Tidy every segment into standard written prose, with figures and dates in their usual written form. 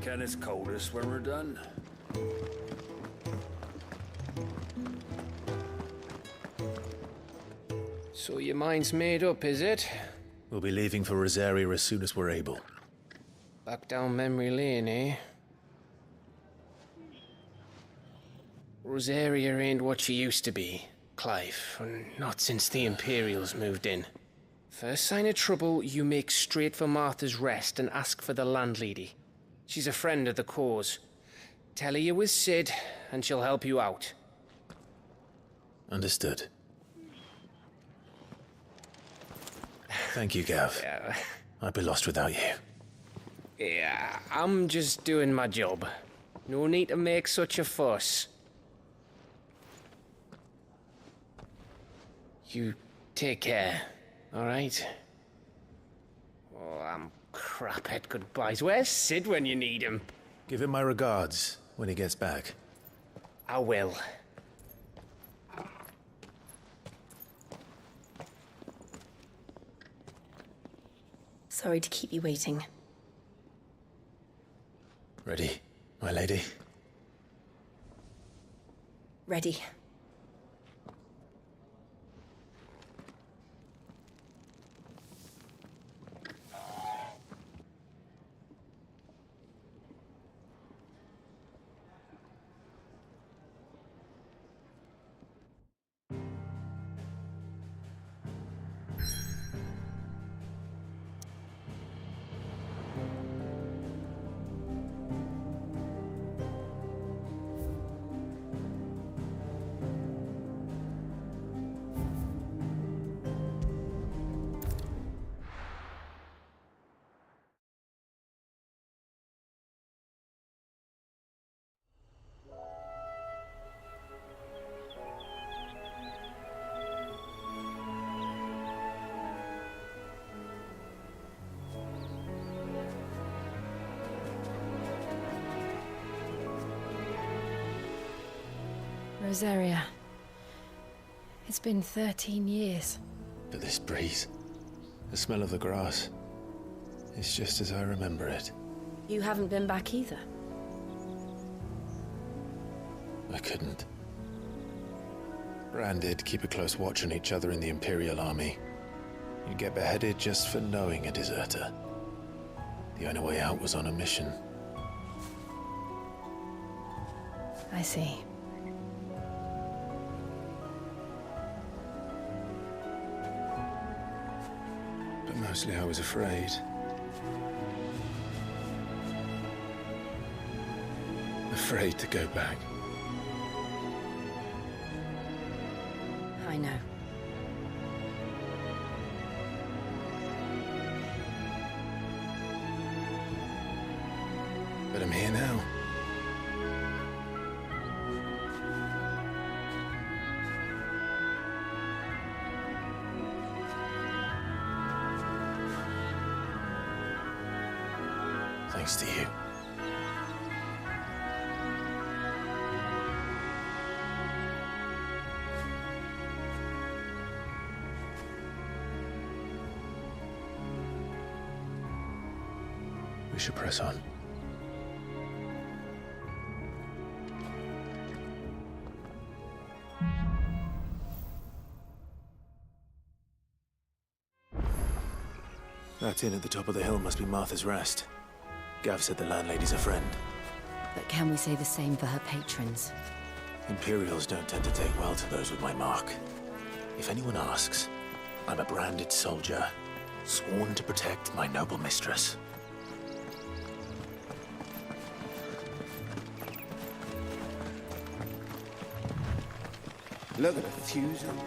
Kenneth's coldest when we're done. So your mind's made up, is it? We'll be leaving for Rosaria as soon as we're able. Back down memory lane, eh? Rosaria ain't what she used to be, Clive. Not since the Imperials moved in. First sign of trouble, you make straight for Martha's Rest and ask for the landlady. She's a friend of the cause. Tell her you're with Sid, and she'll help you out. Understood. Thank you, Gav. Yeah. I'd be lost without you. Yeah, I'm just doing my job. No need to make such a fuss. You take care, alright? Oh, I'm crap at goodbyes. Where's Sid when you need him? Give him my regards when he gets back. I will. Sorry to keep you waiting. Ready, my lady? Ready. Rosaria. It's been 13 years. But this breeze, the smell of the grass, it's just as I remember it. You haven't been back either. I couldn't. Rand did keep a close watch on each other in the Imperial Army. You'd get beheaded just for knowing a deserter. The only way out was on a mission. I see. But mostly I was afraid. Afraid to go back. I know. But I'm here now. Thanks to you. We should press on. That inn at the top of the hill must be Martha's Rest. Gav said the landlady's a friend. But can we say the same for her patrons? Imperials don't tend to take well to those with my mark. If anyone asks, I'm a branded soldier, sworn to protect my noble mistress. Look at the fuse on this.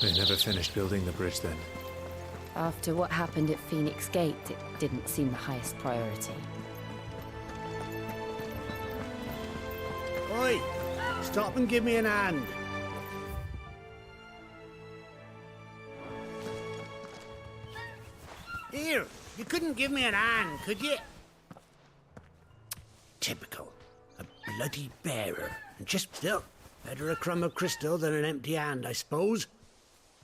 They never finished building the bridge then. After what happened at Phoenix Gate, it didn't seem the highest priority. Oi! Stop and give me an hand. Here, you couldn't and give me an hand, could you? Typical. A bloody bearer. And just still, better a crumb of crystal than an empty hand, I suppose.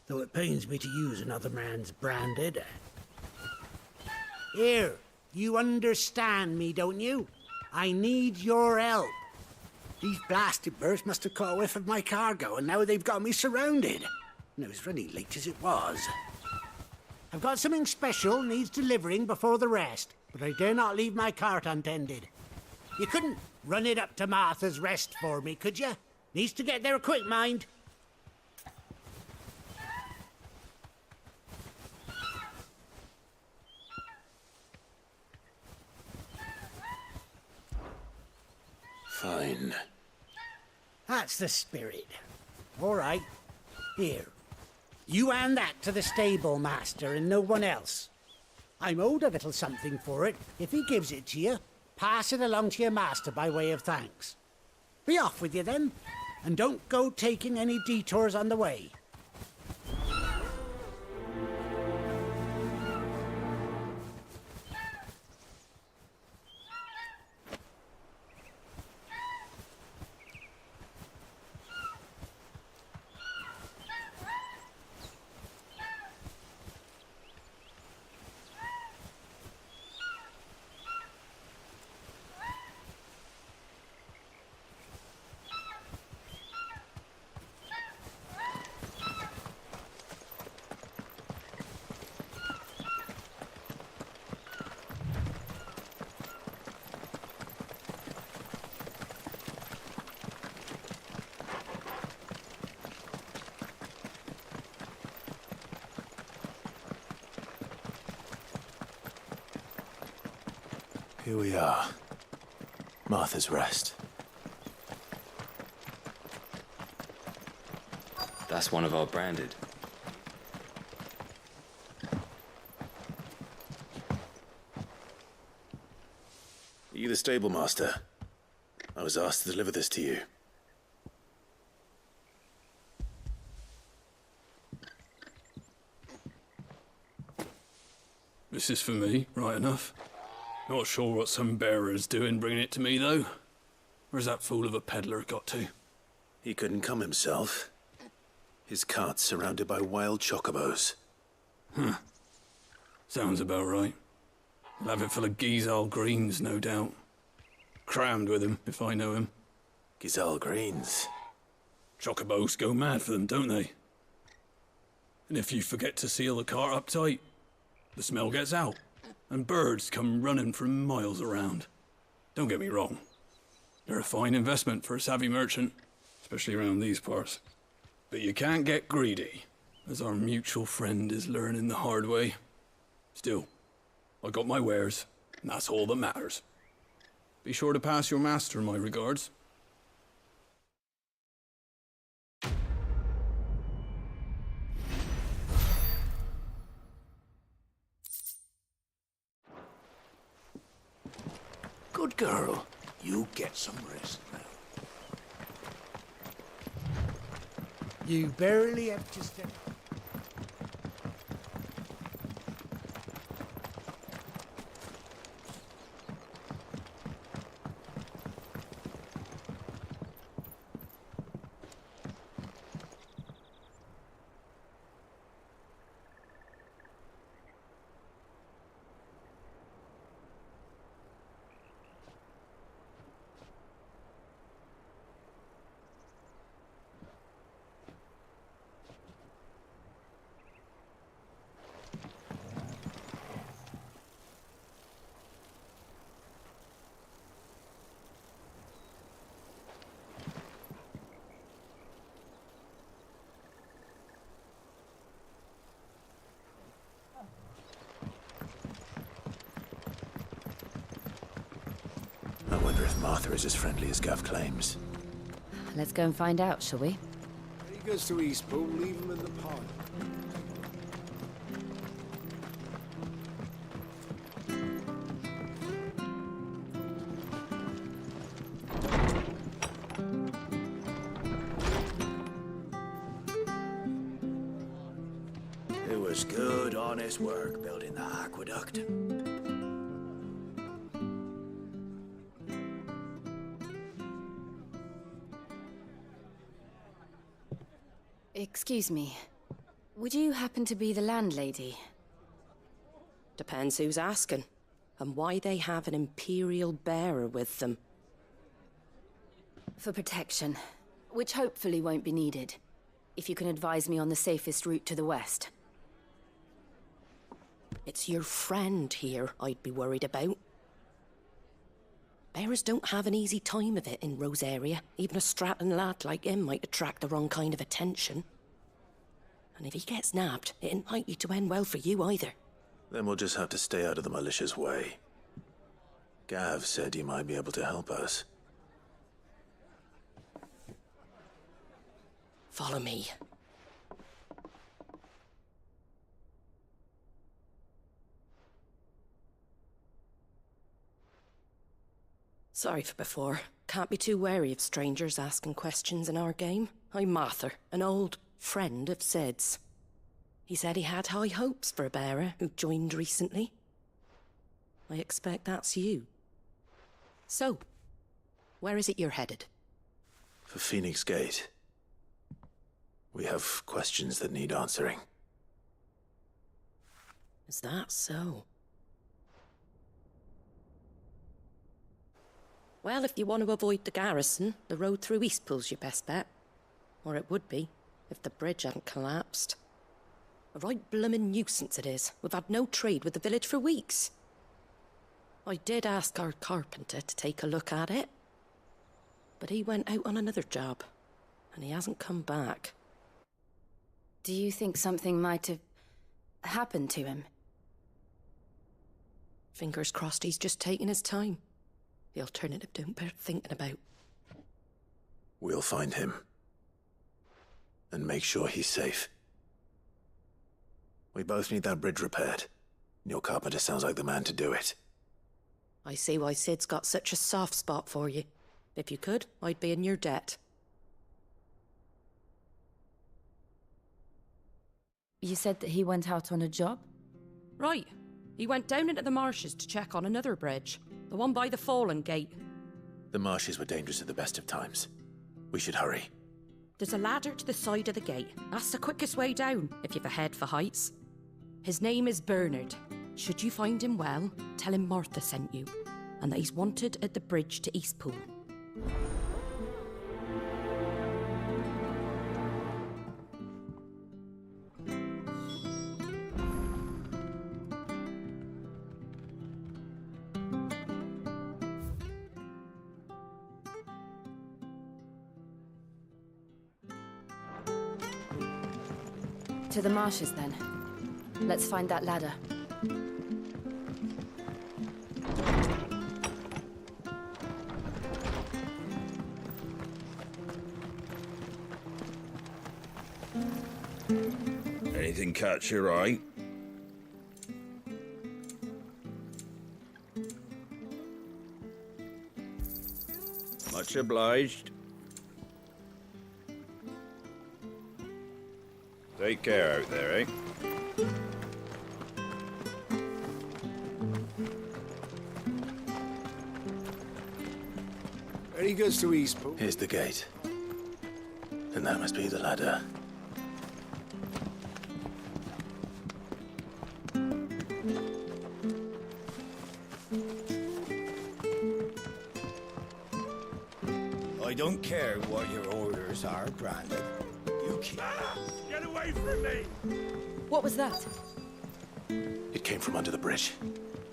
Though it pains me to use another man's branded. Here, you understand me, don't you? I need your help. These blasted birds must have caught a whiff of my cargo, and now they've got me surrounded. And it was running late as it was. I've got something special needs delivering before the rest, but I dare not leave my cart untended. You couldn't run it up to Martha's Rest for me, could you? Needs to get there quick, mind. Fine. That's the spirit. All right. Here. You hand that to the stable master and no one else. I'm owed a little something for it. If he gives it to you, pass it along to your master by way of thanks. Be off with you then, and don't go taking any detours on the way. Here we are. Martha's Rest. That's one of our branded. Are you the stable master? I was asked to deliver this to you. This is for me, right enough. Not sure what some bearer's doing bringing it to me, though. Where's that fool of a peddler got to? He couldn't come himself. His cart's surrounded by wild chocobos. Huh. Sounds about right. He'll have it full of Gizal greens, no doubt. Crammed with him, if I know him. Gizal greens. Chocobos go mad for them, don't they? And if you forget to seal the cart up tight, the smell gets out, and birds come running from miles around. Don't get me wrong. They're a fine investment for a savvy merchant, especially around these parts. But you can't get greedy, as our mutual friend is learning the hard way. Still, I got my wares, and that's all that matters. Be sure to pass your master my regards. Good girl. You get some rest now. You barely have to step. I wonder if Martha is as friendly as Gav claims. Let's go and find out, shall we? He goes to Eastpool, leave him in the pile. It was good, honest work building the aqueduct. Excuse me. Would you happen to be the landlady? Depends who's asking, and why they have an Imperial bearer with them. For protection, which hopefully won't be needed. If you can advise me on the safest route to the west. It's your friend here I'd be worried about. Bearers don't have an easy time of it in Rosaria. Even a strapping lad like him might attract the wrong kind of attention. And if he gets nabbed, it ain't likely to end well for you either. Then we'll just have to stay out of the malicious way. Gav said he might be able to help us. Follow me. Sorry for before. Can't be too wary of strangers asking questions in our game. I'm Martha, an old friend of Sid's. He said he had high hopes for a bearer who joined recently. I expect that's you. So, where is it you're headed? For Phoenix Gate. We have questions that need answering. Is that so? Well, if you want to avoid the garrison, the road through Eastpool's your best bet. Or it would be, if the bridge hadn't collapsed. A right bloomin' nuisance it is. We've had no trade with the village for weeks. I did ask our carpenter to take a look at it. But he went out on another job, and he hasn't come back. Do you think something might have happened to him? Fingers crossed he's just taking his time. The alternative don't bear thinking about. We'll find him. And make sure he's safe. We both need that bridge repaired. Your carpenter sounds like the man to do it. I see why Sid's got such a soft spot for you. If you could, I'd be in your debt. You said that he went out on a job? Right. He went down into the marshes to check on another bridge. The one by the Fallen Gate. The marshes were dangerous at the best of times. We should hurry. There's a ladder to the side of the gate. That's the quickest way down, if you've a head for heights. His name is Bernard. Should you find him well, tell him Martha sent you, and that he's wanted at the bridge to Eastpool. To the marshes, then. Let's find that ladder. Anything catch your eye? Much obliged. Take care out there, eh? He goes to Eastpool. Here's the gate. And that must be the ladder. I don't care what your orders are, Brandon. You keep... Get away from me! What was that? It came from under the bridge.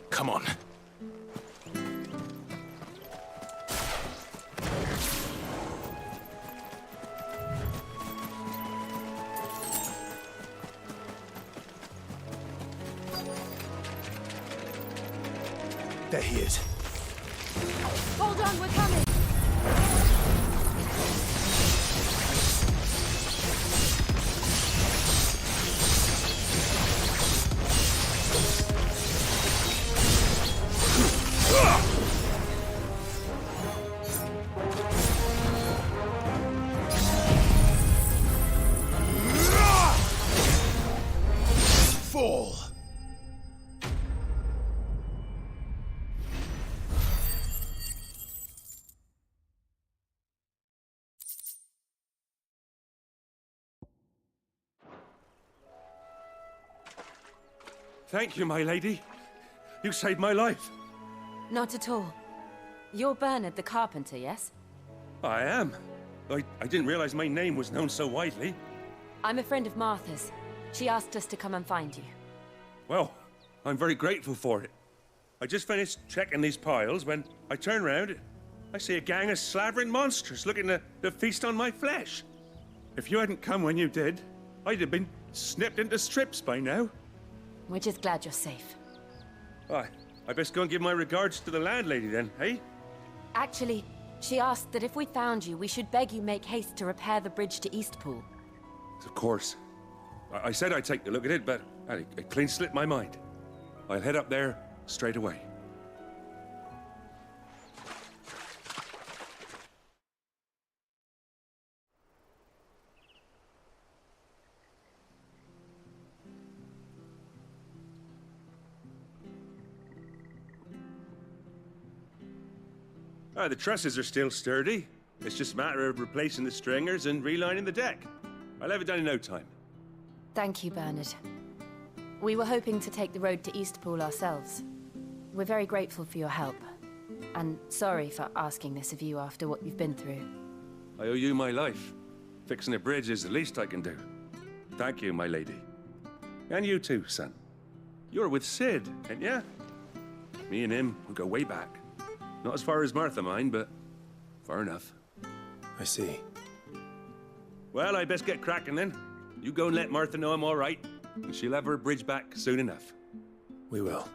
Come on. There he is. Hold on, we're coming! Fall! Thank you, my lady. You saved my life. Not at all. You're Bernard the carpenter, yes? I am. I didn't realize my name was known so widely. I'm a friend of Martha's. She asked us to come and find you. Well, I'm very grateful for it. I just finished checking these piles when I turn round. I see a gang of slavering monsters looking to feast on my flesh. If you hadn't come when you did, I'd have been snipped into strips by now. We're just glad you're safe. I best go and give my regards to the landlady then, eh? Actually, she asked that if we found you, we should beg you make haste to repair the bridge to Eastpool. Of course. I said I'd take a look at it, but it clean slipped my mind. I'll head up there straight away. The trusses are still sturdy. It's just a matter of replacing the stringers and relining the deck. I'll have it done in no time. Thank you, Bernard. We were hoping to take the road to Eastpool ourselves. We're very grateful for your help. And sorry for asking this of you after what you've been through. I owe you my life. Fixing a bridge is the least I can do. Thank you, my lady. And you too, son. You're with Sid, ain't ya? Me and him will go way back. Not as far as Martha, mind, but far enough. I see. Well, I best get cracking then. You go and let Martha know I'm all right, and she'll have her bridge back soon enough. We will.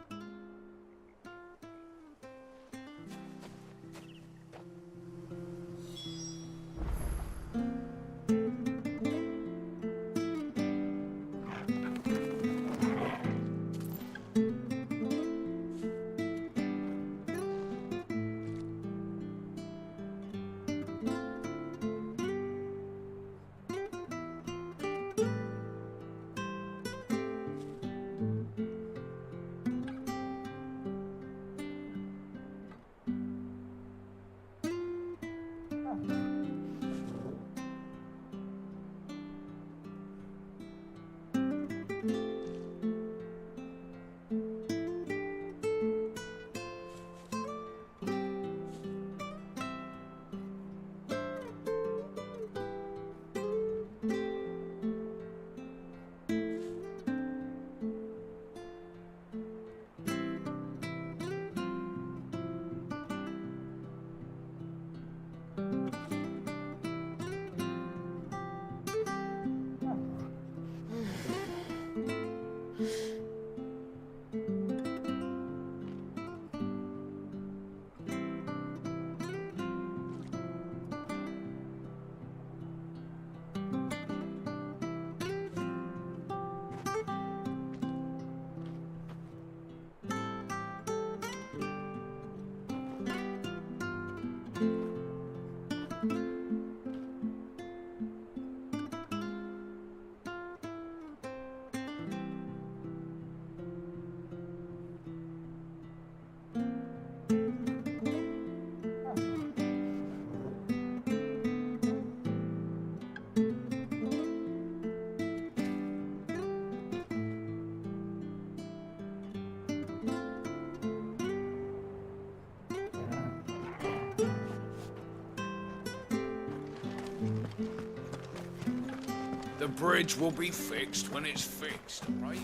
The bridge will be fixed when it's fixed, right?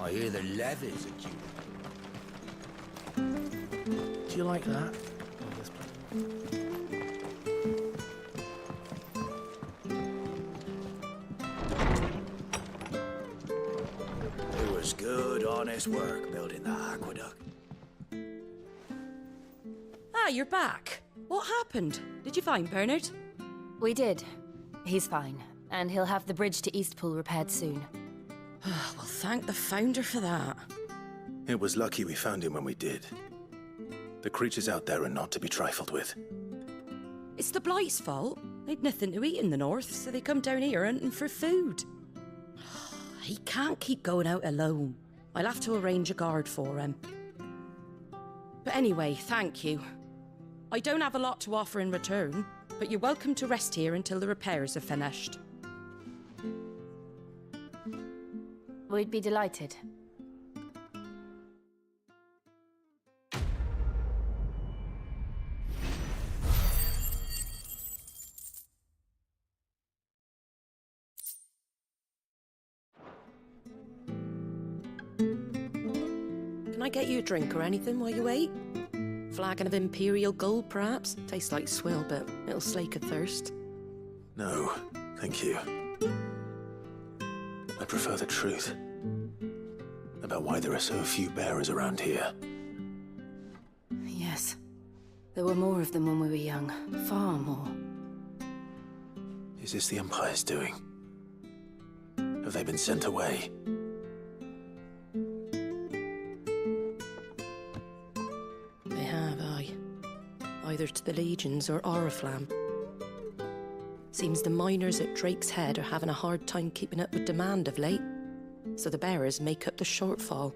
I hear the levies at you. Do you like that? It was good, honest work building that aqueduct. Ah, you're back. What happened? Did you find Bernard? We did. He's fine, and he'll have the bridge to Eastpool repaired soon. Well, thank the Founder for that. It was lucky we found him when we did. The creatures out there are not to be trifled with. It's the Blight's fault. They'd nothing to eat in the north, so they come down here hunting for food. He can't keep going out alone. I'll have to arrange a guard for him. But anyway, thank you. I don't have a lot to offer in return, but you're welcome to rest here until the repairs are finished. We'd be delighted. Can I get you a drink or anything while you wait? Flagon of Imperial Gold, perhaps? Tastes like swill, but it'll slake a thirst. No, thank you. I prefer the truth. About why there are so few bearers around here. Yes. There were more of them when we were young. Far more. Is this the Empire's doing? Have they been sent away? They have, aye. Either to the Legions or Oriflamme. Seems the miners at Drake's Head are having a hard time keeping up with demand of late, so the bearers make up the shortfall.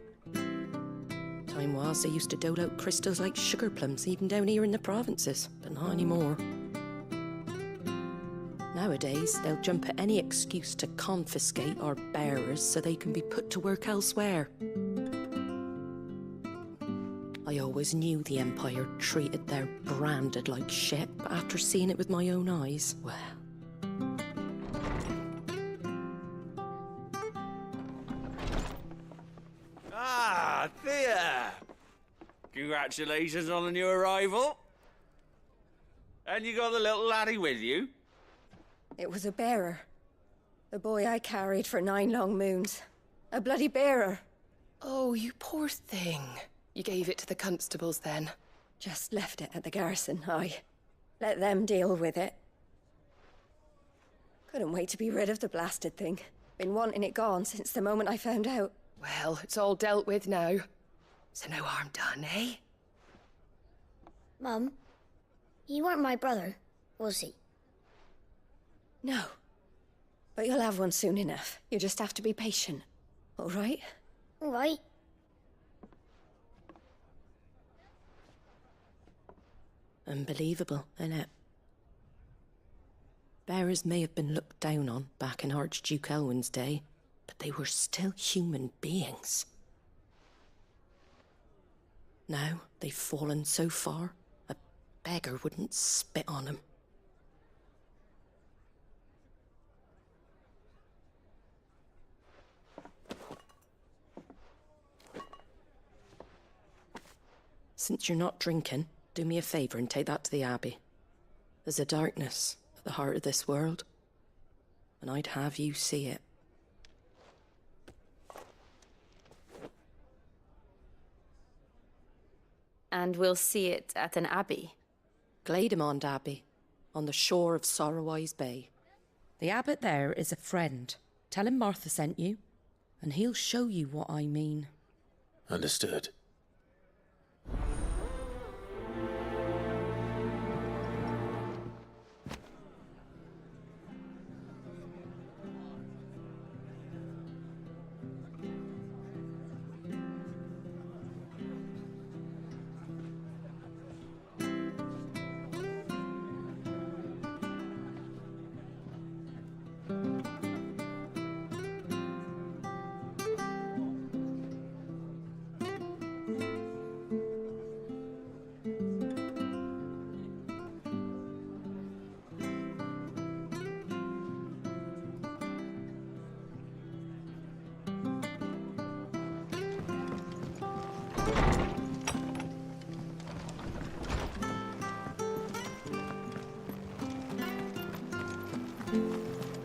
Time was they used to dole out crystals like sugar plums even down here in the provinces, but not anymore. Nowadays, they'll jump at any excuse to confiscate our bearers so they can be put to work elsewhere. I always knew the Empire treated their branded like shit, but after seeing it with my own eyes, well... Ah, Thea! Congratulations on the new arrival. And you got the little laddie with you? It was a bearer. The boy I carried for 9 long moons. A bloody bearer. Oh, you poor thing. You gave it to the constables then? Just left it at the garrison, aye. Let them deal with it. Couldn't wait to be rid of the blasted thing. Been wanting it gone since the moment I found out. Well, it's all dealt with now. So no harm done, eh? Mum, you weren't my brother, was he? No. But you'll have one soon enough. You just have to be patient. All right? All right. Unbelievable, innit? Bearers may have been looked down on back in Archduke Elwin's day, but they were still human beings. Now they've fallen so far, a beggar wouldn't spit on them. Since you're not drinking, do me a favour and take that to the Abbey. There's a darkness at the heart of this world, and I'd have you see it. And we'll see it at an abbey. Glademond Abbey, on the shore of Sorrowise Bay. The abbot there is a friend. Tell him Martha sent you, and he'll show you what I mean. Understood.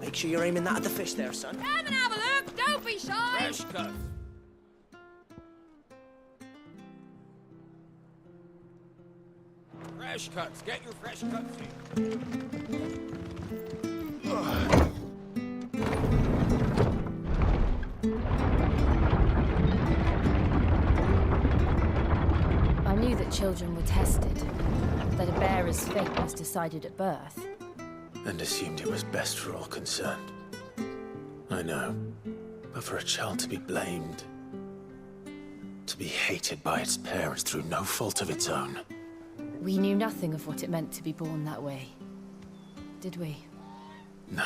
Make sure you're aiming that at the fish there, son. Come and have a look, don't be shy! Fresh cut. Fresh cuts, get your fresh cuts in. I knew that children were tested, that a bearer's fate was decided at birth. And assumed it was best for all concerned. I know. But for a child to be blamed, to be hated by its parents through no fault of its own. We knew nothing of what it meant to be born that way, did we? No.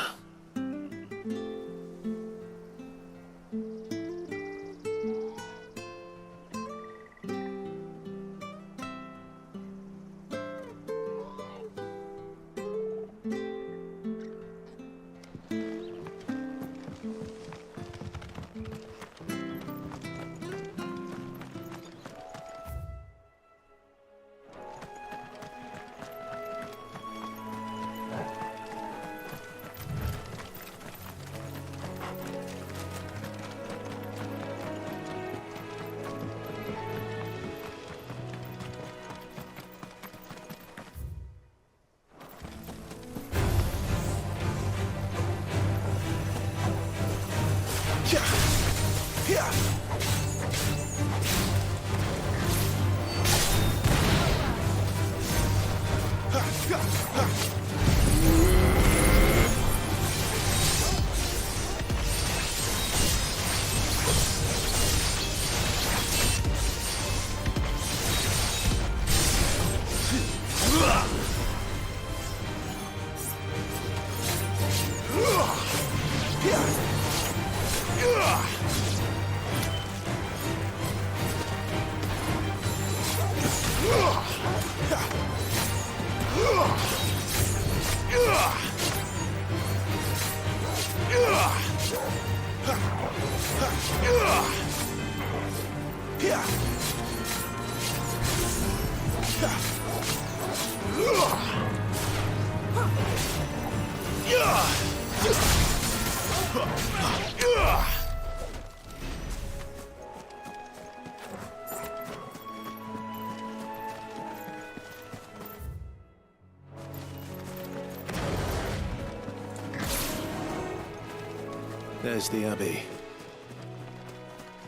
There's the Abbey.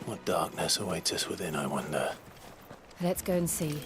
What darkness awaits us within, I wonder? Let's go and see.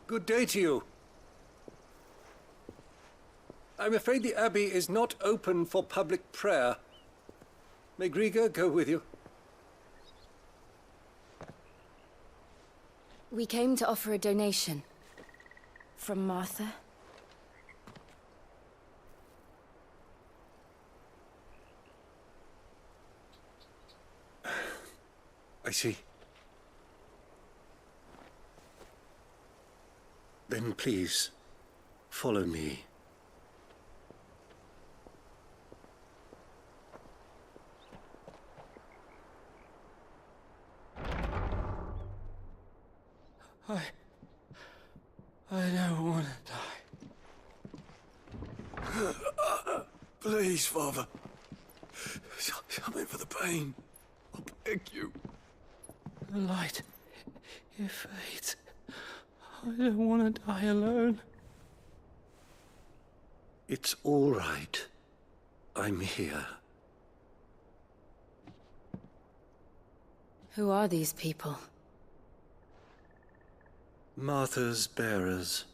Good day to you. I'm afraid the Abbey is not open for public prayer. May Griga go with you? We came to offer a donation. From Martha. I see. Then please, follow me. I don't want to die. Please, Father. Something for the pain. I beg you. The light, it fades. I don't want to die alone. It's all right. I'm here. Who are these people? Martha's bearers.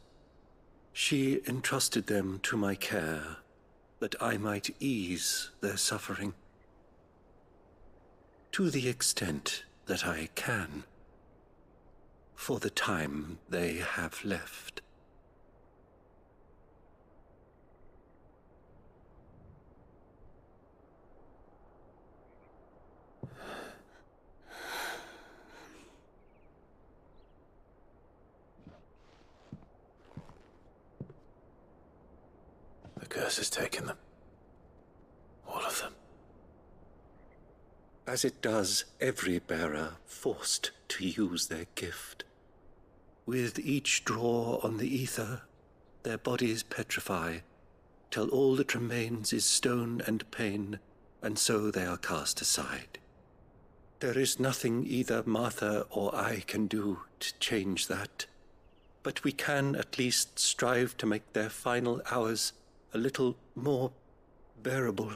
She entrusted them to my care, that I might ease their suffering. To the extent that I can, for the time they have left. The curse has taken them. All of them. As it does every bearer forced to use their gift. With each draw on the ether, their bodies petrify, till all that remains is stone and pain, and so they are cast aside. There is nothing either Martha or I can do to change that, but we can at least strive to make their final hours a little more bearable.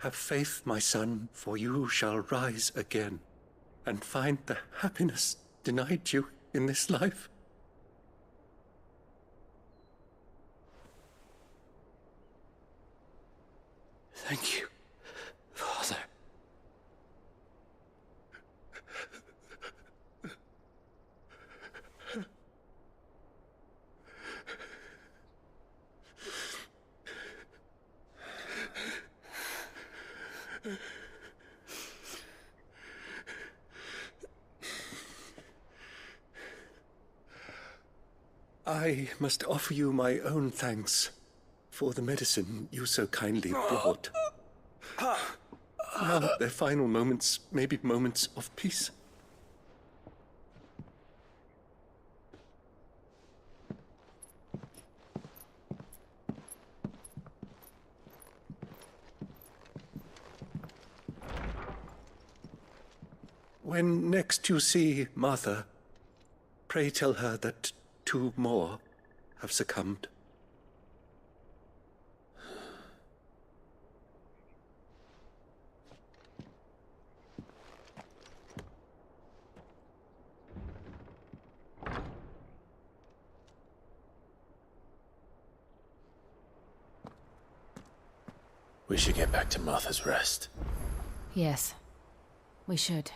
Have faith, my son, for you shall rise again, and find the happiness denied you in this life. Thank you, Father. I must offer you my own thanks for the medicine you so kindly brought. Now their final moments may be moments of peace. When next you see Martha, pray tell her that 2 more have succumbed. We should get back to Martha's Rest. Yes, we should.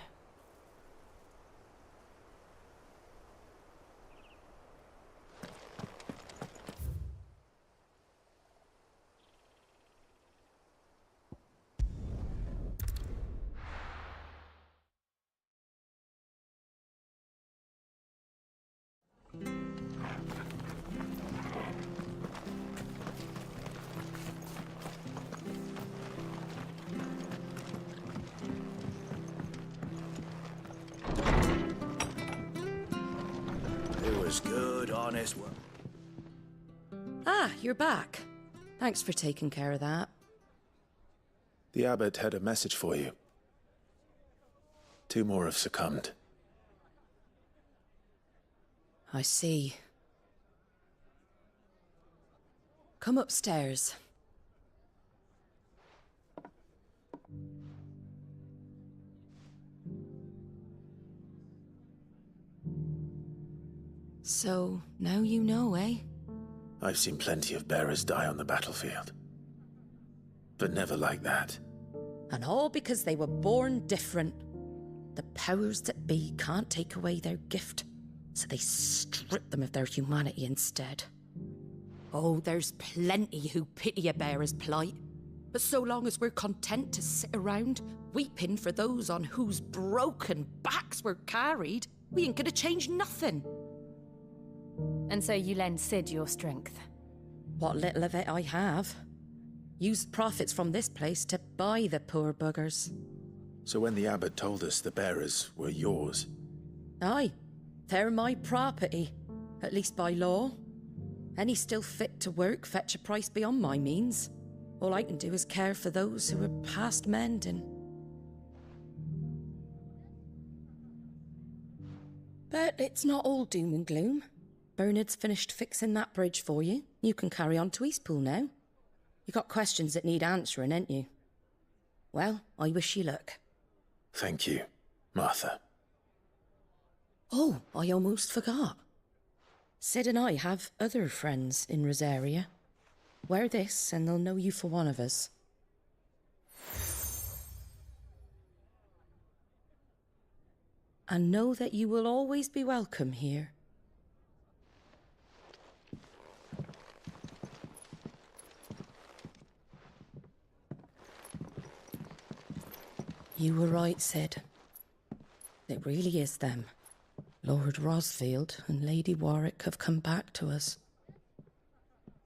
It was good, honest work. Ah, you're back. Thanks for taking care of that. The abbot had a message for you. 2 more have succumbed. I see. Come upstairs. So, now you know, eh? I've seen plenty of bearers die on the battlefield. But never like that. And all because they were born different. The powers that be can't take away their gift, so they strip them of their humanity instead. Oh, there's plenty who pity a bearer's plight. But so long as we're content to sit around, weeping for those on whose broken backs we're carried, we ain't gonna change nothing. And so you lend Sid your strength? What little of it I have. Used profits from this place to buy the poor buggers. So when the abbot told us the bearers were yours... Aye, they're my property, at least by law. Any still fit to work fetch a price beyond my means. All I can do is care for those who are past mending. But it's not all doom and gloom. Bernard's finished fixing that bridge for you. You can carry on to Eastpool now. You got questions that need answering, ain't you? Well, I wish you luck. Thank you, Martha. Oh, I almost forgot. Sid and I have other friends in Rosaria. Wear this and they'll know you for one of us. And know that you will always be welcome here. You were right, Sid. It really is them. Lord Rosfield and Lady Warwick have come back to us.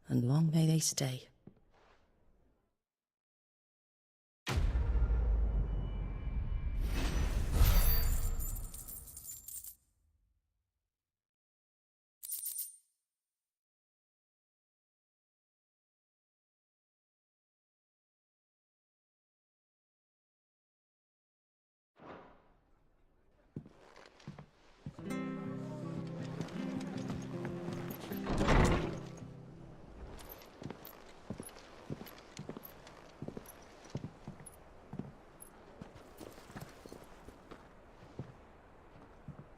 And long may they stay.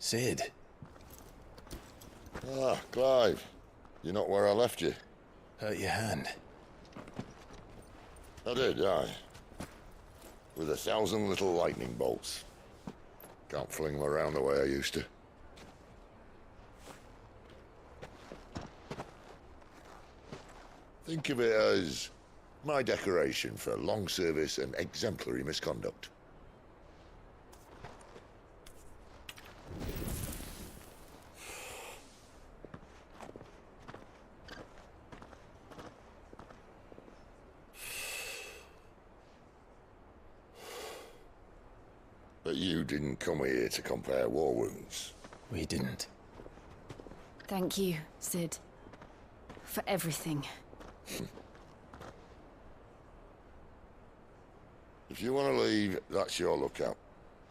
Sid. Ah, Clive. You're not where I left you. Hurt your hand. I did, aye. With 1,000 little lightning bolts. Can't fling them around the way I used to. Think of it as my decoration for long service and exemplary misconduct. But you didn't come here to compare war wounds. We didn't. Thank you, Sid. For everything. If you want to leave, that's your lookout.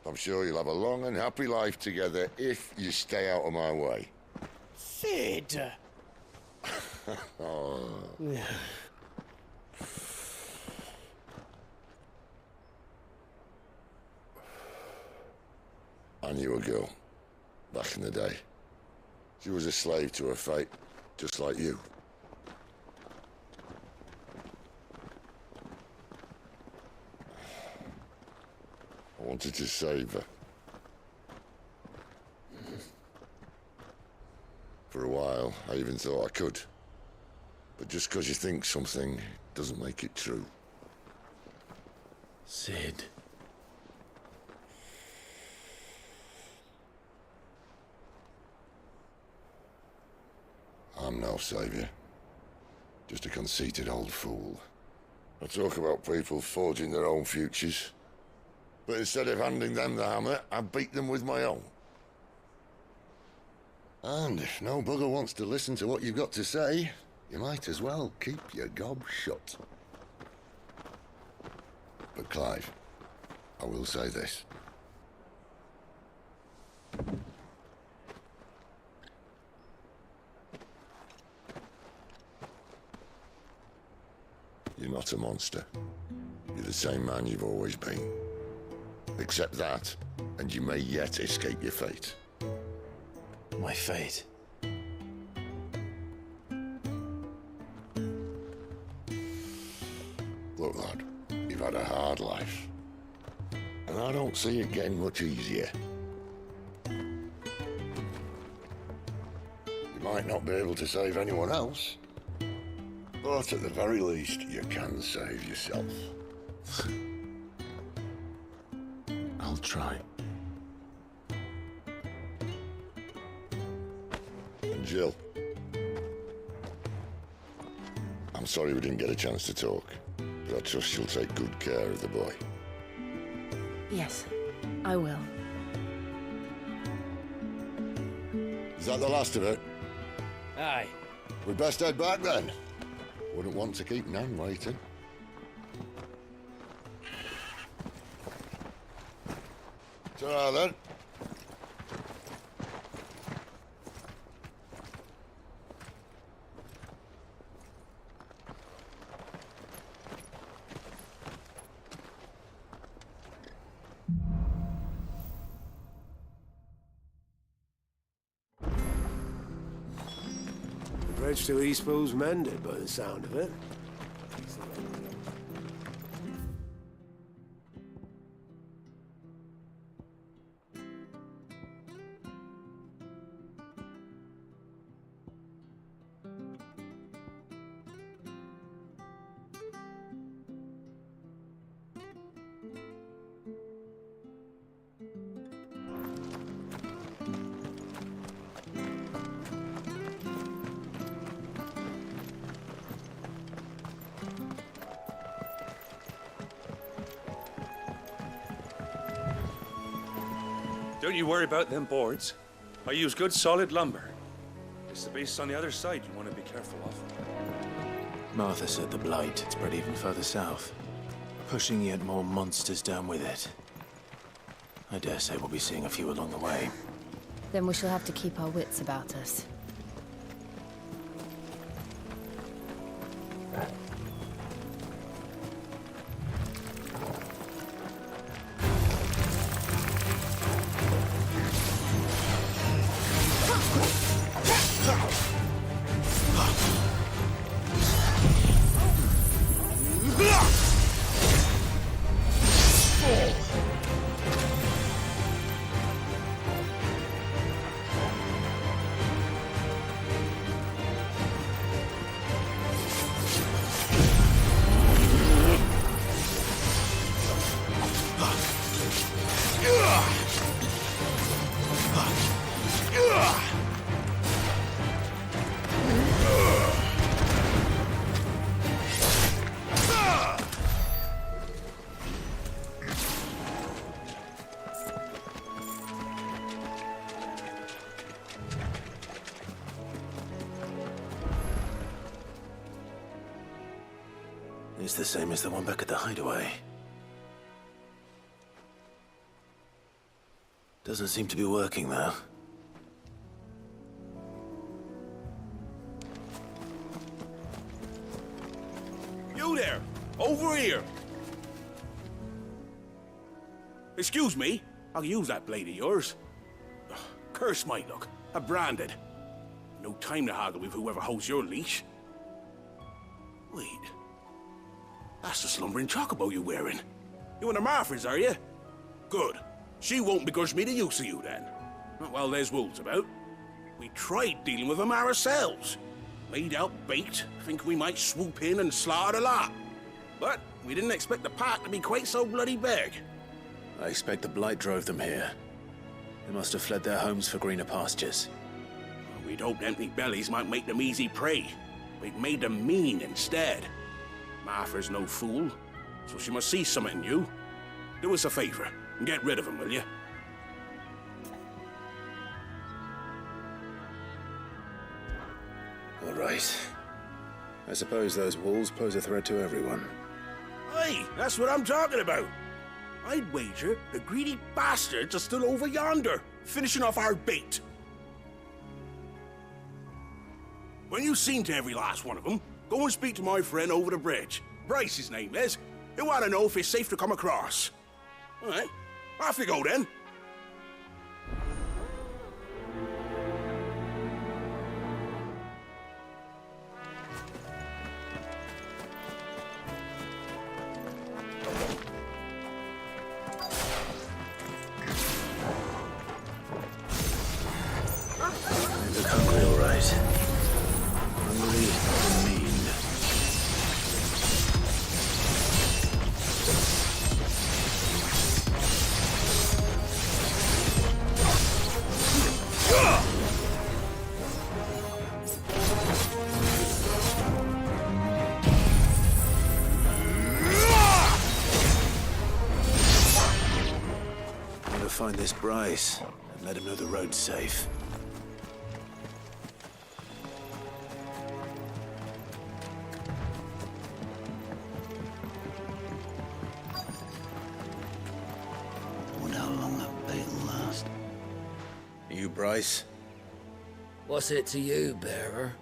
I'm sure you'll have a long and happy life together if you stay out of my way. Sid! Oh. I knew a girl, back in the day. She was a slave to her fate, just like you. I wanted to save her. For a while, I even thought I could. But just because you think something doesn't make it true. Sid. I'm no savior. Just a conceited old fool. I talk about people forging their own futures. But instead of handing them the hammer, I beat them with my own. And if no bugger wants to listen to what you've got to say, you might as well keep your gob shut. But Clive, I will say this. You're not a monster. You're the same man you've always been. Accept that, and you may yet escape your fate. My fate? Look, lad, you've had a hard life. And I don't see it getting much easier. You might not be able to save anyone else, but at the very least, you can save yourself. I'll try. And Jill, I'm sorry we didn't get a chance to talk, but I trust you'll take good care of the boy. Yes, I will. Is that the last of it? Aye. We'd best head back then. Wouldn't want to keep Nan waiting. Ta-ra then. The bridge to Eastpool's mended by the sound of it. Don't you worry about them boards. I use good solid lumber. It's the beasts on the other side you want to be careful of. Martha said the blight had spread even further south, pushing yet more monsters down with it. I dare say we'll be seeing a few along the way. Then we shall have to keep our wits about us. It's the same as the one back at the hideaway. Doesn't seem to be working, though. You there! Over here! Excuse me, I'll use that blade of yours. Ugh, curse my luck. I'm branded. No time to haggle with whoever holds your leash. Wait. That's the slumbering chocobo you're wearing. You and the Marfors, are you? Good. She won't begrudge me the use of you, then. Not while there's wolves about. We tried dealing with them ourselves. Laid out baked, think we might swoop in and slaughter the lot. But we didn't expect the pack to be quite so bloody big. I expect the blight drove them here. They must have fled their homes for greener pastures. We'd hoped empty bellies might make them easy prey. We'd made them mean instead. Martha's no fool, so she must see something in you. Do us a favor and get rid of them, will you? All right. I suppose those wolves pose a threat to everyone. Hey, that's what I'm talking about. I'd wager the greedy bastards are still over yonder, finishing off our bait. When you've seen to every last one of them, go and speak to my friend over the bridge. Bryce, his name is. He'll want to know if it's safe to come across. All right, off you go then. They look hungry, all right. Hungry and mean. I'm gonna find this Bryce and let him know the road's safe. Wonder how long that bait will last. You, Bryce? What's it to you, bearer?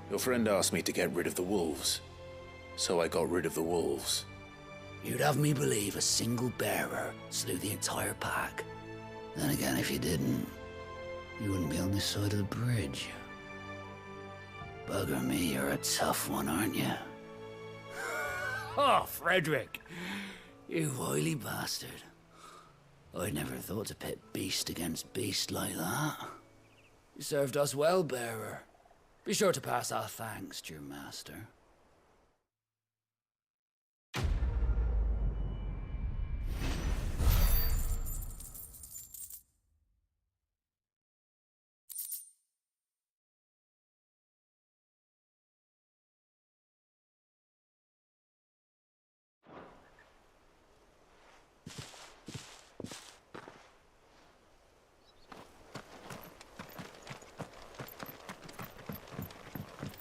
Your friend asked me to get rid of the wolves. So I got rid of the wolves. You'd have me believe a single bearer slew the entire pack. Then again, if you didn't, you wouldn't be on this side of the bridge. Bugger me, you're a tough one, aren't you? Oh, Frederick! You wily bastard. I'd never thought to pit beast against beast like that. You served us well, bearer. Be sure to pass our thanks to your master.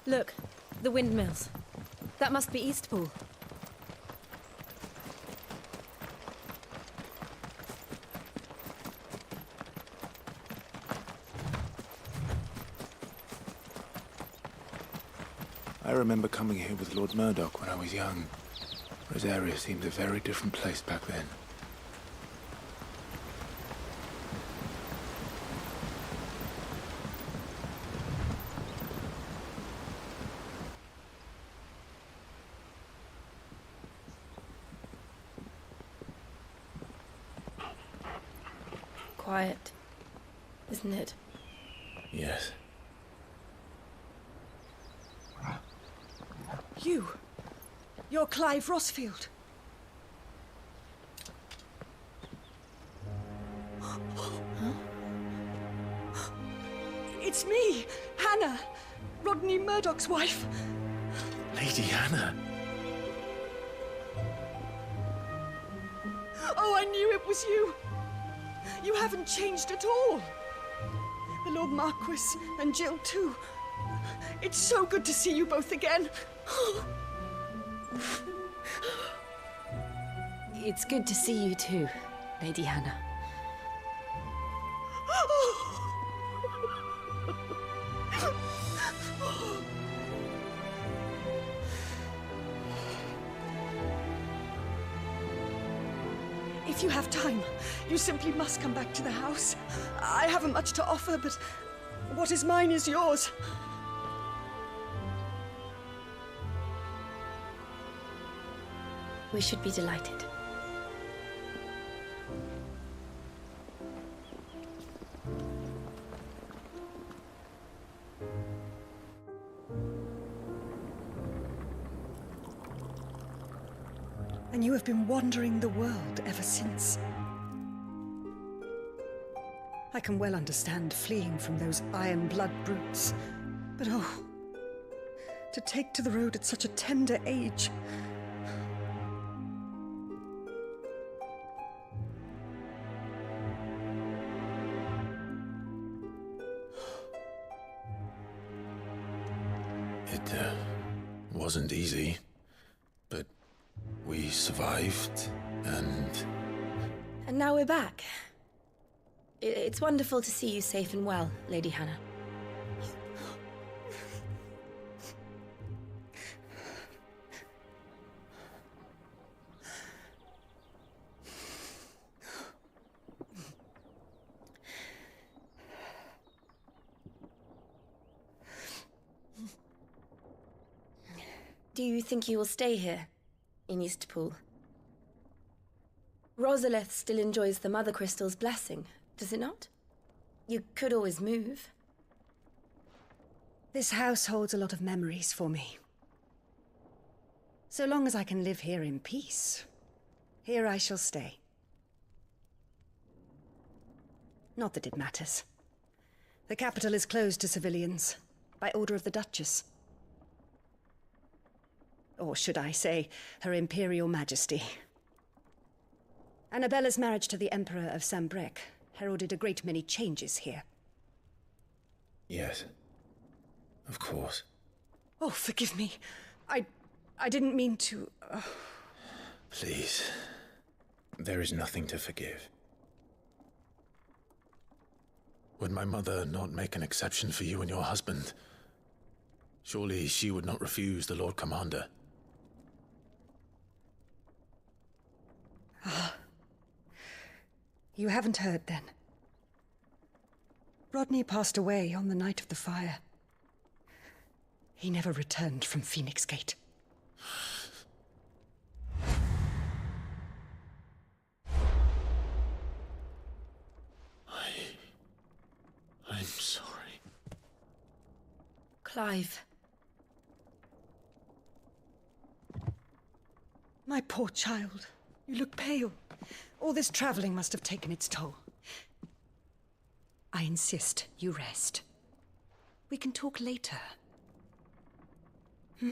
Look, the windmills. That must be Eastpool. I remember coming here with Lord Murdoch when I was young. Rosaria seemed a very different place back then. Quiet, isn't it? Yes. You're Clive Rossfield. It's me, Hannah, Rodney Murdoch's wife. Lady Hannah. Oh, I knew it was you. You haven't changed at all. The Lord Marquis and Jill too. It's so good to see you both again. It's good to see you too, Lady Hannah. If you have time, you simply must come back to the house. I haven't much to offer, but what is mine is yours. We should be delighted. And you have been wandering the world ever since. I can well understand fleeing from those iron blood brutes, but oh, to take to the road at such a tender age. It wasn't easy, but we survived, and now we're back. It's wonderful to see you safe and well, Lady Hannah. Do you think you will stay here, in Eastpool? Rosalith still enjoys the Mother Crystal's blessing, does it not? You could always move. This house holds a lot of memories for me. So long as I can live here in peace, here I shall stay. Not that it matters. The capital is closed to civilians, by order of the Duchess. Or should I say, Her Imperial Majesty. Annabella's marriage to the Emperor of Sambrec heralded a great many changes here. yes, of course. Oh, forgive me. I didn't mean to... Please, there is nothing to forgive. Would my mother not make an exception for you and your husband? Surely she would not refuse the Lord Commander. You haven't heard, then. Rodney passed away on the night of the fire. He never returned from Phoenix Gate. I'm sorry. Clive. My poor child. You look pale. All this traveling must have taken its toll. I insist you rest. We can talk later. Hmm?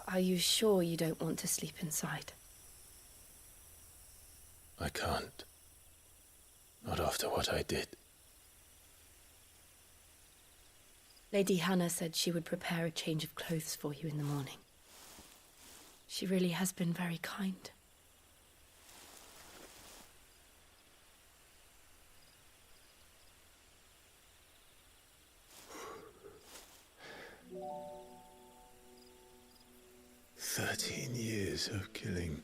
Are you sure you don't want to sleep inside? I can't. Not after what I did. Lady Hannah said she would prepare a change of clothes for you in the morning. She really has been very kind. Years of killing.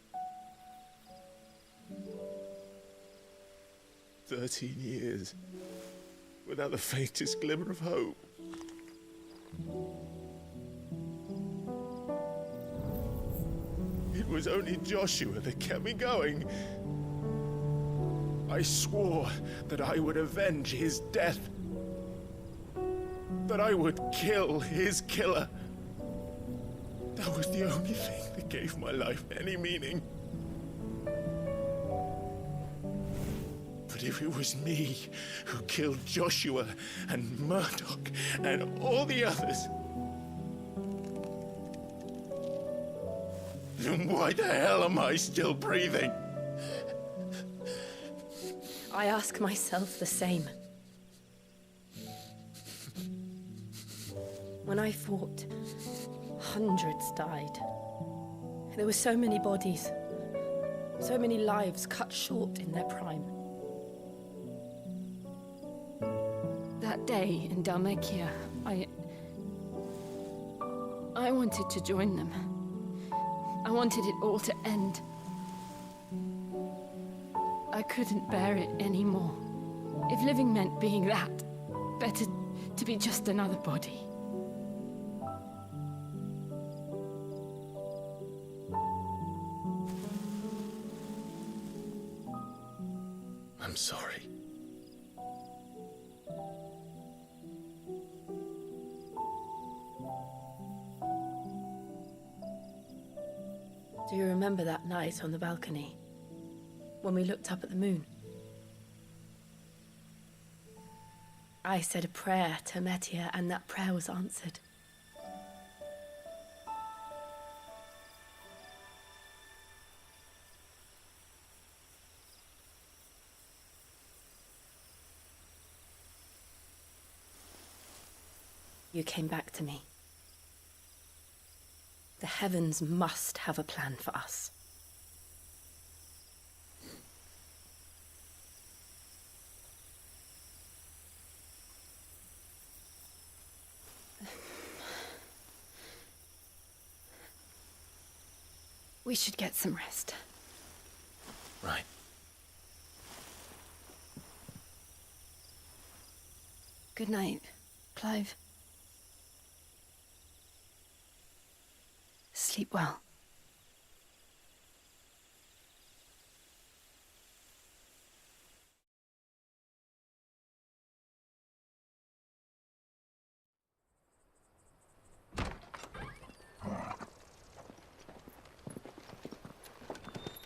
13 years without the faintest glimmer of hope. It was only Joshua that kept me going. I swore that I would avenge his death. That I would kill his killer. That was the only thing that gave my life any meaning. But if it was me who killed Joshua and Murdoch and all the others, Then why the hell am I still breathing? I ask myself the same. When I fought, hundreds died. There were so many bodies, so many lives cut short in their prime. That day in Dalmekia, I wanted to join them. I wanted it all to end. I couldn't bear it anymore. If living meant being that, better to be just another body. I'm sorry. Do you remember that night on the balcony, when we looked up at the moon? I said a prayer to Metia, and that prayer was answered. You came back to me. The heavens must have a plan for us. We should get some rest. Right. Good night, Clive. Sleep well.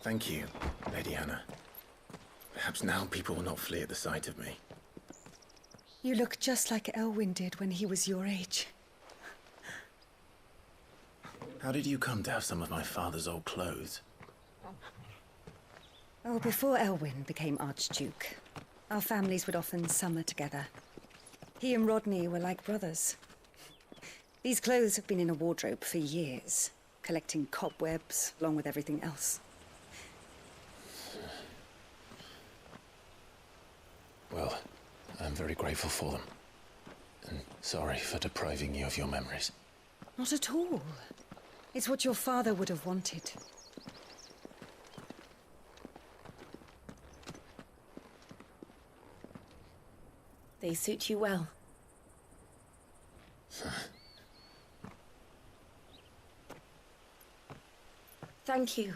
Thank you, Lady Hannah. Perhaps now people will not flee at the sight of me. You look just like Elwyn did when he was your age. How did you come to have some of my father's old clothes? Oh, before Elwyn became Archduke, our families would often summer together. He and Rodney were like brothers. These clothes have been in a wardrobe for years, collecting cobwebs along with everything else. Well, I'm very grateful for them. And sorry for depriving you of your memories. Not at all. It's what your father would have wanted. They suit you well. Thank you,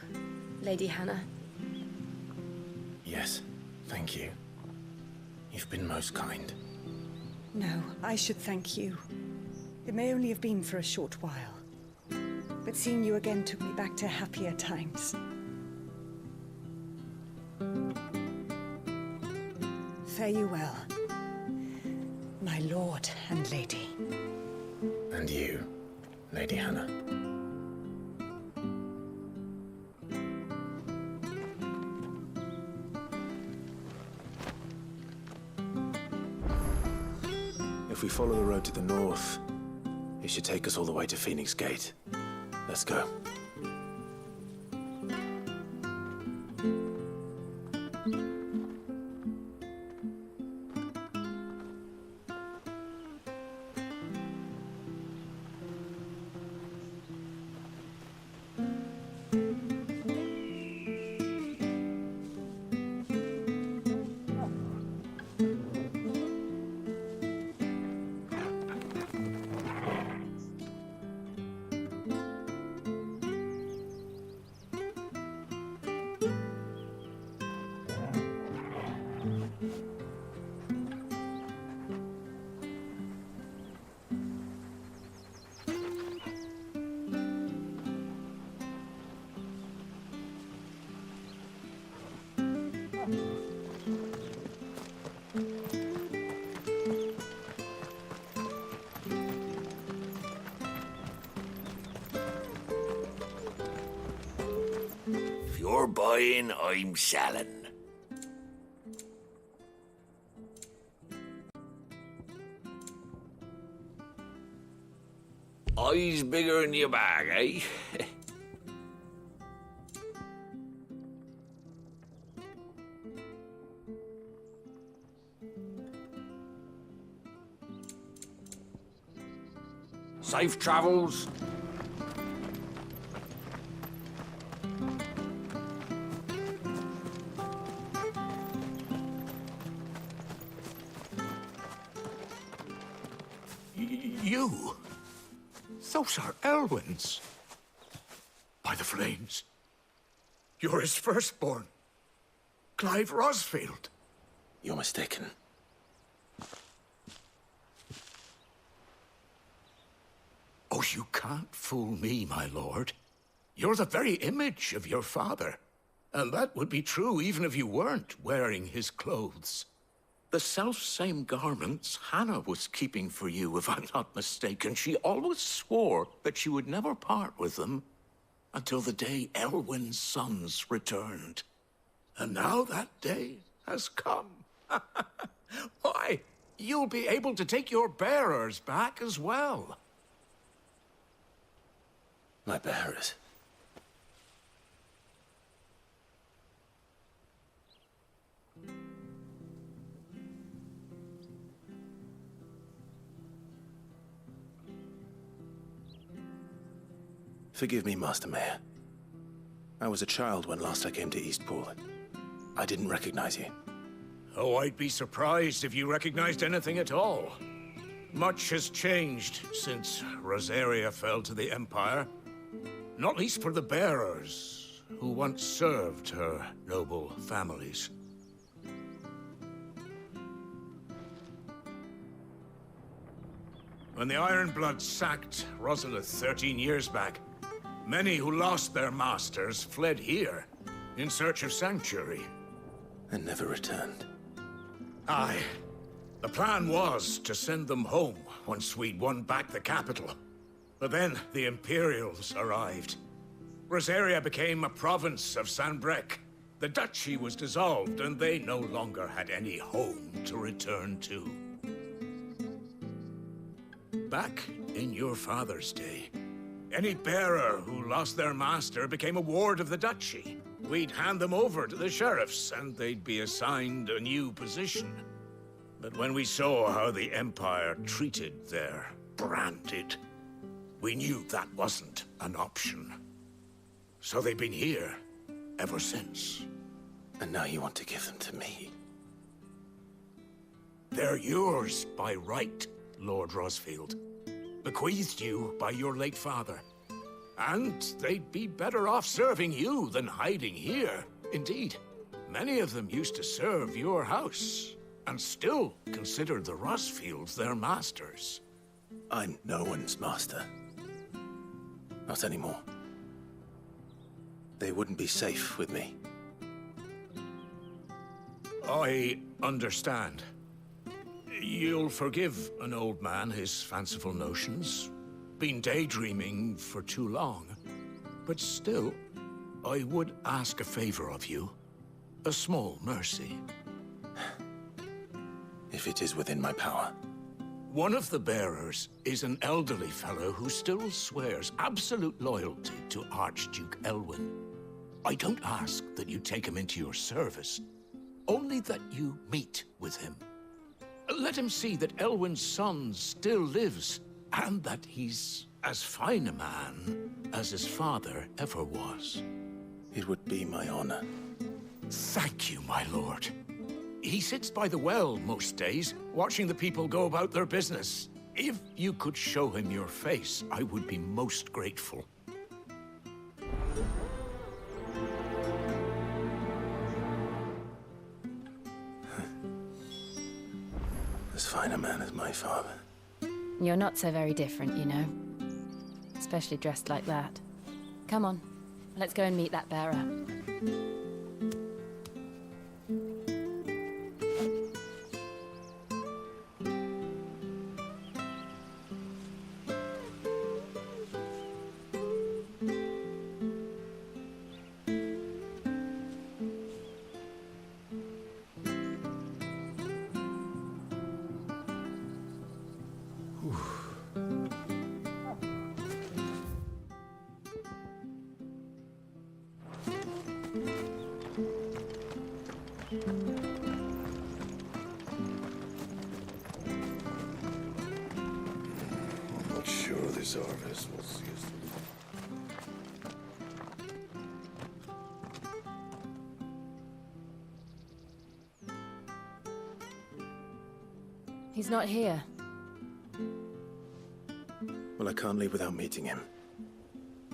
Lady Hannah. Yes, thank you. You've been most kind. No, I should thank you. It may only have been for a short while, but seeing you again took me back to happier times. Fare you well, my lord and lady. And you, Lady Hannah. If we follow the road to the north, it should take us all the way to Phoenix Gate. Let's go. buying, I'm selling. Eyes bigger in your bag, eh? Safe travels. You? Those are Elwyn's. By the flames. You're his firstborn. Clive Rosfield. You're mistaken. Oh, you can't fool me, my lord. You're the very image of your father. And that would be true even if you weren't wearing his clothes. The self-same garments Hannah was keeping for you, if I'm not mistaken. She always swore that she would never part with them until the day Elwyn's sons returned. And now that day has come. Why, you'll be able to take your bearers back as well. My bearers. Forgive me, Master Mayor. I was a child when last I came to Eastpool. I didn't recognize you. Oh, I'd be surprised if you recognized anything at all. Much has changed since Rosaria fell to the Empire. Not least for the bearers, who once served her noble families. When the Ironbloods sacked Rosalith 13 years back, many who lost their masters fled here in search of sanctuary. And never returned. Aye. The plan was to send them home once we'd won back the capital. But then the Imperials arrived. Rosaria became a province of Sanbreque. The duchy was dissolved, and they no longer had any home to return to. Back in your father's day, any bearer who lost their master became a ward of the duchy. We'd hand them over to the sheriffs, and they'd be assigned a new position. But when we saw how the Empire treated their branded, we knew that wasn't an option. So they've been here ever since. And now you want to give them to me? They're yours by right, Lord Rosfield. Bequeathed you by your late father. And they'd be better off serving you than hiding here. Indeed, many of them used to serve your house, and still considered the Rosfields their masters. I'm no one's master. Not anymore. They wouldn't be safe with me. I understand. You'll forgive an old man his fanciful notions. Been daydreaming for too long. But still, I would ask a favor of you. A small mercy. If it is within my power. One of the bearers is an elderly fellow who still swears absolute loyalty to Archduke Elwyn. I don't ask that you take him into your service, only that you meet with him. Let him see that Elwyn's son still lives, and that he's as fine a man as his father ever was. It would be my honor. Thank you, my lord. He sits by the well most days, watching the people go about their business. If you could show him your face, I would be most grateful. As fine a man as my father. You're not so very different, you know. Especially dressed like that. Come on, let's go and meet that bearer. this harvest. We'll see us through. He's not here. Well, I can't leave without meeting him.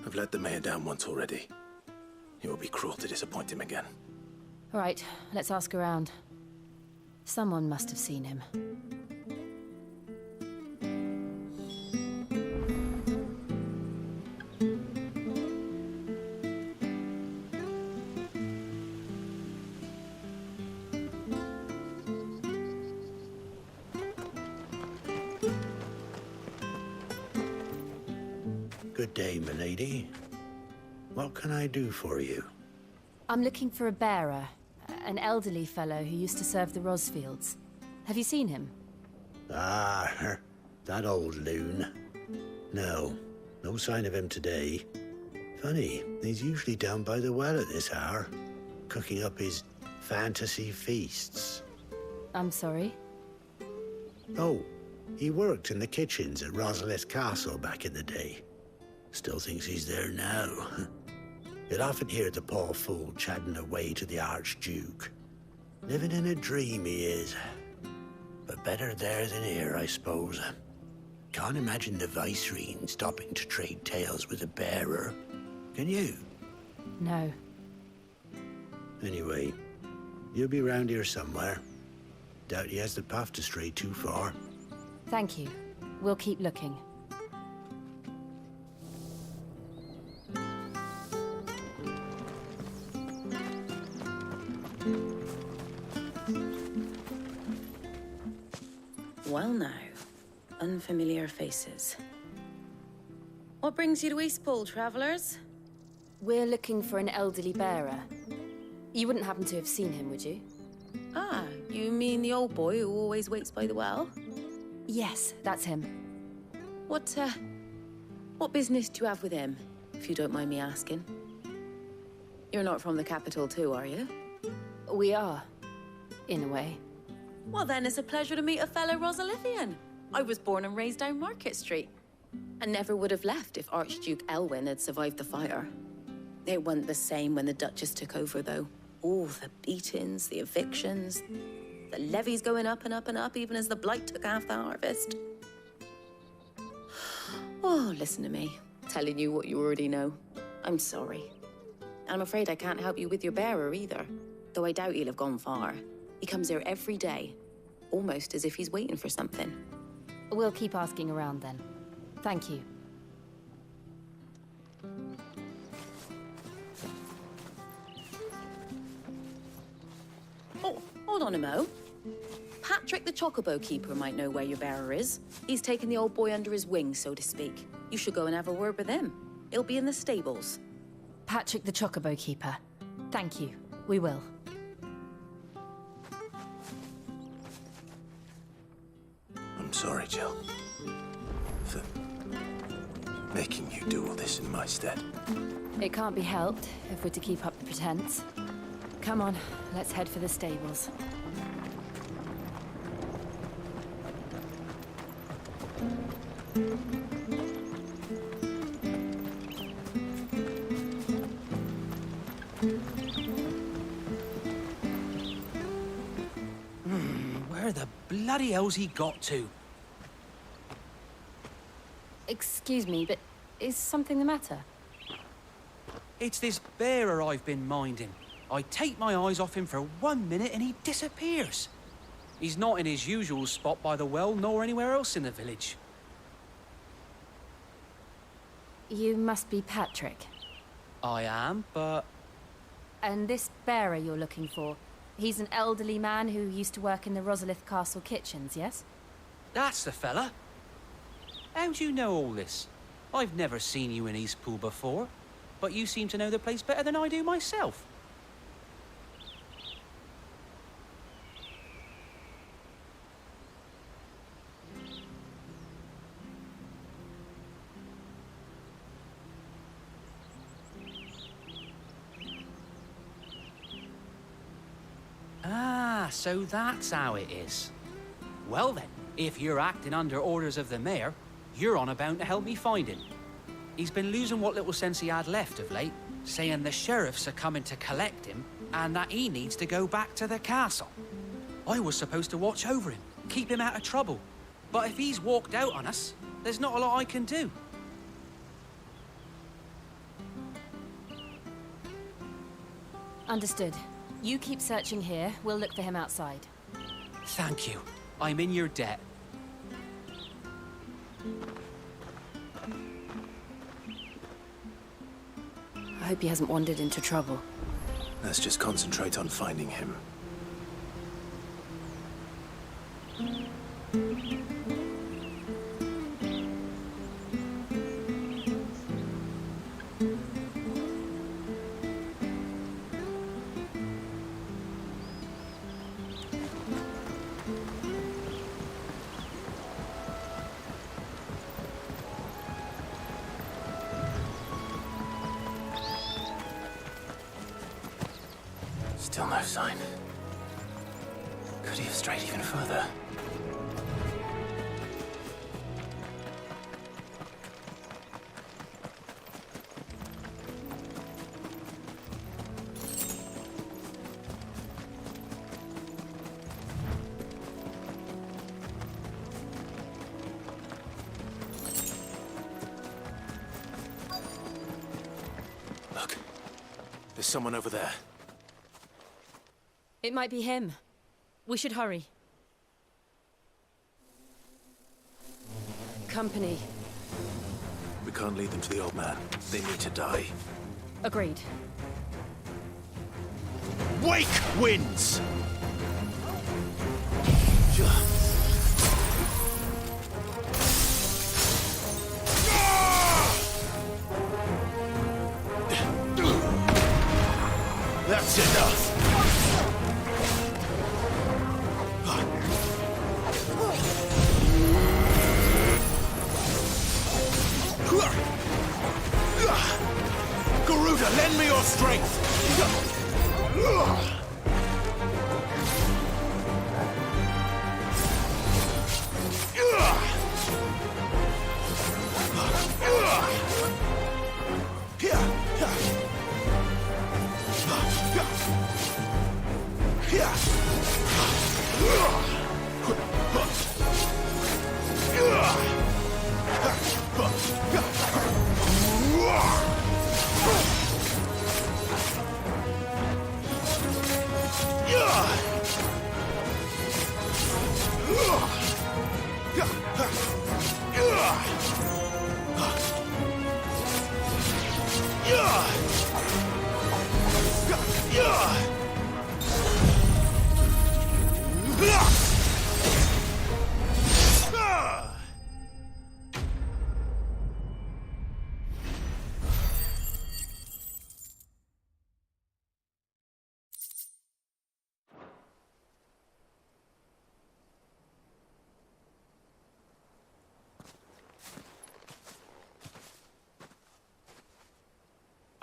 I've let the mayor down once already. It would be cruel to disappoint him again. All right, let's ask around. Someone must have seen him. Good day, milady. What can I do for you? I'm looking for a bearer, an elderly fellow who used to serve the Rosfields. Have you seen him? Ah, that old loon. No, no sign of him today. Funny, he's usually down by the well at this hour, cooking up his fantasy feasts. I'm sorry? Oh, he worked in the kitchens at Rosalith Castle back in the day. Still thinks he's there now. You'll often hear the poor fool chatting away to the Archduke. Living in a dream he is. But better there than here, I suppose. Can't imagine the Vicereine stopping to trade tales with a bearer. Can you? No. Anyway, you'll be round here somewhere. Doubt he has the path to stray too far. Thank you. We'll keep looking. Well now, unfamiliar faces. What brings you to Eastpool, travellers? We're looking for an elderly bearer. You wouldn't happen to have seen him, would you? Ah, you mean the old boy who always waits by the well? Yes, that's him. What business do you have with him, if you don't mind me asking? You're not from the capital too, are you? We are, in a way. Well then, it's a pleasure to meet a fellow Rosalithian. I was born and raised down Market Street. And never would have left if Archduke Elwyn had survived the fire. It wasn't the same when the Duchess took over, though. All the beatings, the evictions, the levies going up and up and up, even as the blight took half the harvest. Oh, listen to me, telling you what you already know. I'm sorry. I'm afraid I can't help you with your bearer either, though I doubt he'll have gone far. He comes here every day, almost as if he's waiting for something. We'll keep asking around then. Thank you. Oh, hold on a mo. Patrick the Chocobo Keeper might know where your bearer is. He's taken the old boy under his wing, so to speak. You should go and have a word with him. He'll be in the stables. Patrick the Chocobo Keeper. Thank you. We will. I'm sorry, Jill, for making you do all this in my stead. It can't be helped if we're to keep up the pretense. Come on, let's head for the stables. Where the bloody hell's he got to? Excuse me, but is something the matter? It's this bearer I've been minding. I take my eyes off him for 1 minute and he disappears. He's not in his usual spot by the well, nor anywhere else in the village. You must be Patrick. I am, but... And this bearer you're looking for, he's an elderly man who used to work in the Rosalith Castle kitchens, yes? That's the fella. How do you know all this? I've never seen you in Eastpool before, but you seem to know the place better than I do myself. Ah, so that's how it is. Well then, if you're acting under orders of the mayor, You're on about to help me find him. He's been losing what little sense he had left of late, saying the sheriffs are coming to collect him and that he needs to go back to the castle. I was supposed to watch over him, keep him out of trouble. But if he's walked out on us, there's not a lot I can do. Understood. You keep searching here. We'll look for him outside. Thank you. I'm in your debt. I hope he hasn't wandered into trouble. Let's just concentrate on finding him. Still no sign. Could he have strayed even further? Look, there's someone over there. It might be him. We should hurry. Company. We can't lead them to the old man. They need to die. Agreed. Wake wins! That's enough! Garuda, lend me your strength!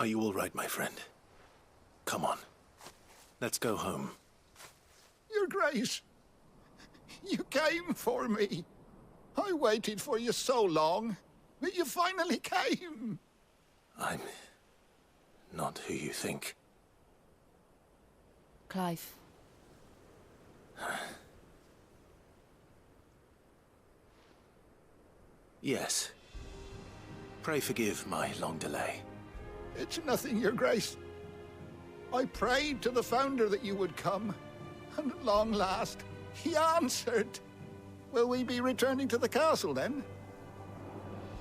Are you all right, my friend? Come on. Let's go home. Your Grace, you came for me. I waited for you so long, but you finally came. I'm not who you think. Clive. Yes. Pray forgive my long delay. It's nothing, Your Grace. I prayed to the Founder that you would come, and at long last, he answered. Will we be returning to the castle, then?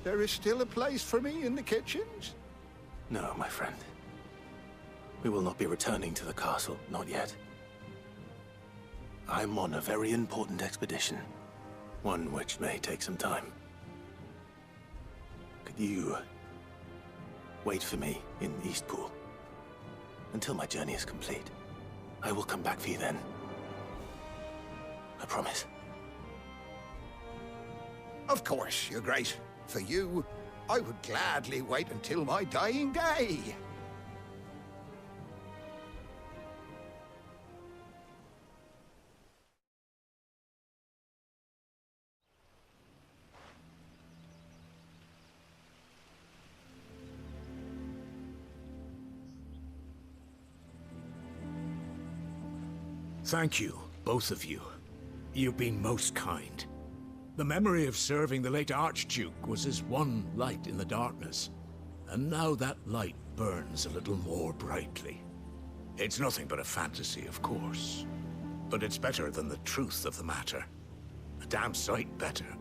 There is still a place for me in the kitchens? No, my friend. We will not be returning to the castle, not yet. I'm on a very important expedition, one which may take some time. Could you wait for me in Eastpool until my journey is complete? I will come back for you then. I promise. Of course, Your Grace. For you, I would gladly wait until my dying day. Thank you, both of you. You've been most kind. The memory of serving the late Archduke was as one light in the darkness, and now that light burns a little more brightly. It's nothing but a fantasy, of course, but it's better than the truth of the matter. A damn sight better.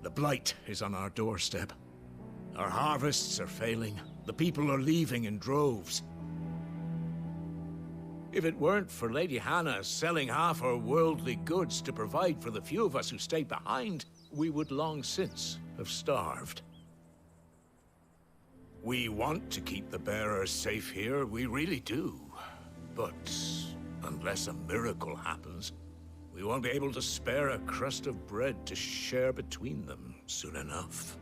The blight is on our doorstep. Our harvests are failing. The people are leaving in droves. If it weren't for Lady Hannah selling half her worldly goods to provide for the few of us who stayed behind, we would long since have starved. We want to keep the bearers safe here, we really do. But unless a miracle happens, we won't be able to spare a crust of bread to share between them soon enough.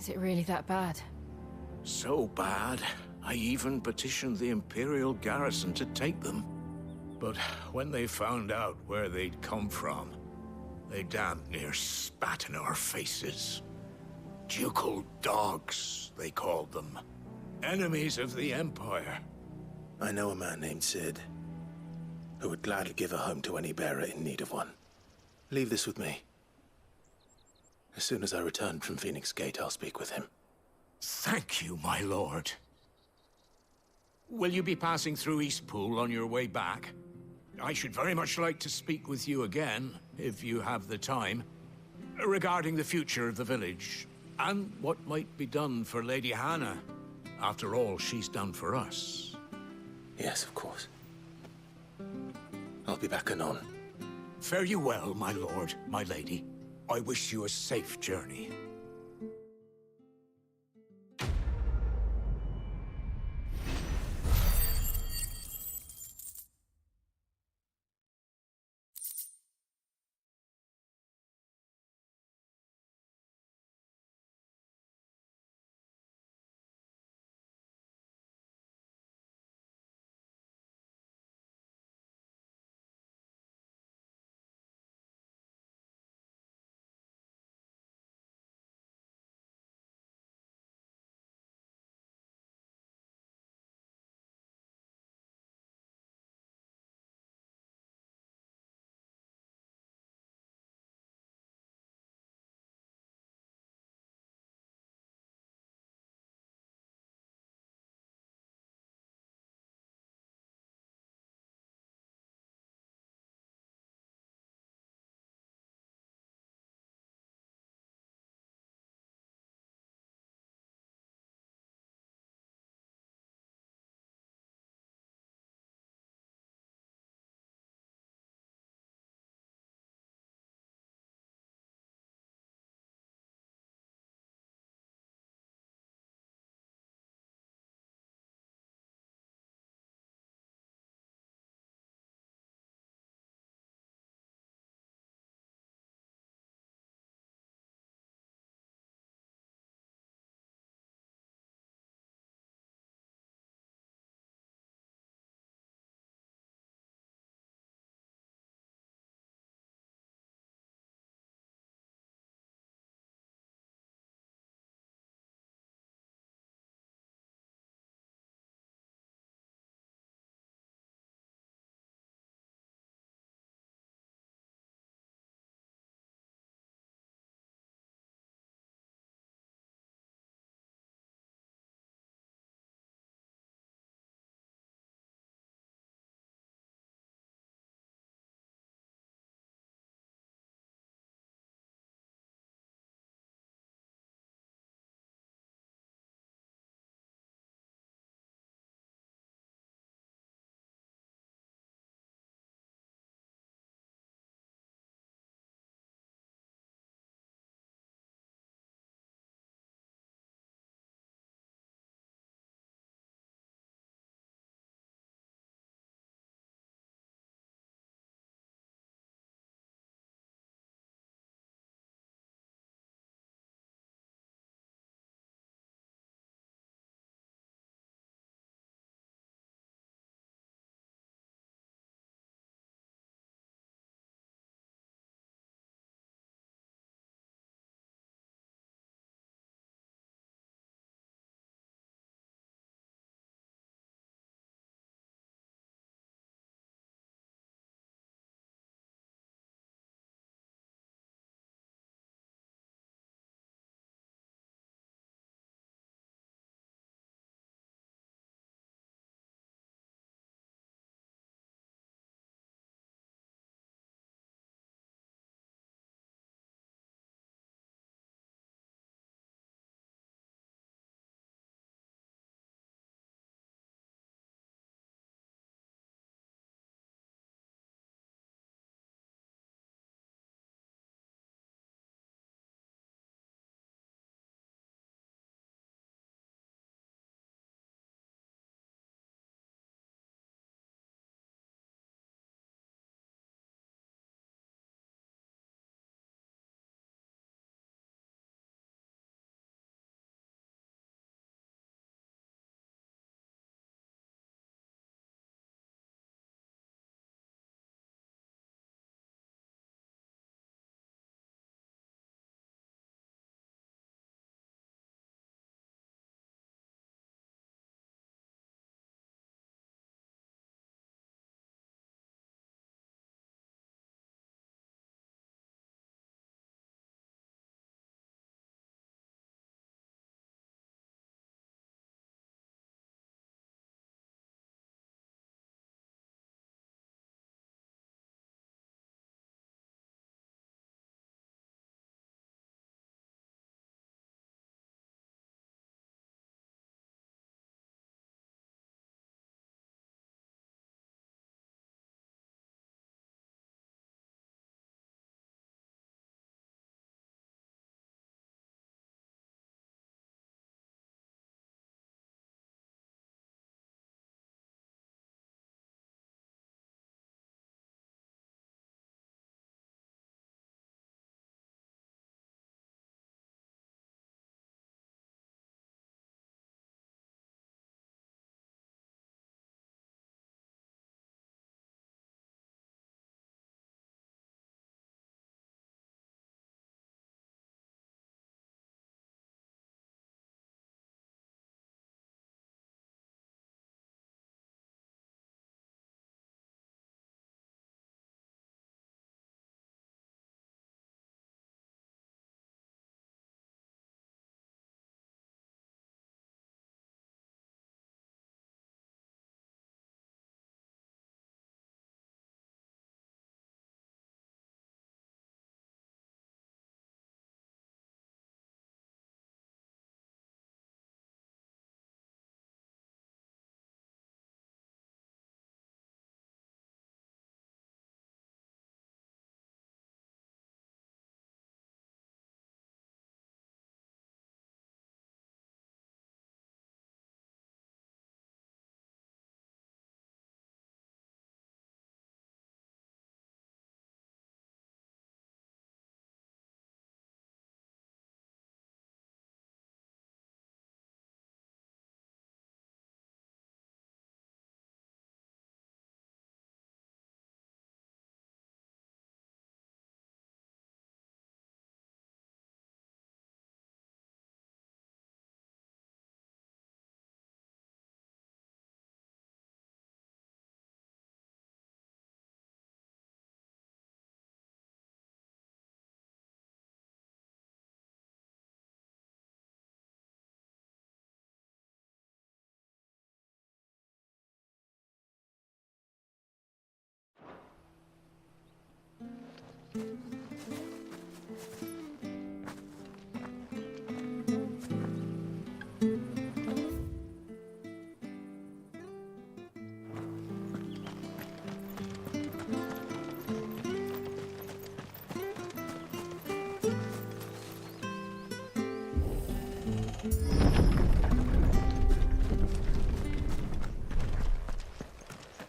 Is it really that bad? So bad, I even petitioned the Imperial garrison to take them. But when they found out where they'd come from, they damn near spat in our faces. Ducal dogs, they called them. Enemies of the Empire. I know a man named Sid, who would gladly give a home to any bearer in need of one. Leave this with me. As soon as I return from Phoenix Gate, I'll speak with him. Thank you, my lord. Will you be passing through Eastpool on your way back? I should very much like to speak with you again, if you have the time, regarding the future of the village, and what might be done for Lady Hannah. After all she's done for us. Yes, of course. I'll be back anon. Fare you well, my lord, my lady. I wish you a safe journey.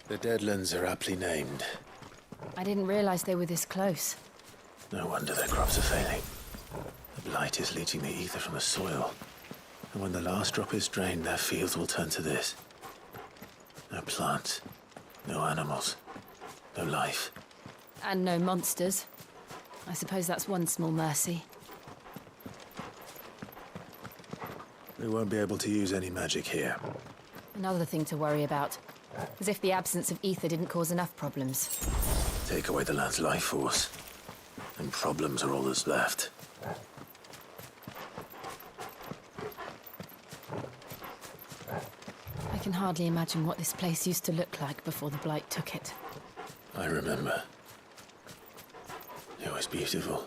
The Deadlands are aptly named. I didn't realize they were this close. No wonder their crops are failing. The blight is leaching the ether from the soil. And when the last drop is drained, their fields will turn to this. No plants, no animals, no life. And no monsters. I suppose that's one small mercy. We won't be able to use any magic here. Another thing to worry about. As if the absence of ether didn't cause enough problems. Take away the land's life force, and problems are all that's left. I can hardly imagine what this place used to look like before the Blight took it. I remember. It was beautiful.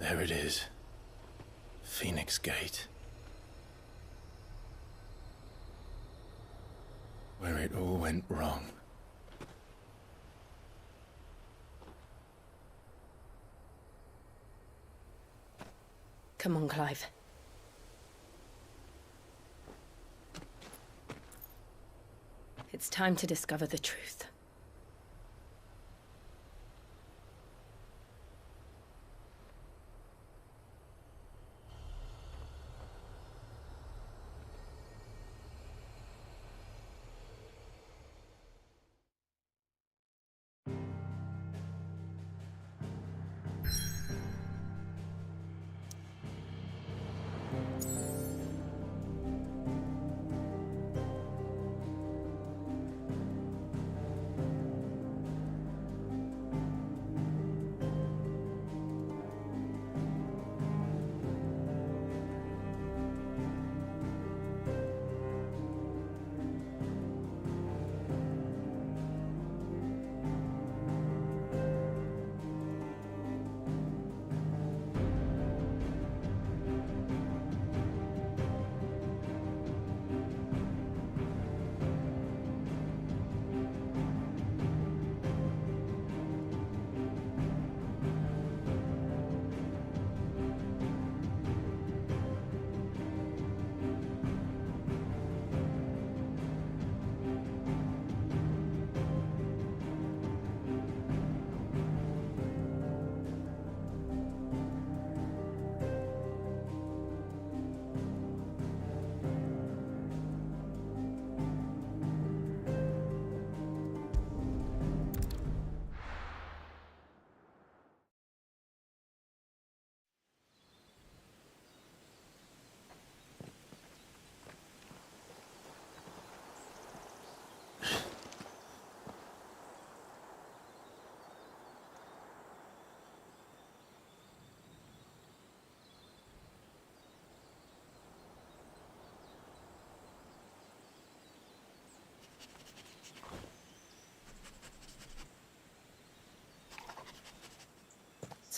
There it is. Phoenix Gate. Where it all went wrong. Come on, Clive. It's time to discover the truth.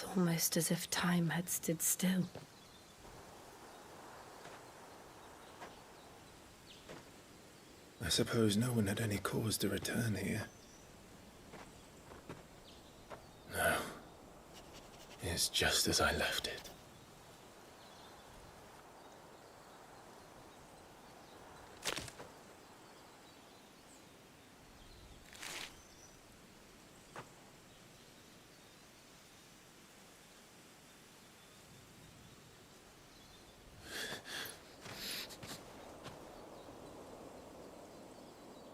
It's almost as if time had stood still. I suppose no one had any cause to return here. No. It's just as I left it.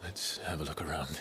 Let's have a look around.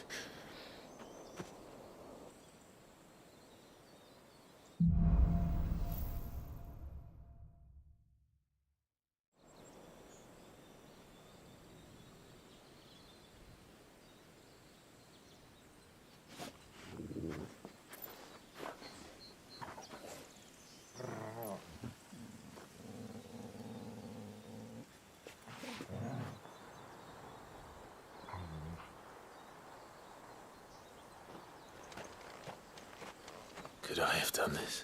Could I have done this?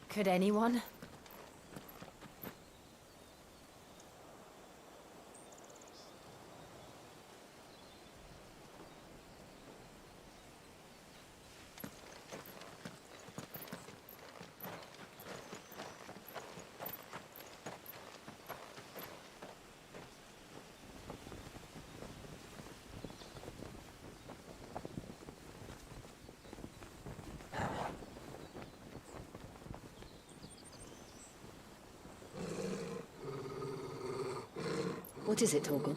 Could anyone? What is it, Torgal?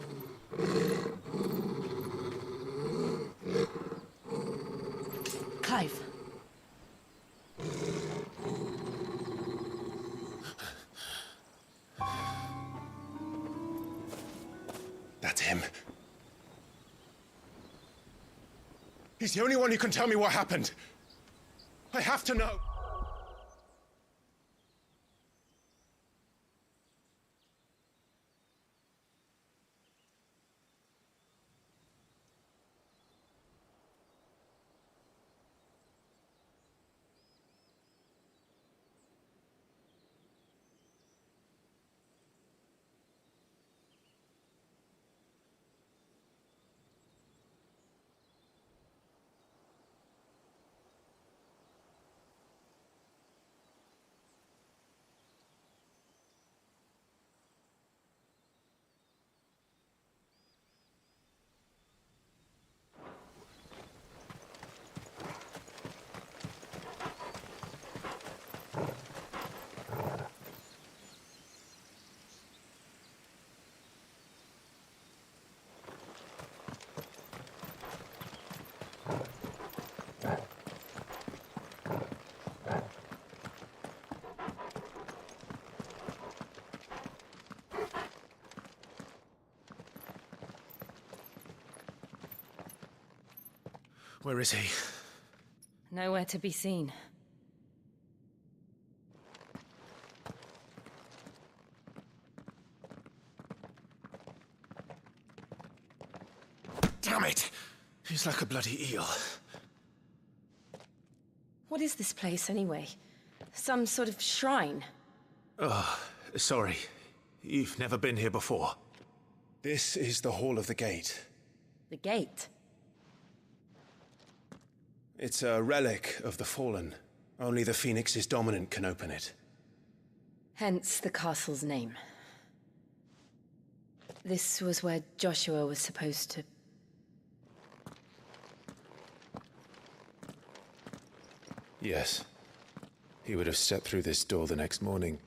Clive. That's him. He's the only one who can tell me what happened. I have to know. Where is he? Nowhere to be seen. Damn it! He's like a bloody eel. What is this place, anyway? Some sort of shrine? Oh, sorry. You've never been here before. This is the Hall of the Gate. The gate? It's a relic of the Fallen. Only the Phoenix's dominant can open it. Hence the castle's name. This was where Joshua was supposed to... Yes. He would have stepped through this door the next morning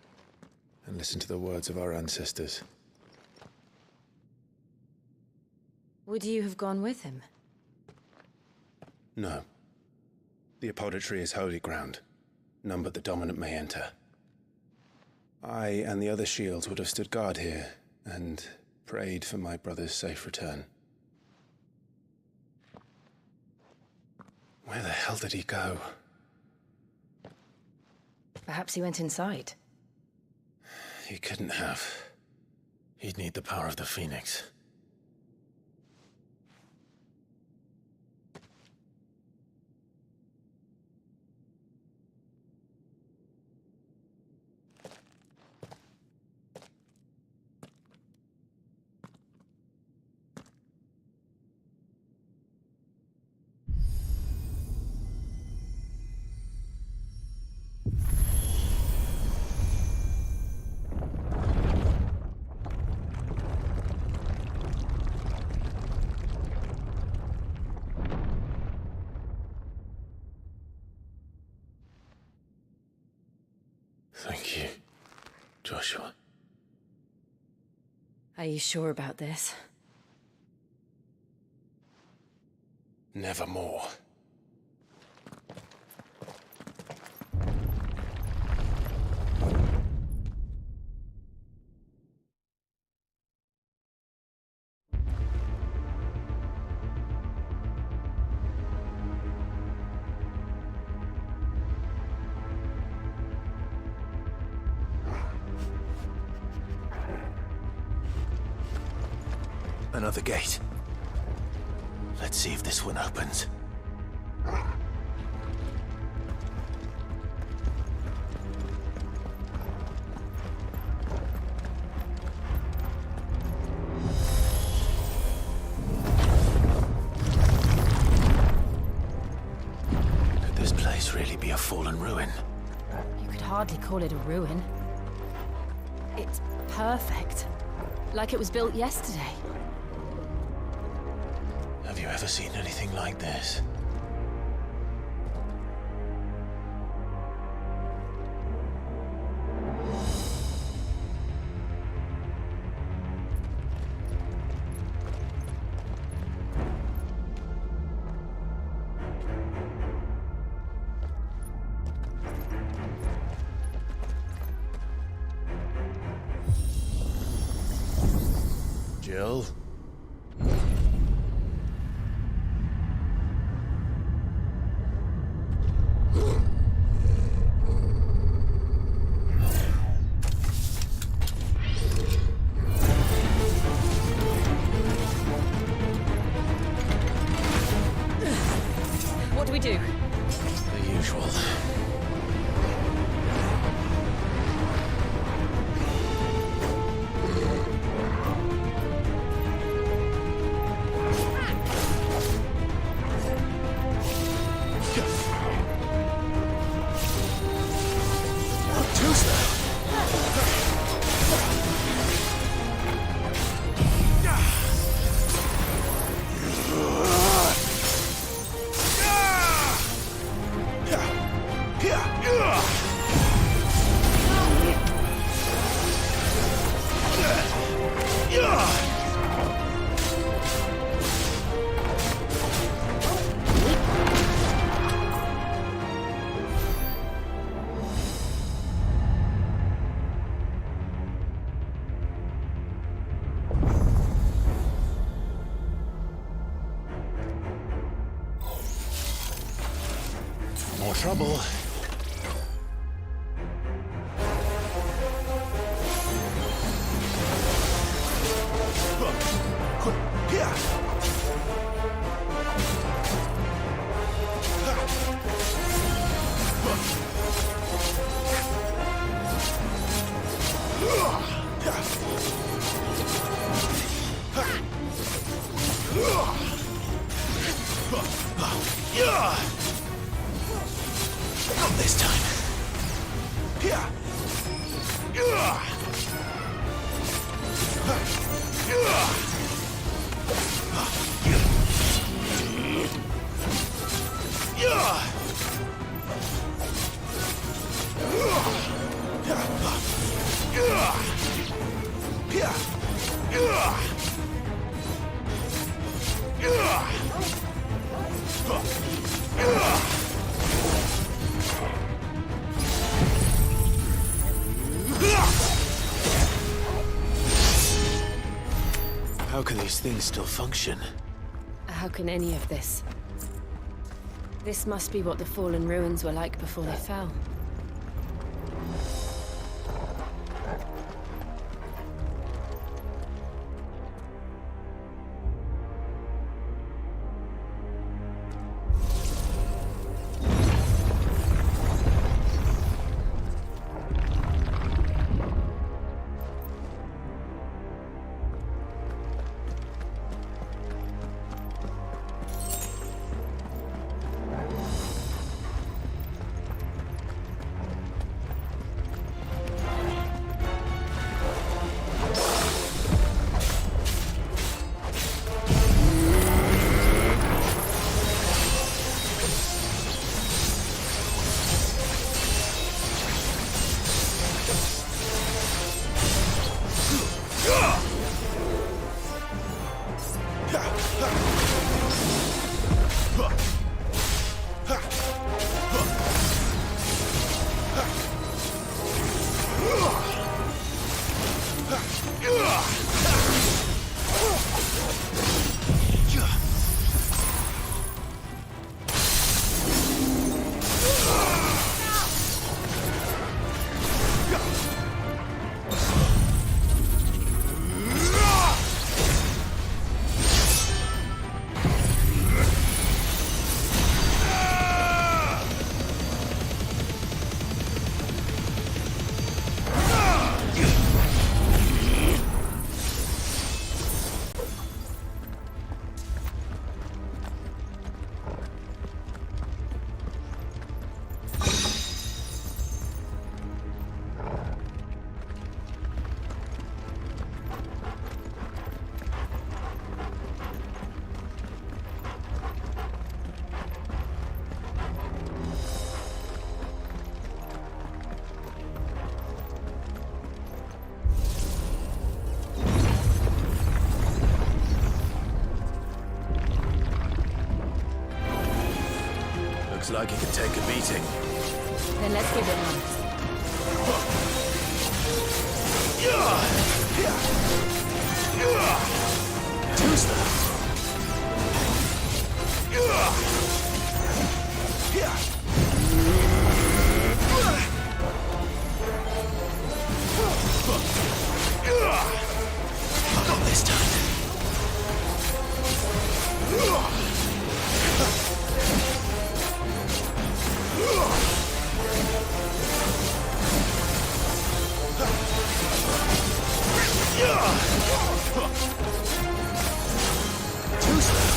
and listened to the words of our ancestors. Would you have gone with him? No. The apodatory is holy ground. None but the dominant may enter. I and the other shields would have stood guard here and prayed for my brother's safe return. Where the hell did he go? Perhaps he went inside. He couldn't have. He'd need the power of the Phoenix. Thank you, Joshua. Are you sure about this? Nevermore. Another gate. Let's see if this one opens. ruin. You could hardly call it a ruin. It's perfect. Like it was built yesterday. Have you ever seen anything like this? Jill? What do we do? The usual. More trouble. Not this time. How can these things still function? How can any of this? This must be what the fallen ruins were like before they fell. like it could take a beating. Then let's give it one. Not this time. Too slow.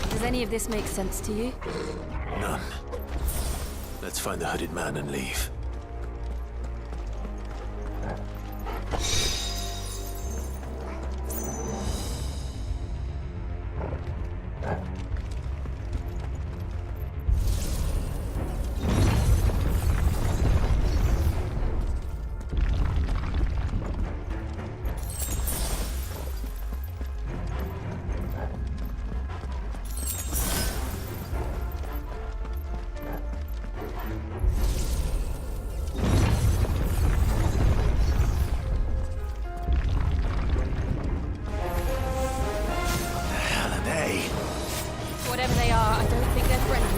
Does any of this make sense to you? None. Let's find the hooded man and leave. Whatever they are, I don't think they're friendly.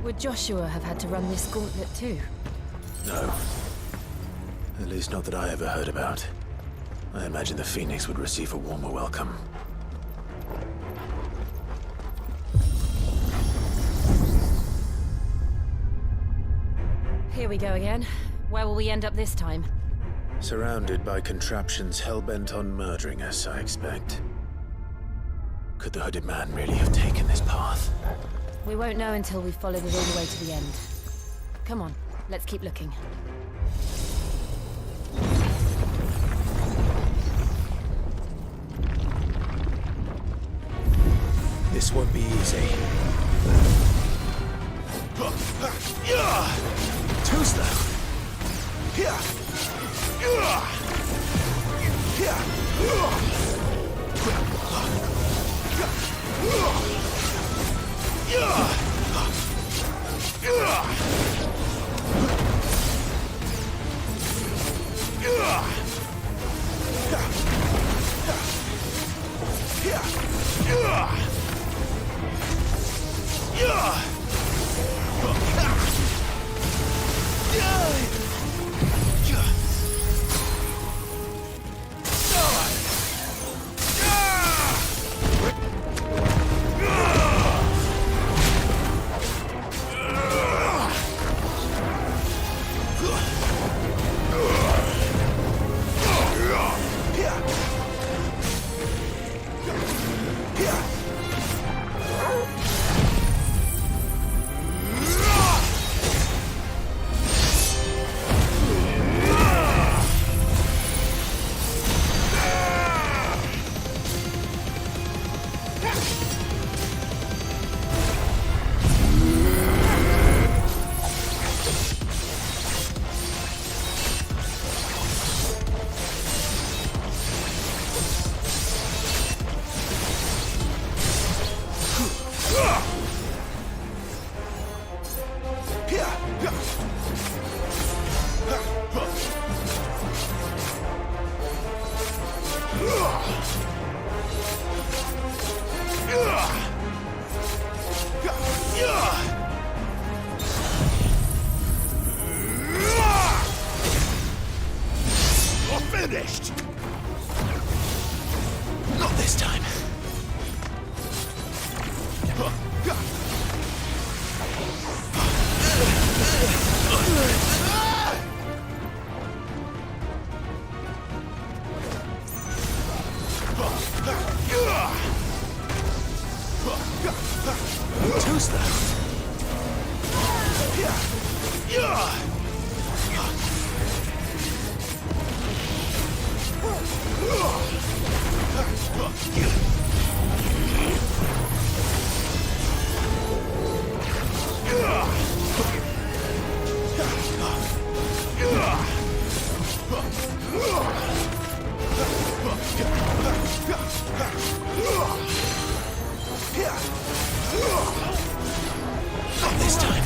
Would Joshua have had to run this gauntlet too? No. At least not that I ever heard about. I imagine the Phoenix would receive a warmer welcome. Here we go again. Where will we end up this time? Surrounded by contraptions hell-bent on murdering us, I expect. Could the hooded man really have taken this path? We won't know until we've followed it all the way to the end. Come on, let's keep looking. This won't be easy. Too slow. You're finished! Not this time. Who's that? Not this time.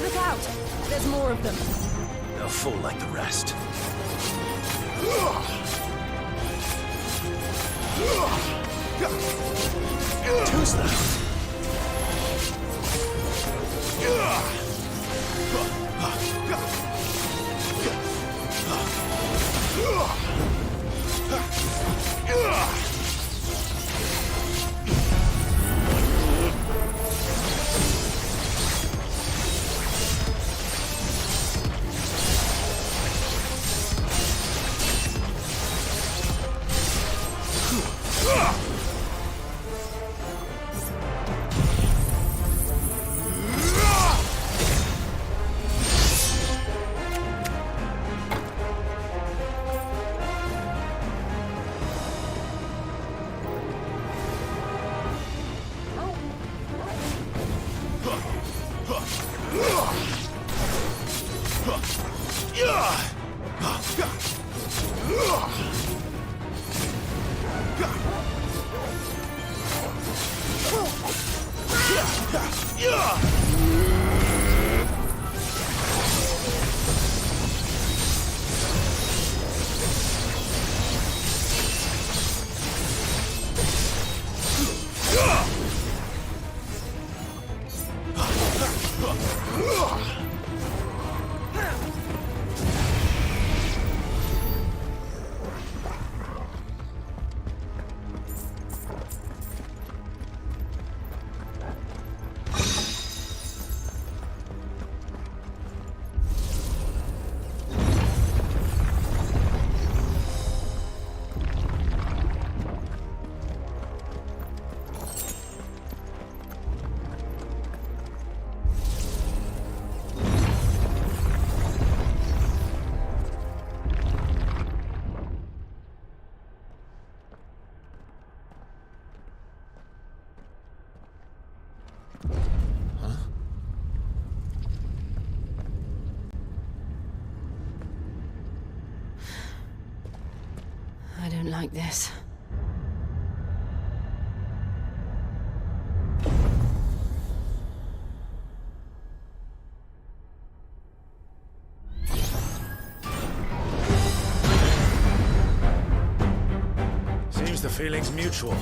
Look out! There's more of them. They'll fall like the rest. Who's that? like this. Seems the feeling's mutual.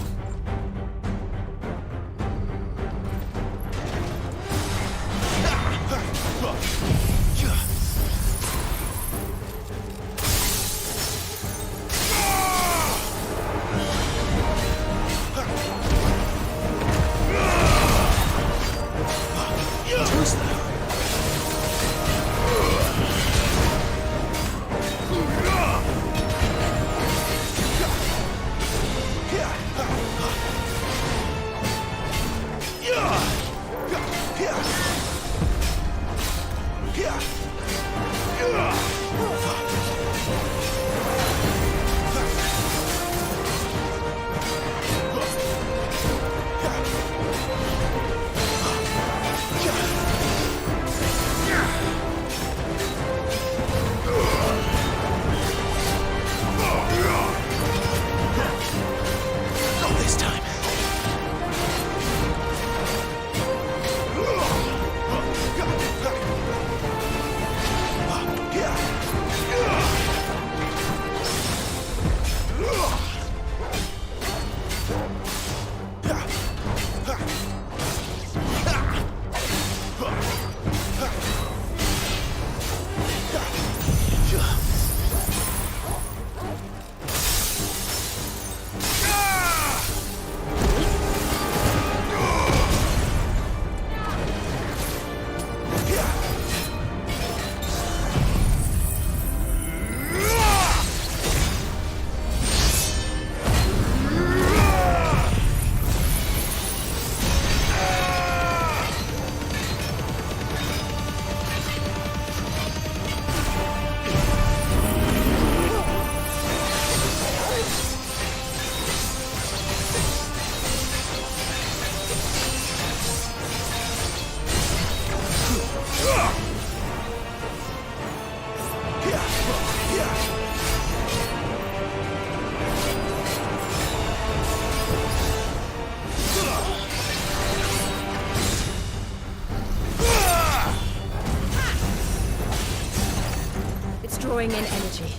Drawing in energy.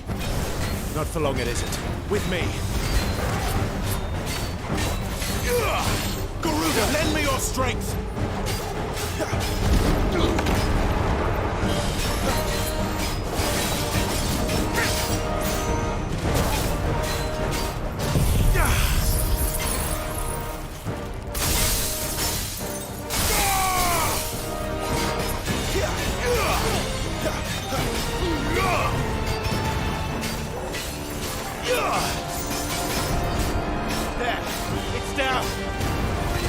Not for long, it isn't. With me. Garuda, lend me your strength! There, it's down.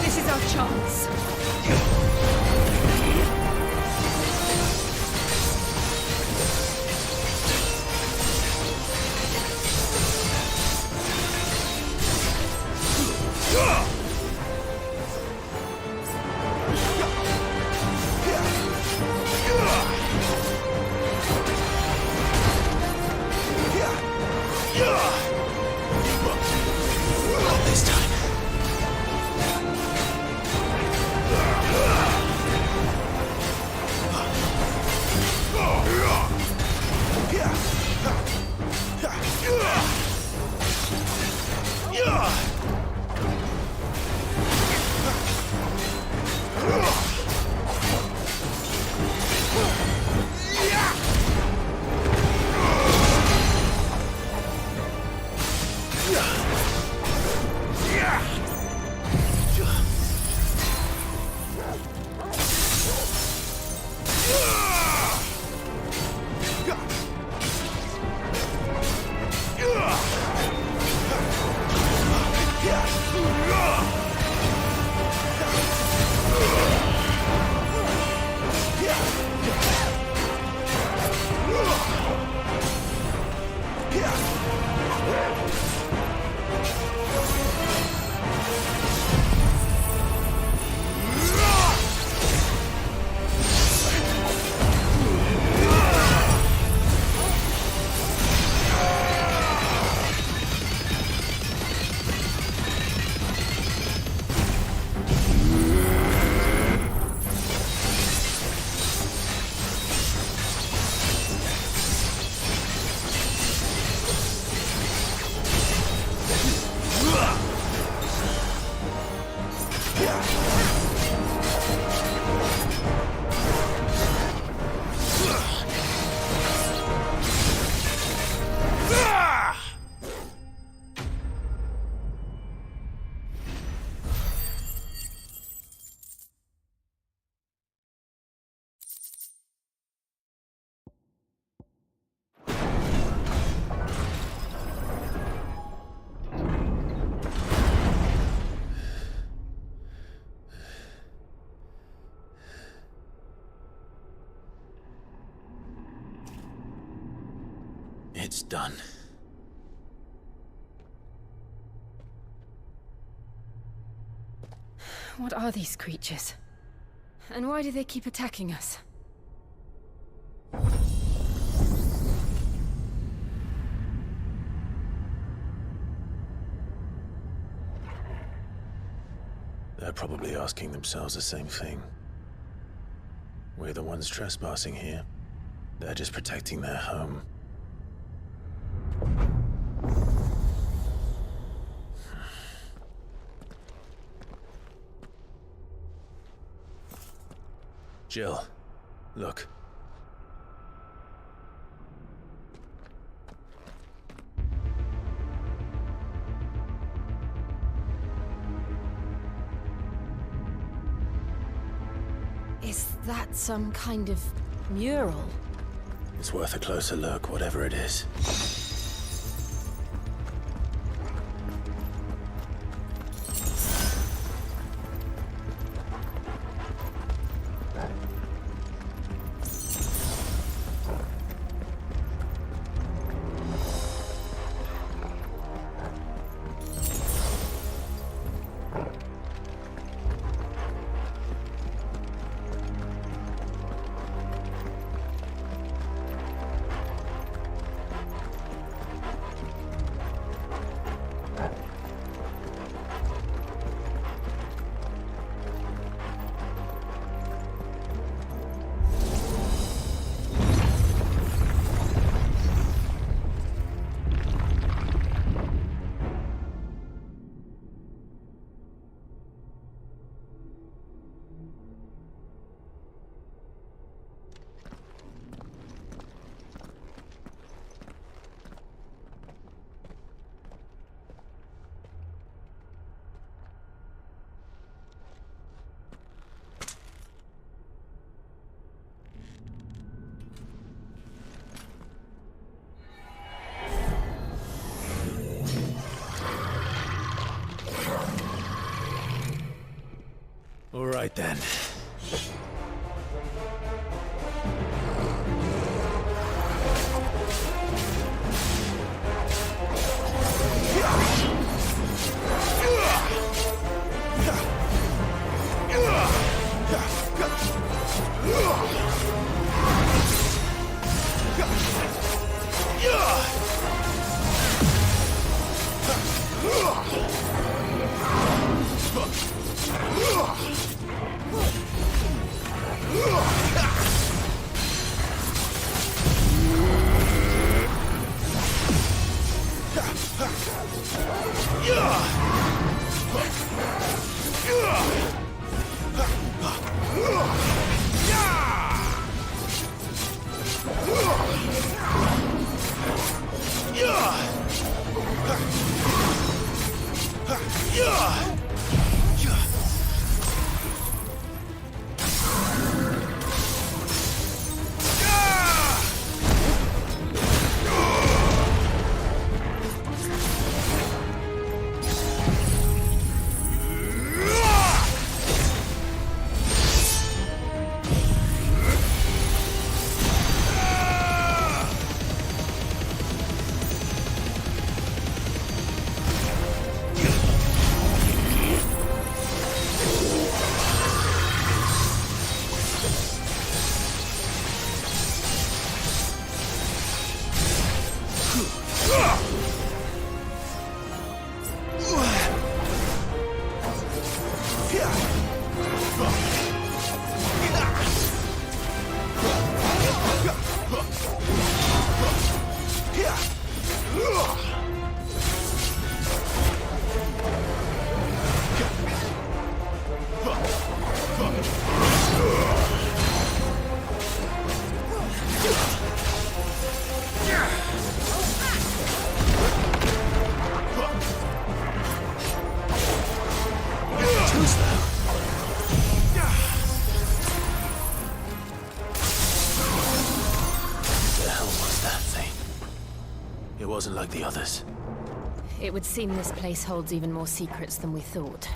This is our chance. done. What are these creatures? And why do they keep attacking us? They're probably asking themselves the same thing. We're the ones trespassing here. They're just protecting their home. Jill, look. Is that some kind of mural? It's worth a closer look, whatever it is. All right then. It wasn't like the others. It would seem this place holds even more secrets than we thought.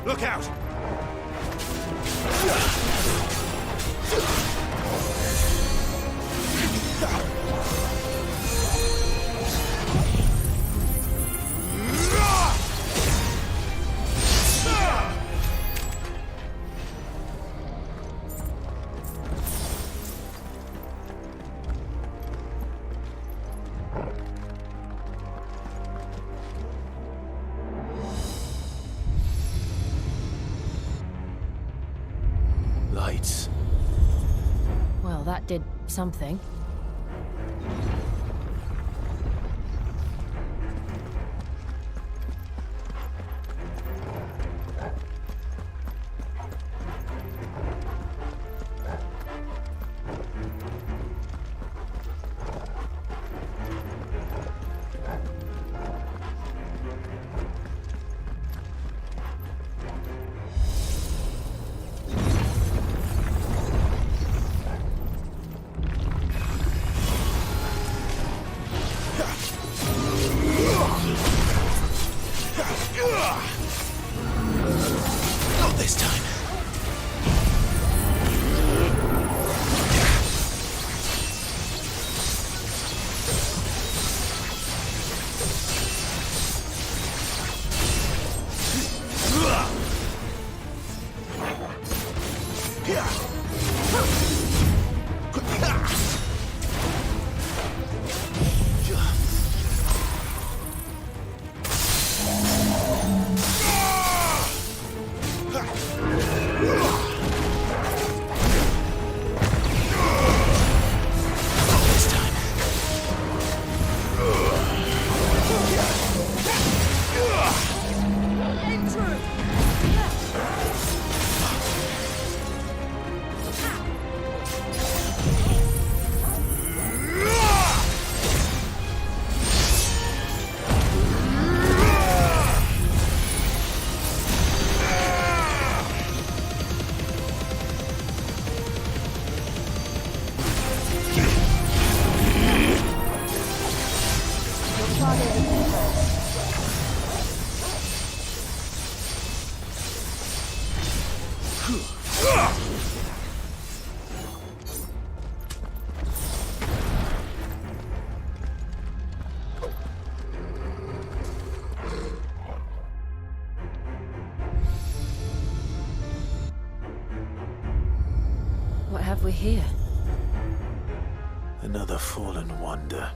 Look out! Lights. Well, that did something. Not this time. What have we here? Another fallen wonder.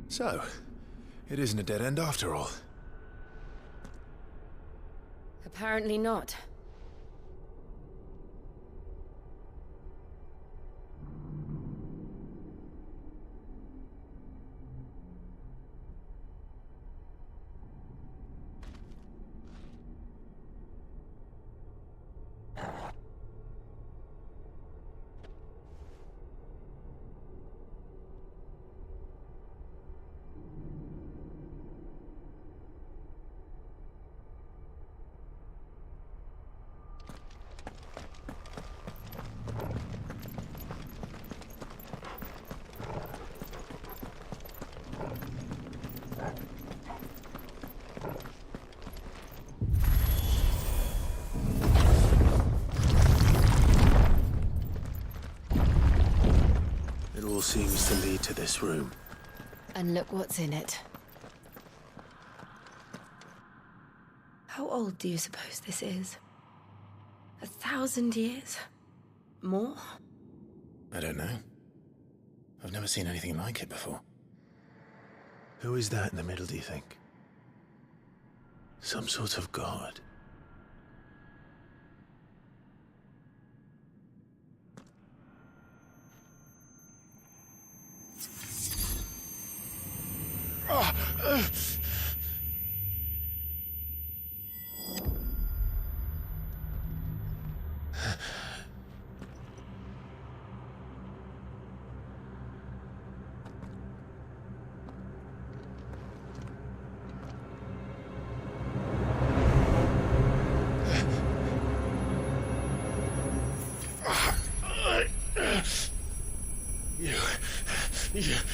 So, it isn't a dead end after all. Apparently not. seems to lead to this room. And look what's in it. How old do you suppose this is? 1,000 years? More? I don't know. I've never seen anything like it before. Who is that in the middle, do you think? Some sort of god?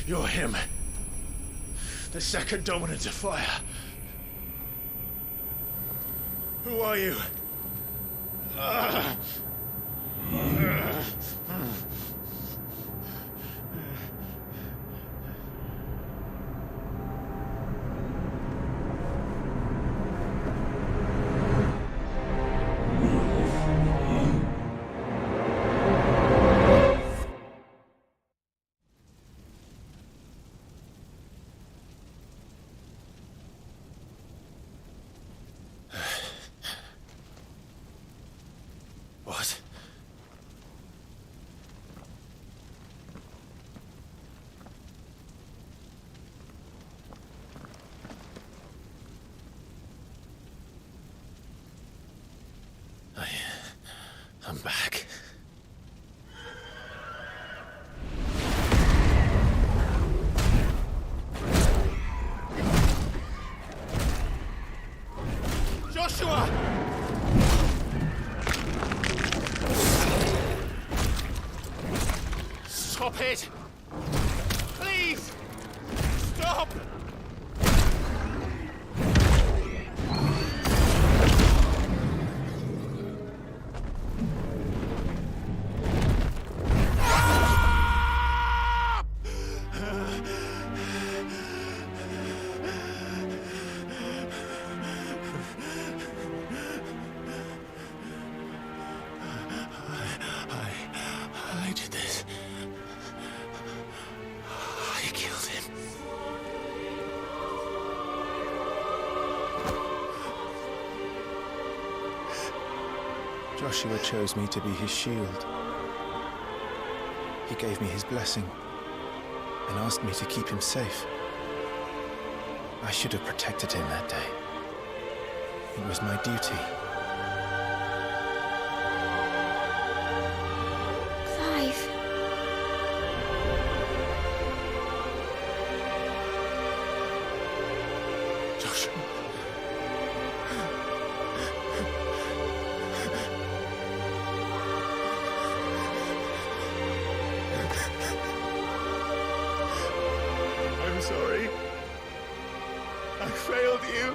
You're him. The second dominant of fire. Who are you? What? I'm back. Joshua! Stop it! Please! Stop! I did this. I killed him. Joshua chose me to be his shield. He gave me his blessing and asked me to keep him safe. I should have protected him that day. It was my duty. Clive. Joshua. I'm sorry. I failed you.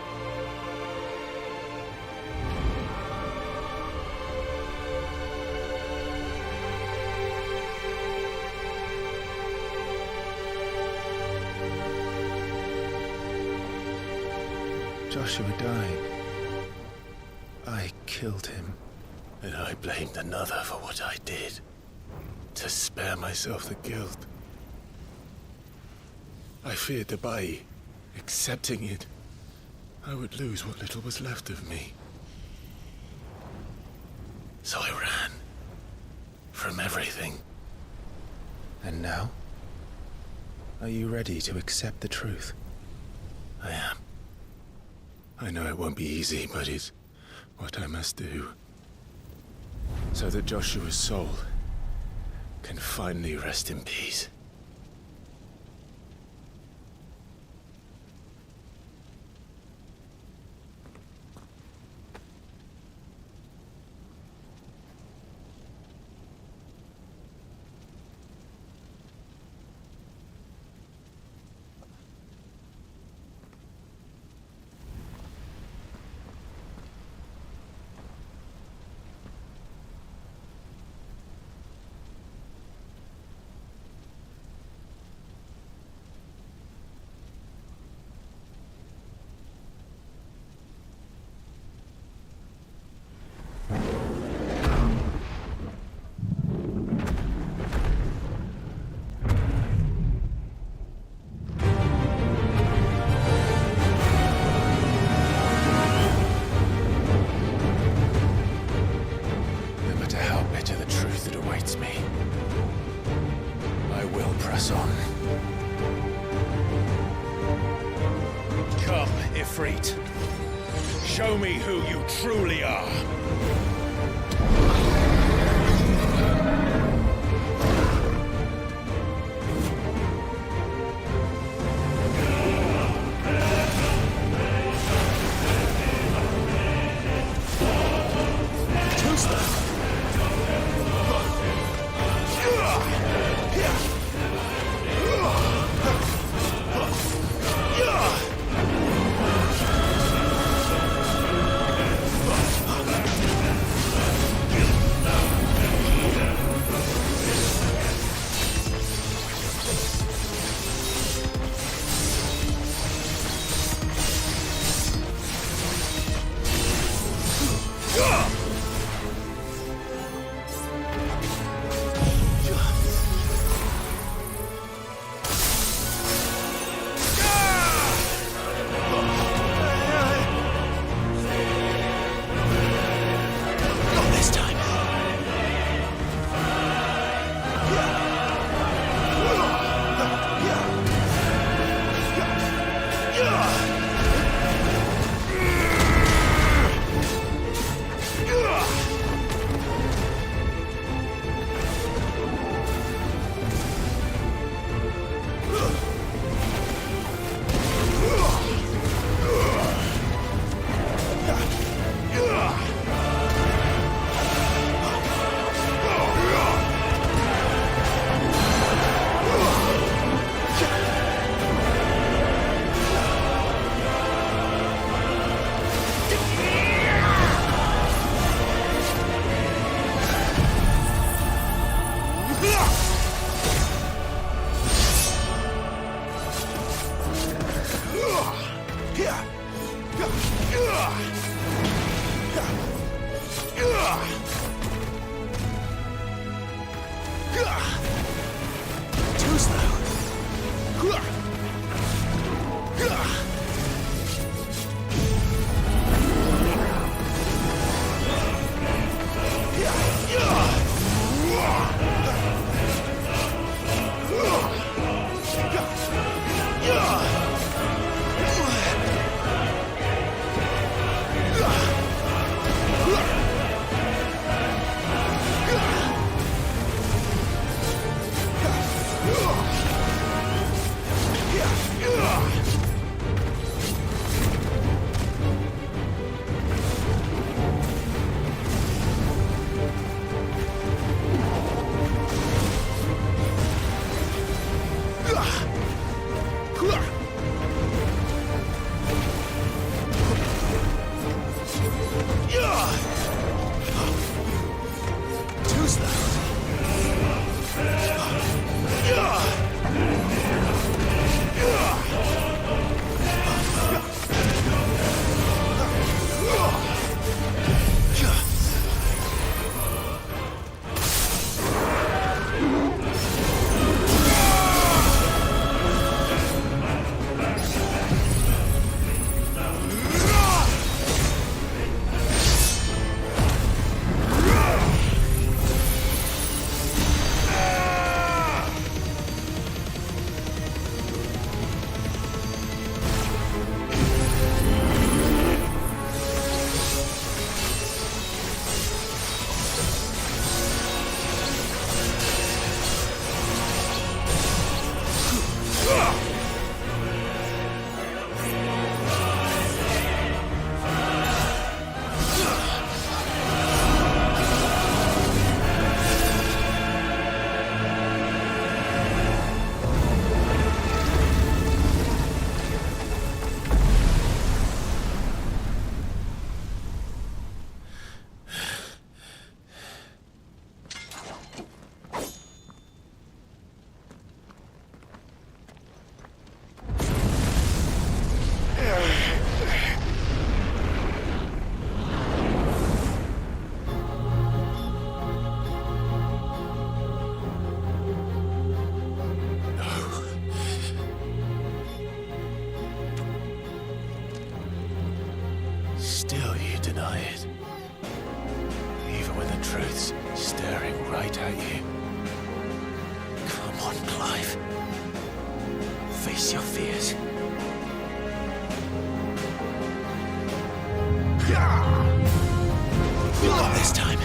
Joshua died. I killed him. And I blamed another for what I did. To spare myself the guilt. I feared that by accepting it, I would lose what little was left of me. So I ran. From everything. And now? Are you ready to accept the truth? I am. I know it won't be easy, but it's what I must do. So that Joshua's soul can finally rest in peace. awaits me. I will press on. Come, Ifrit. Show me who you truly are. right at you. Come on, Clive. Face your fears. Not this time.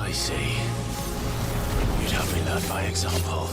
I see. You'd have me learn by example.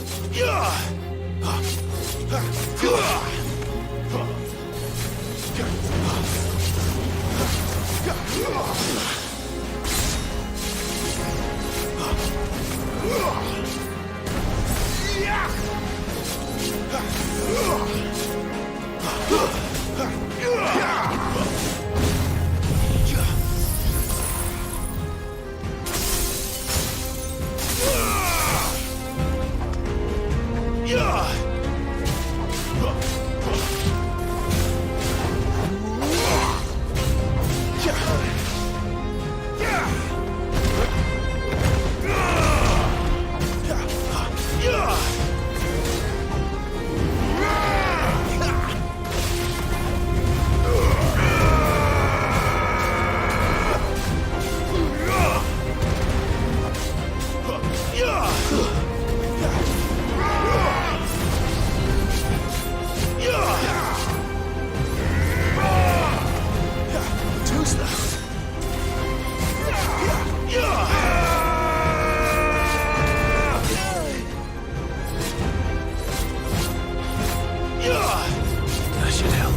That should help.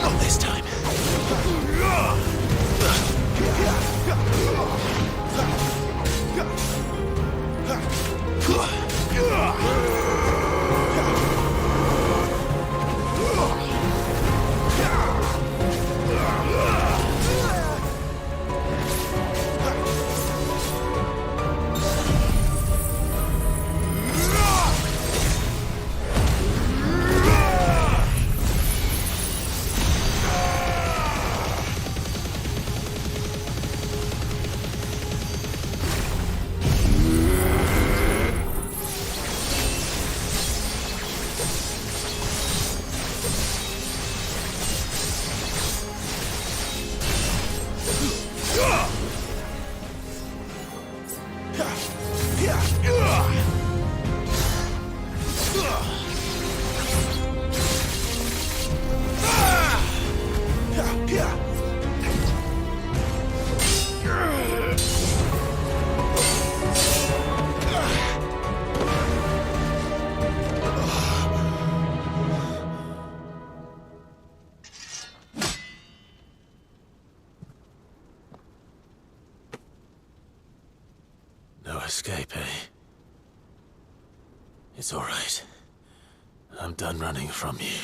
Not this time. No escape, eh? It's all right. I'm done running from you.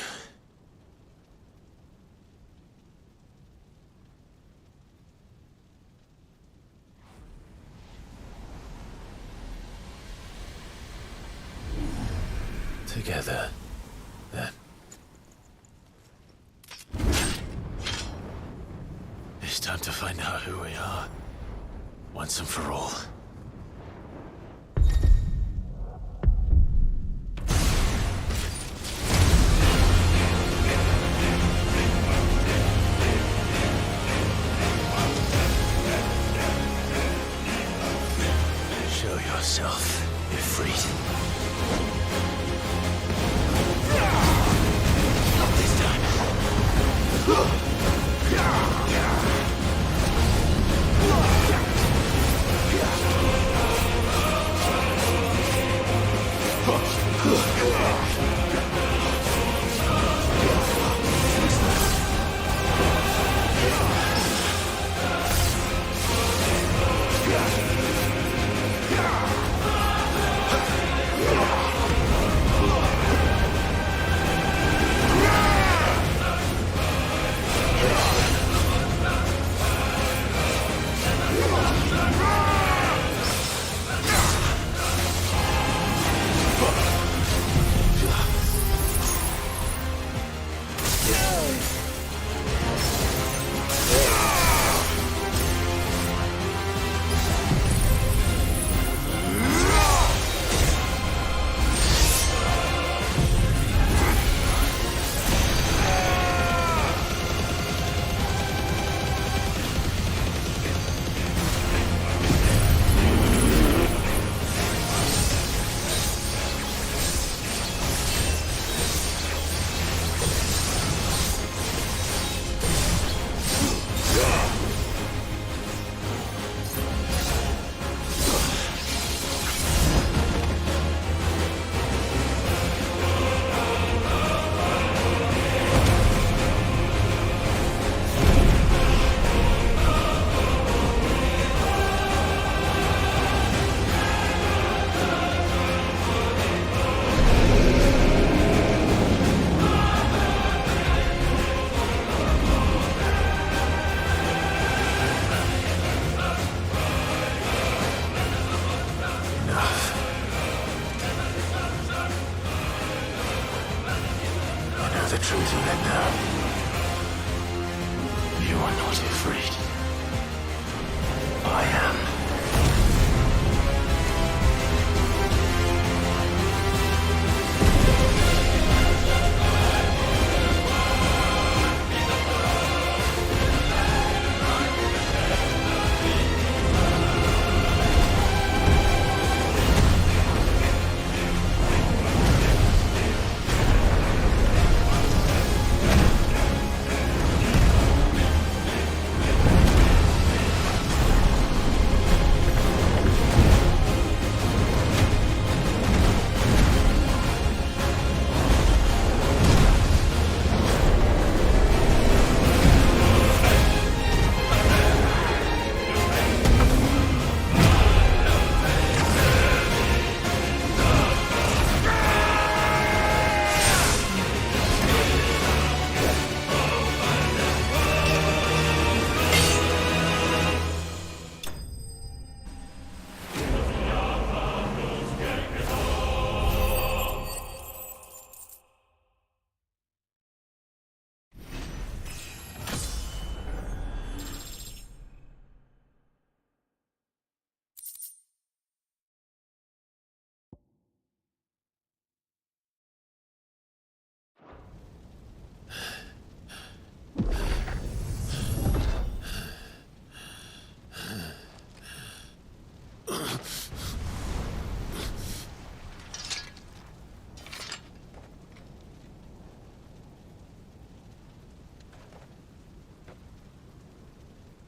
together, then. It's time to find out who we are, once and for all. Show yourself, Ifrit. Not this time. The truth of it now. You are not afraid. I am.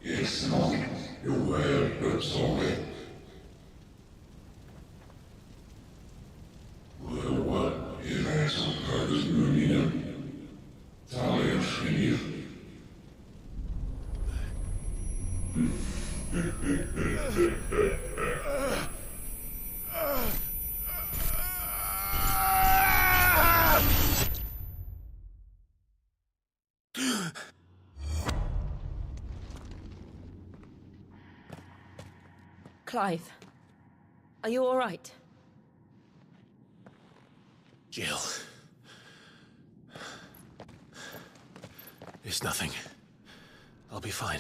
It's not your word, but solid. What is that some purpose moving? Talia Shinir. Clive, are you all right? Jill. It's nothing. I'll be fine.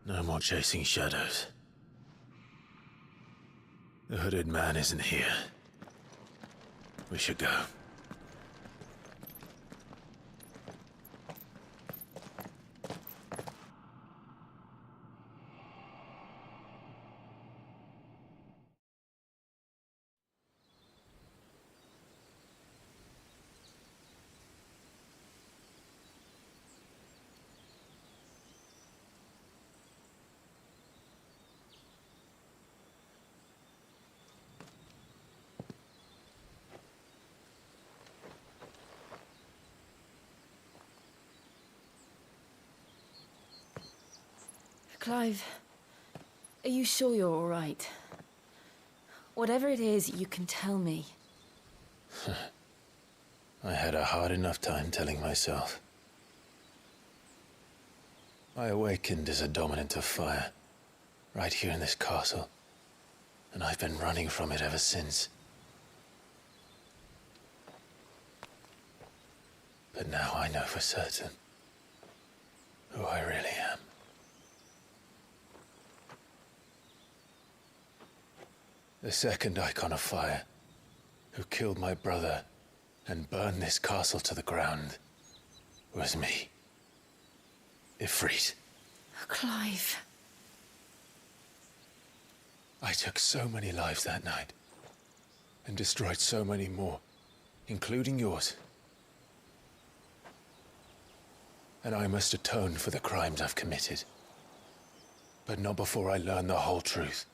No more chasing shadows. The hooded man isn't here. We should go. Clive, are you sure you're all right? Whatever it is, you can tell me. I had a hard enough time telling myself. I awakened as a dominant of fire, right here in this castle, and I've been running from it ever since. But now I know for certain who I really am. The second icon of fire, who killed my brother and burned this castle to the ground, was me. Ifrit. Clive. I took so many lives that night, and destroyed so many more, including yours. And I must atone for the crimes I've committed. But not before I learn the whole truth.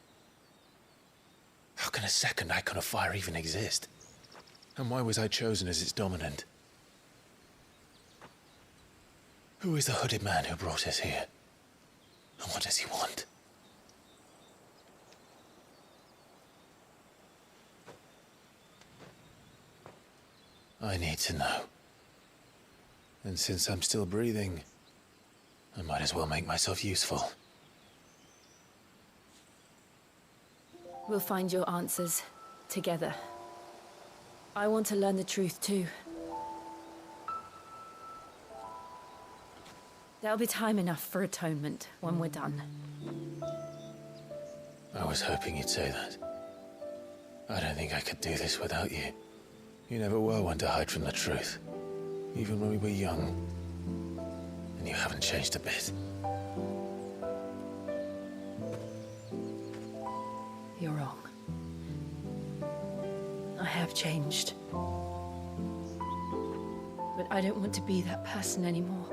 How can a second icon of fire even exist? And why was I chosen as its dominant? Who is the hooded man who brought us here? And what does he want? I need to know. And since I'm still breathing, I might as well make myself useful. We'll find your answers together. I want to learn the truth too. There'll be time enough for atonement when we're done. I was hoping you'd say that. I don't think I could do this without you. You never were one to hide from the truth, even when we were young. And you haven't changed a bit. You're wrong. I have changed. But I don't want to be that person anymore.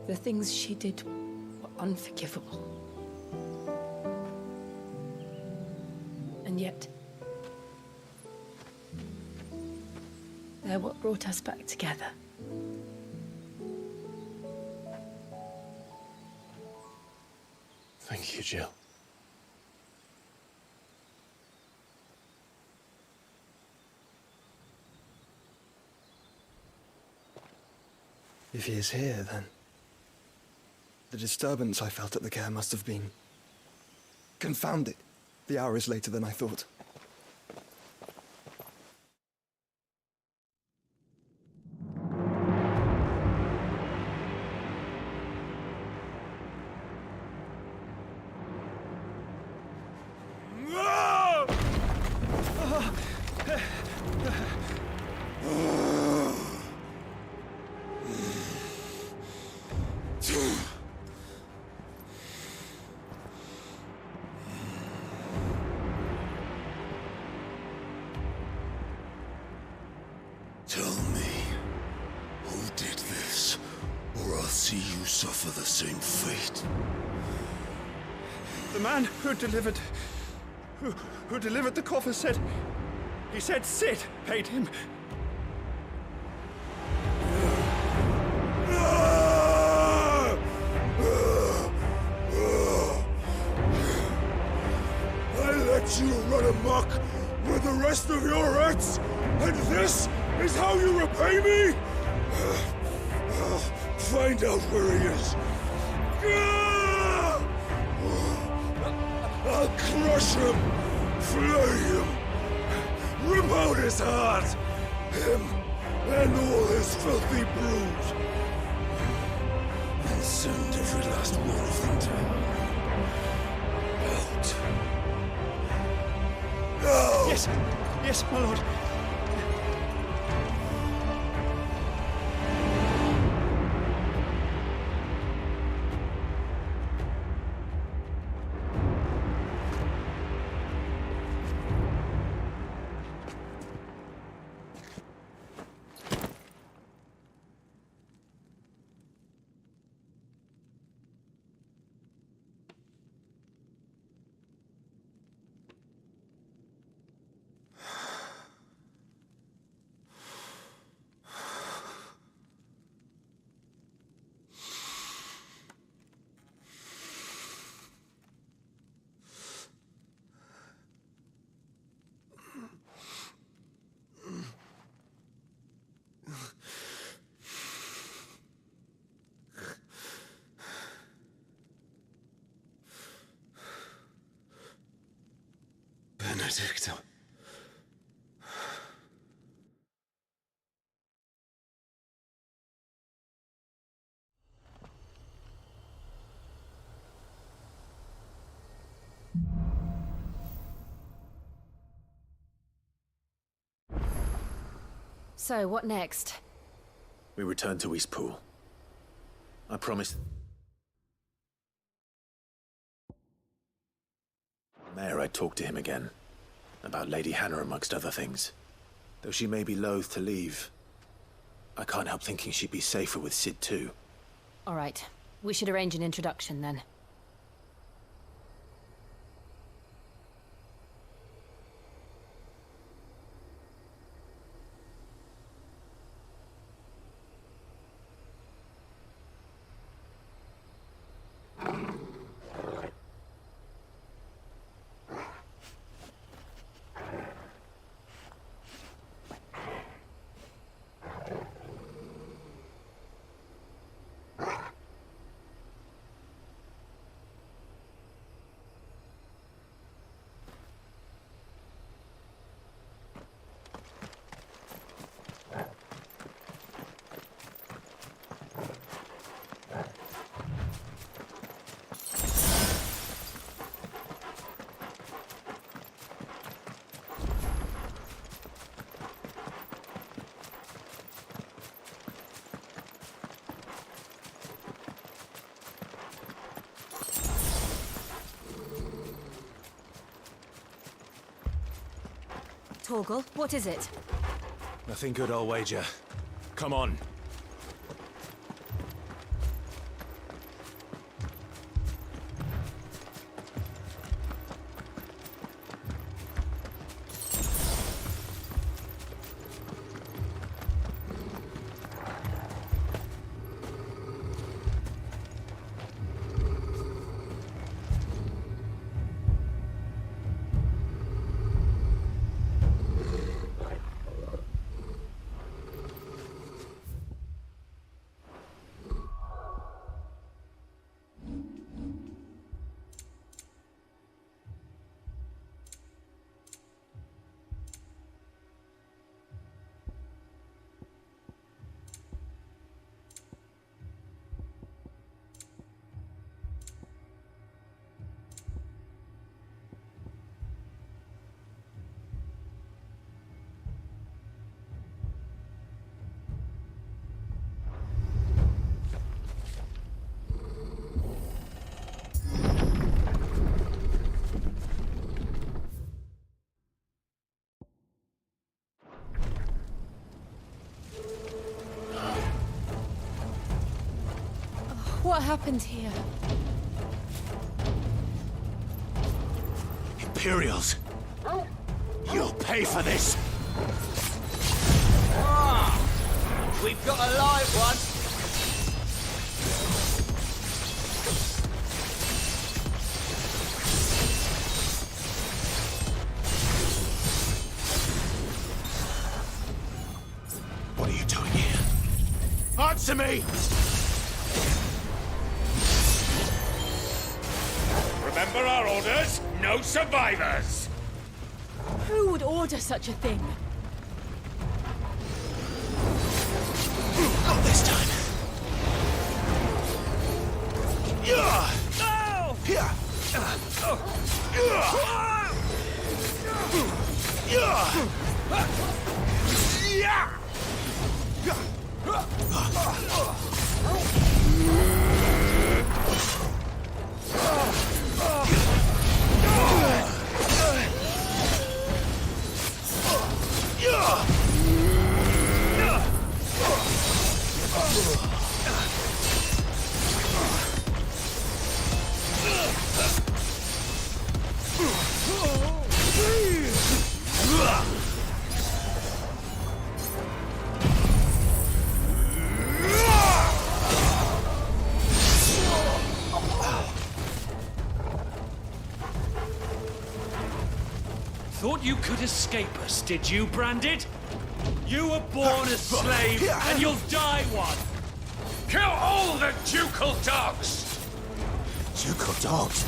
The things she did were unforgivable. And yet, they're what brought us back together. Thank you, Jill. If he is here, then the disturbance I felt at the care must have been confounded. The hour is later than I thought. Tell me, who did this, or I'll see you suffer the same fate. The man who delivered the coffer said... He said Sid paid him. I let you run amok with the rest of your rats, and this is how you repay me? Find out where he is. I'll crush him, flay him, rip out his heart, him and all his filthy brood, and send every last one of them down. Out. Now! Yes, yes, my lord. Benedicta. So, what next? We return to Eastpool. I promise. Mayor, I'd talk to him again. About Lady Hannah, amongst other things. Though she may be loath to leave, I can't help thinking she'd be safer with Sid too. All right. We should arrange an introduction then. Torgal, what is it? Nothing good, I'll wager. Come on. What happened here? Imperials! You'll pay for this! We've got a live one! Answer me! Remember our orders? No survivors! Who would order such a thing? Not this time. Yeah! No! Yeah! Thought you could escape us, did you, Branded? You were born a slave, and you'll die one! Kill all the ducal dogs! Ducal dogs?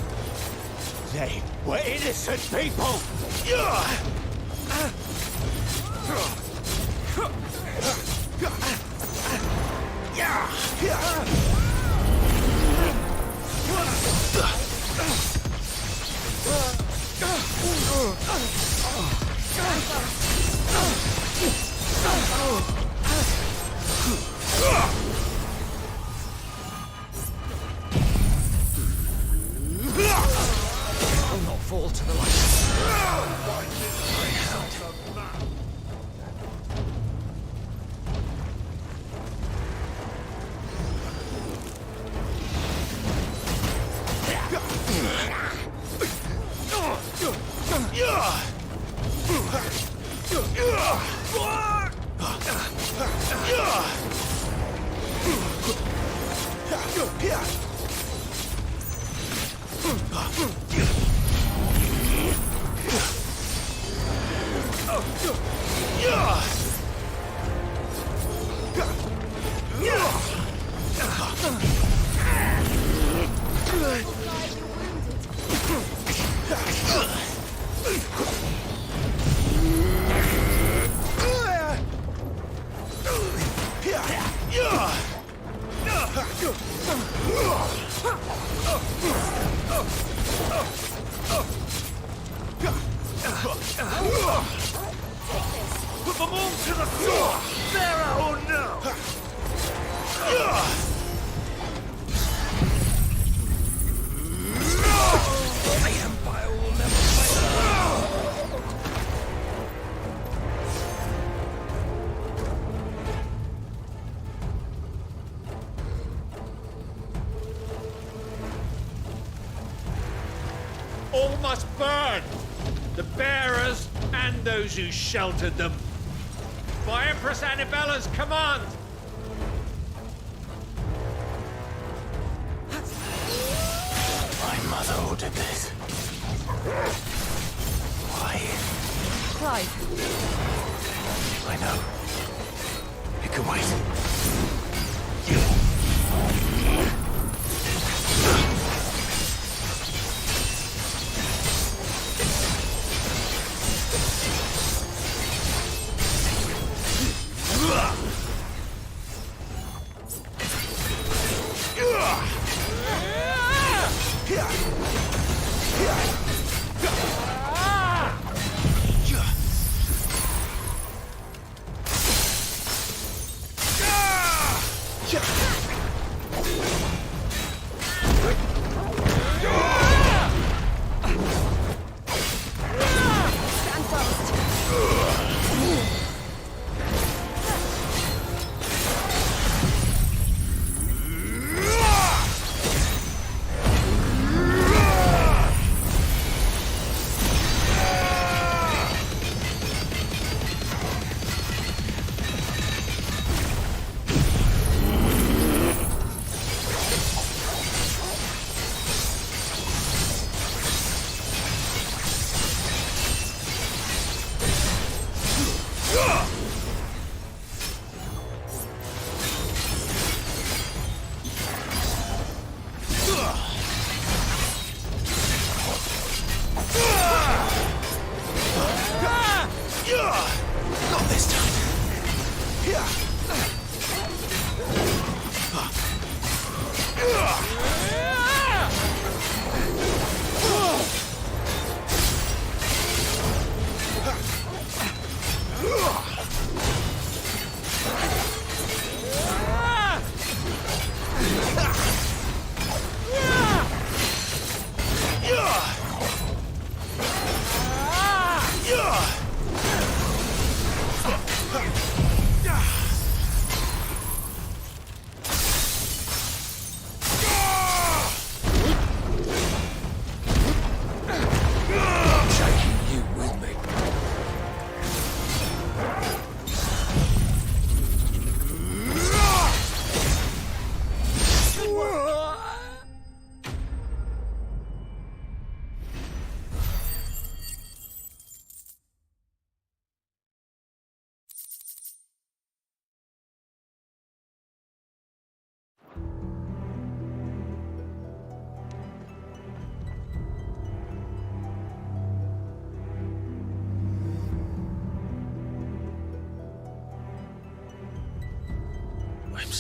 They were innocent people! I'll not fall to the light. Put them all to the sword! There or no! The Empire will never fail. All must burn! The bearers and those who sheltered them. By Empress Annabella's command! My mother ordered this. Why? Clive. I know. You can wait.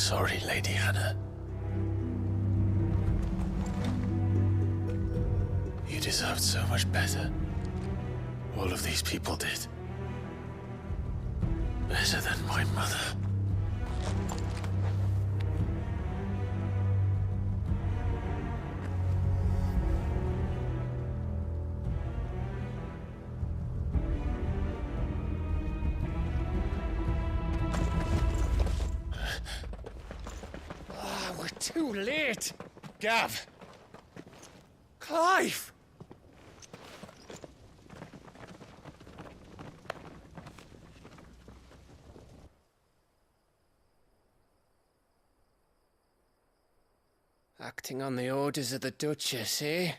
sorry, Lady Hannah. You deserved so much better. All of these people did. Better than my mother. We're too late. Gav. Clive. Acting on the orders of the Duchess, eh?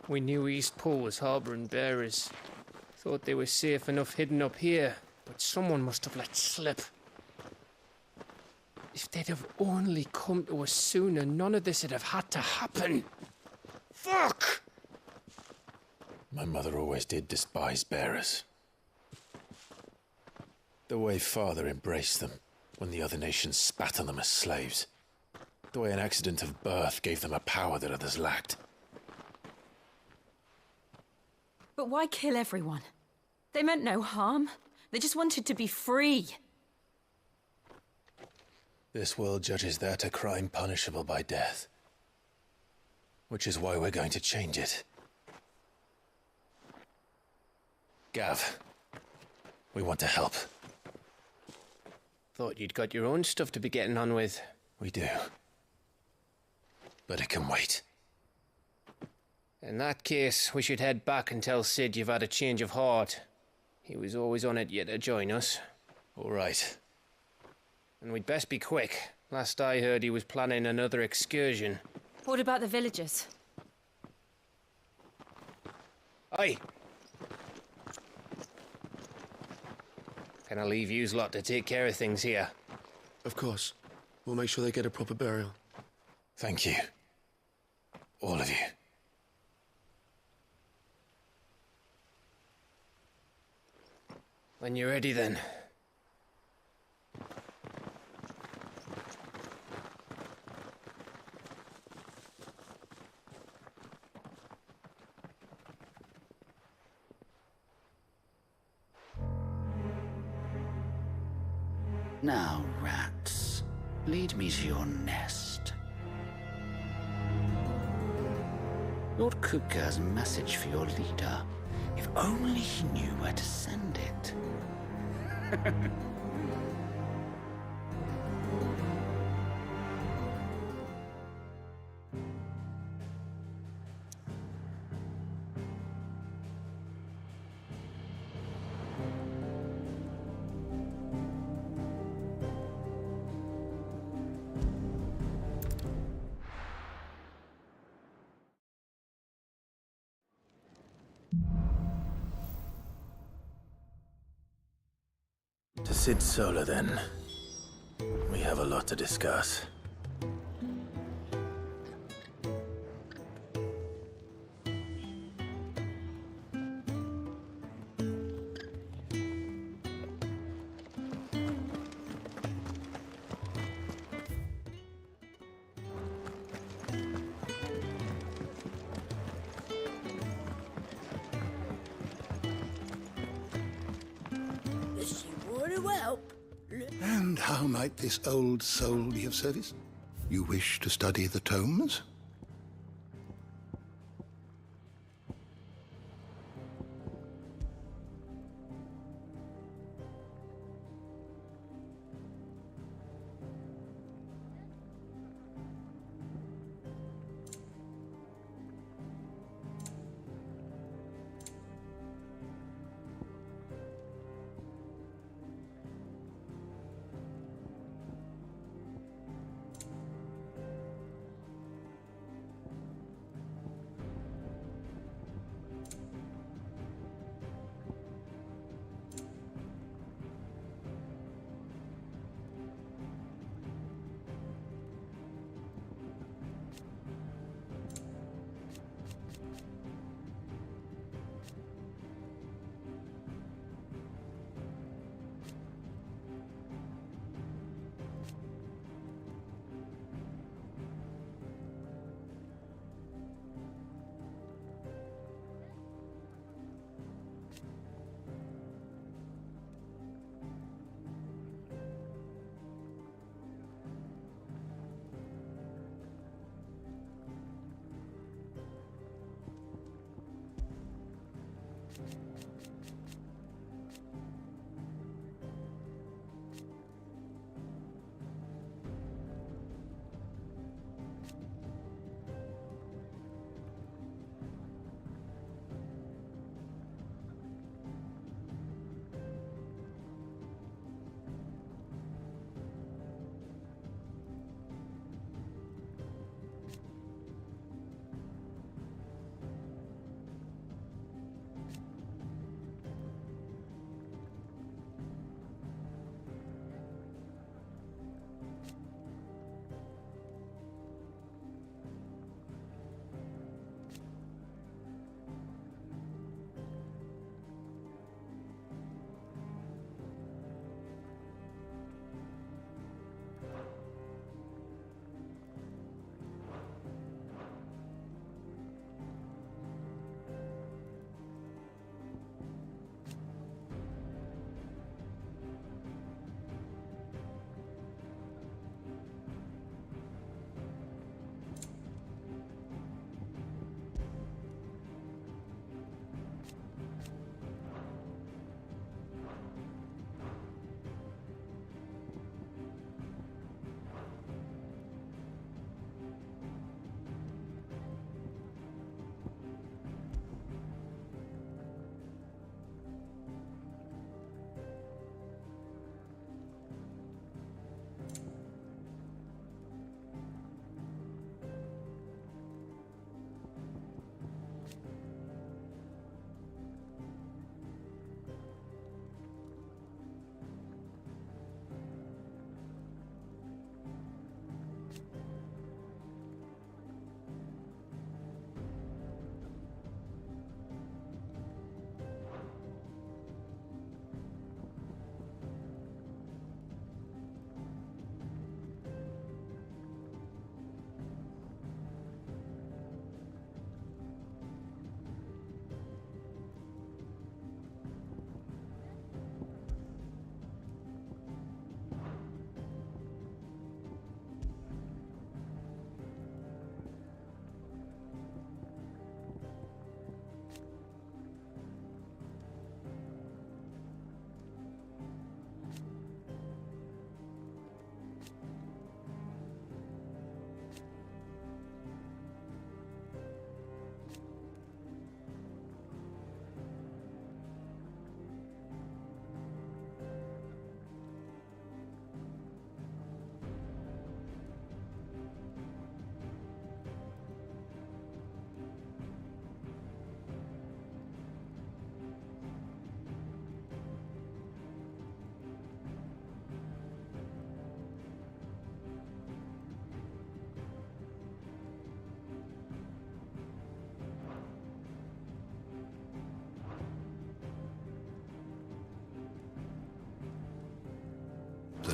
We knew Eastpool was harbouring bearers. Thought they were safe enough hidden up here, but someone must have let slip. If they'd have only come to us sooner, none of this would have had to happen. Fuck! My mother always did despise bearers. The way Father embraced them when the other nations spat on them as slaves. The way an accident of birth gave them a power that others lacked. But why kill everyone? They meant no harm. They just wanted to be free. This world judges that a crime punishable by death. Which is why we're going to change it. Gav, we want to help. Thought you'd got your own stuff to be getting on with. We do. But it can wait. In that case, we should head back and tell Sid you've had a change of heart. He was always on it yet to join us. All right. And we'd best be quick. Last I heard, he was planning another excursion. What about the villagers? Aye. Can I leave yous lot to take care of things here? Of course. We'll make sure they get a proper burial. Thank you. All of you. When you're ready, then. Now, rats, lead me to your nest. Lord Kupka has a message for your leader. If only he knew where to send it. To Sid Solar, then. We have a lot to discuss. And how might this old soul be of service? You wish to study the tomes?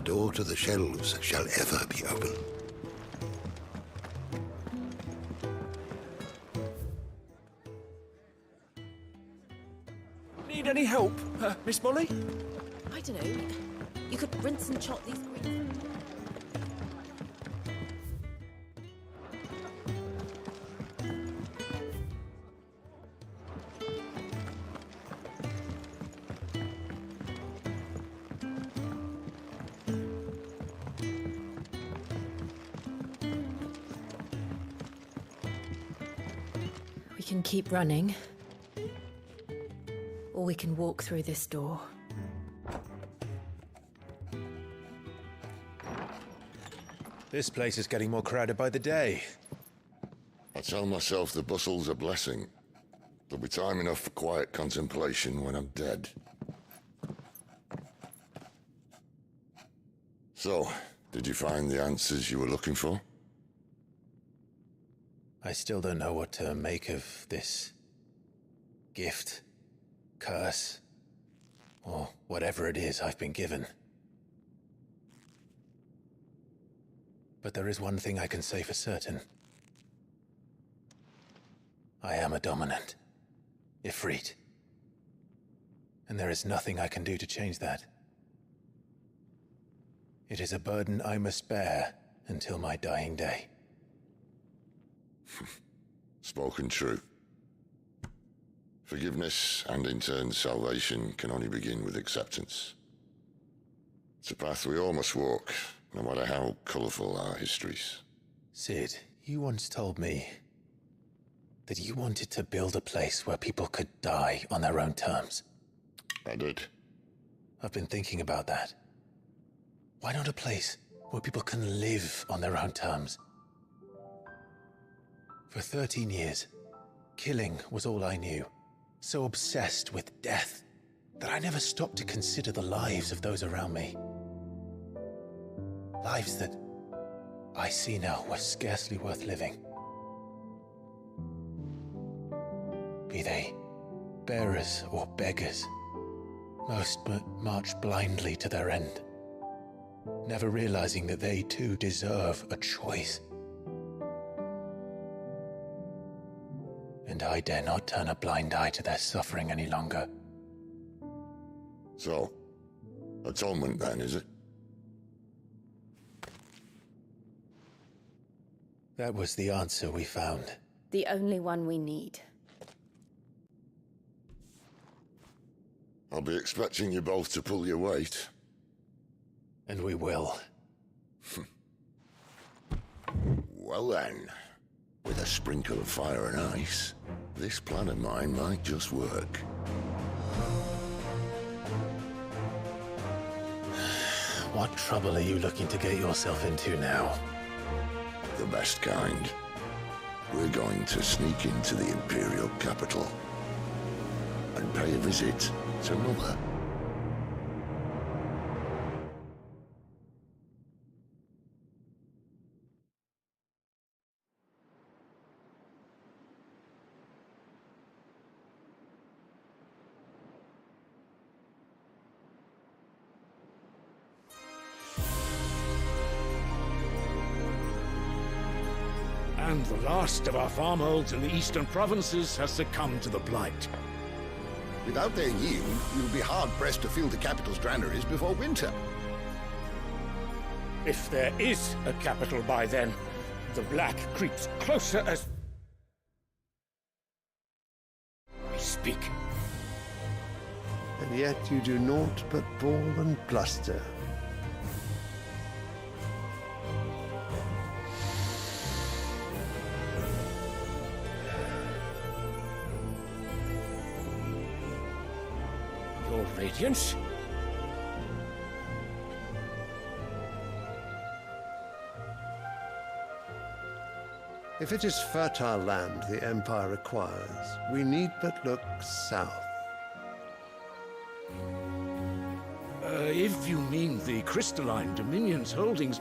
door to the shelves shall ever be open. Need any help, Miss Molly? I don't know. You could rinse and chop these greens. We can keep running, or we can walk through this door. This place is getting more crowded by the day. I tell myself the bustle's a blessing. There'll be time enough for quiet contemplation when I'm dead. So, did you find the answers you were looking for? I still don't know what to make of this gift, curse, or whatever it is I've been given. But there is one thing I can say for certain. I am a dominant, Ifrit. And there is nothing I can do to change that. It is a burden I must bear until my dying day. Spoken true. Forgiveness and in turn salvation can only begin with acceptance. It's a path we all must walk, no matter how colourful our histories. Sid, you once told me that you wanted to build a place where people could die on their own terms. I did. I've been thinking about that. Why not a place where people can live on their own terms? For 13 years, killing was all I knew. So obsessed with death that I never stopped to consider the lives of those around me. Lives that I see now were scarcely worth living. Be they bearers or beggars, most march blindly to their end, never realizing that they too deserve a choice. And I dare not turn a blind eye to their suffering any longer. So, atonement then, is it? That was the answer we found. The only one we need. I'll be expecting you both to pull your weight. And we will. Well then, with a sprinkle of fire and ice, this plan of mine might just work. What trouble are you looking to get yourself into now? The best kind. We're going to sneak into the Imperial capital and pay a visit to Mother. And the last of our farmholds in the eastern provinces has succumbed to the blight. Without their yield, you'll be hard-pressed to fill the capital's granaries before winter. If there is a capital by then, the black creeps closer as we speak. And yet you do naught but bawl and bluster. Your Radiance? If it is fertile land the Empire requires, we need but look south. If you mean the crystalline Dominion's holdings,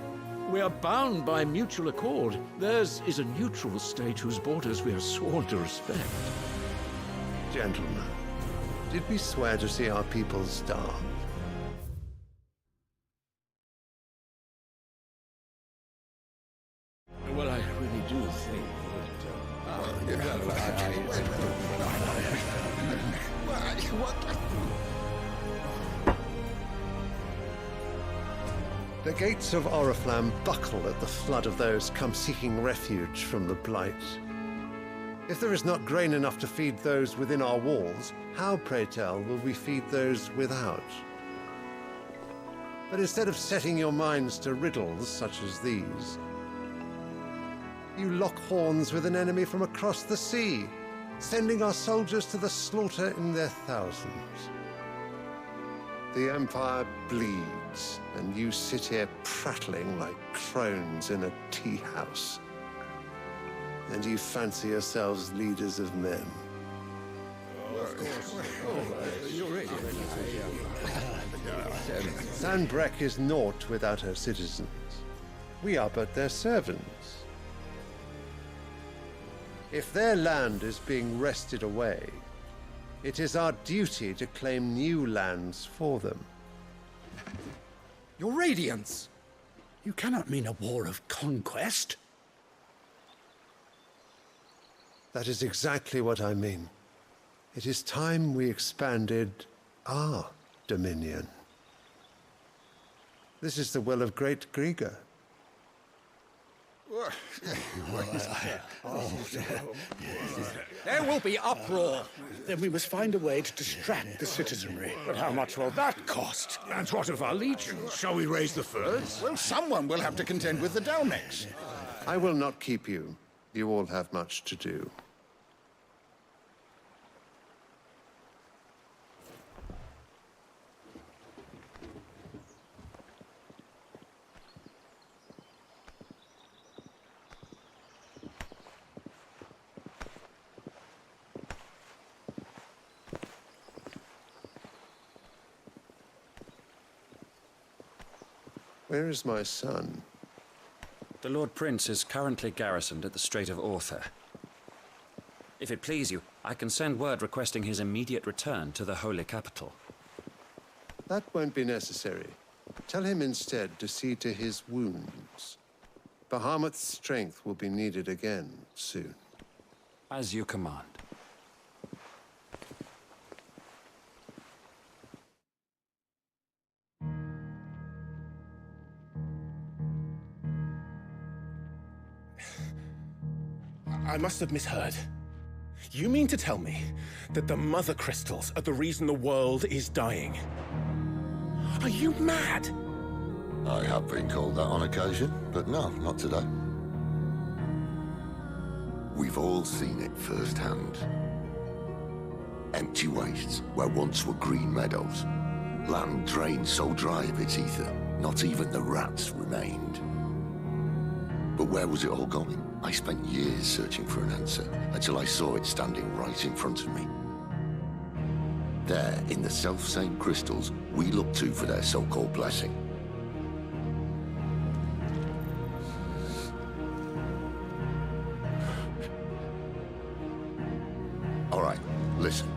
we are bound by mutual accord. Theirs is a neutral state whose borders we are sworn to respect. Gentlemen, did we swear to see our people starve? The gates of Oriflamme buckle at the flood of those come seeking refuge from the Blight. If there is not grain enough to feed those within our walls, how, pray tell, will we feed those without? But instead of setting your minds to riddles such as these, you lock horns with an enemy from across the sea, sending our soldiers to the slaughter in their thousands. The Empire bleeds, and you sit here prattling like crones in a tea house. And you fancy yourselves leaders of men. Sandbreck is naught without her citizens. We are but their servants. If their land is being wrested away, it is our duty to claim new lands for them. Your Radiance! You cannot mean a war of conquest. That is exactly what I mean. It is time we expanded our dominion. This is the will of great Grieger. There will be uproar. Then we must find a way to distract the citizenry. But how much will that cost? And what of our legions? Shall we raise the furs? Well, someone will have to contend with the Dalmex. I will not keep you. You all have much to do. Where is my son? The Lord Prince is currently garrisoned at the Strait of Author. If it please you, I can send word requesting his immediate return to the Holy Capital. That won't be necessary. Tell him instead to see to his wounds. Bahamut's strength will be needed again soon. As you command. I must have misheard. You mean to tell me that the Mother Crystals are the reason the world is dying? Are you mad? I have been called that on occasion, but no, not today. We've all seen it firsthand. Empty wastes where once were green meadows. Land drained so dry of its ether, not even the rats remained. But where was it all going? I spent years searching for an answer, until I saw it standing right in front of me. There, in the self-same crystals we look to for their so-called blessing. All right, listen.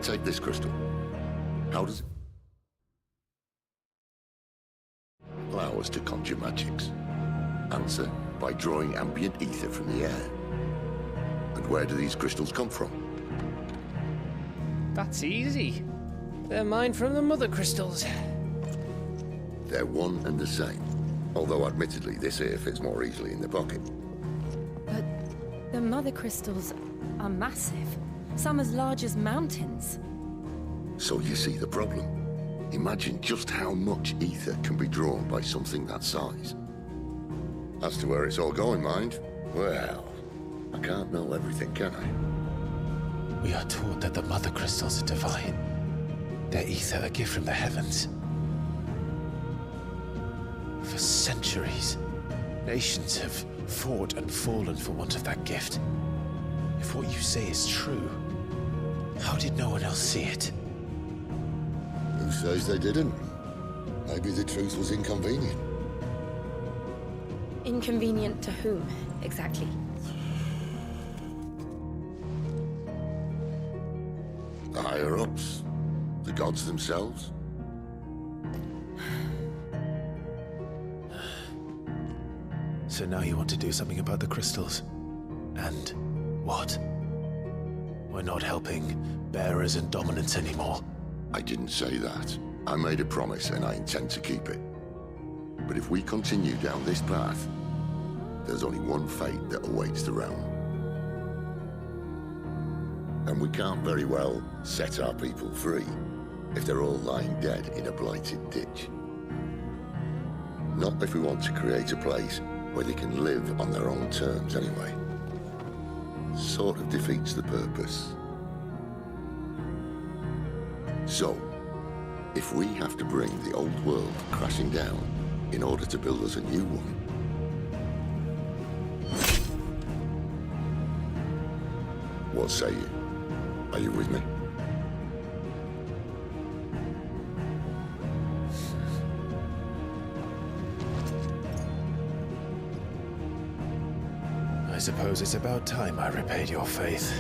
Take this crystal. How does it allow us to conjure magics? Answer, by drawing ambient ether from the air. And where do these crystals come from? That's easy. They're mine from the Mother Crystals. They're one and the same. Although admittedly this here fits more easily in the pocket. But the Mother Crystals are massive. Some as large as mountains. So you see the problem. Imagine just how much ether can be drawn by something that size. As to where it's all going, mind, well, I can't know everything, can I? We are taught that the Mother Crystals are divine. Their ether a gift from the heavens. For centuries, nations have fought and fallen for want of that gift. If what you say is true, how did no one else see it? Who says they didn't? Maybe the truth was inconvenient. Inconvenient to whom, exactly? The higher-ups? The gods themselves? So now you want to do something about the crystals. And what? We're not helping bearers and dominants anymore. I didn't say that. I made a promise and I intend to keep it. But if we continue down this path, there's only one fate that awaits the realm. And we can't very well set our people free if they're all lying dead in a blighted ditch. Not if we want to create a place where they can live on their own terms anyway. Sort of defeats the purpose. So, if we have to bring the old world crashing down in order to build us a new one, what say you? Are you with me? I suppose it's about time I repaid your faith.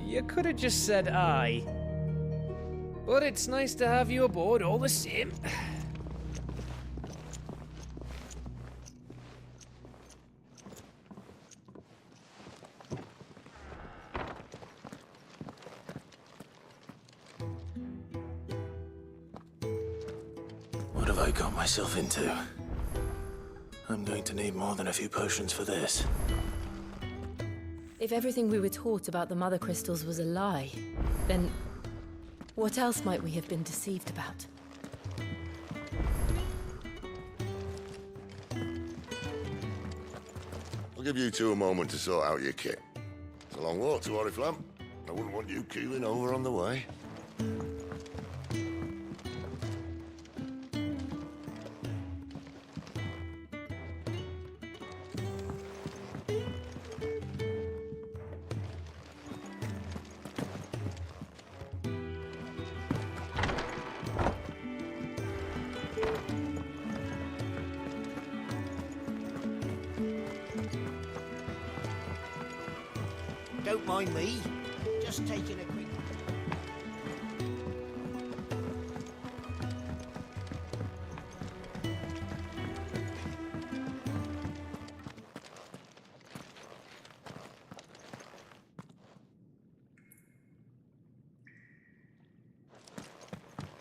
You could have just said aye. But it's nice to have you aboard all the same. What have I got myself into? I'm going to need more than a few potions for this. If everything we were taught about the Mother Crystals was a lie, then what else might we have been deceived about? I'll give you two a moment to sort out your kit. It's a long walk to Oriflamme. I wouldn't want you keeling over on the way. Don't mind me. Just taking a quick...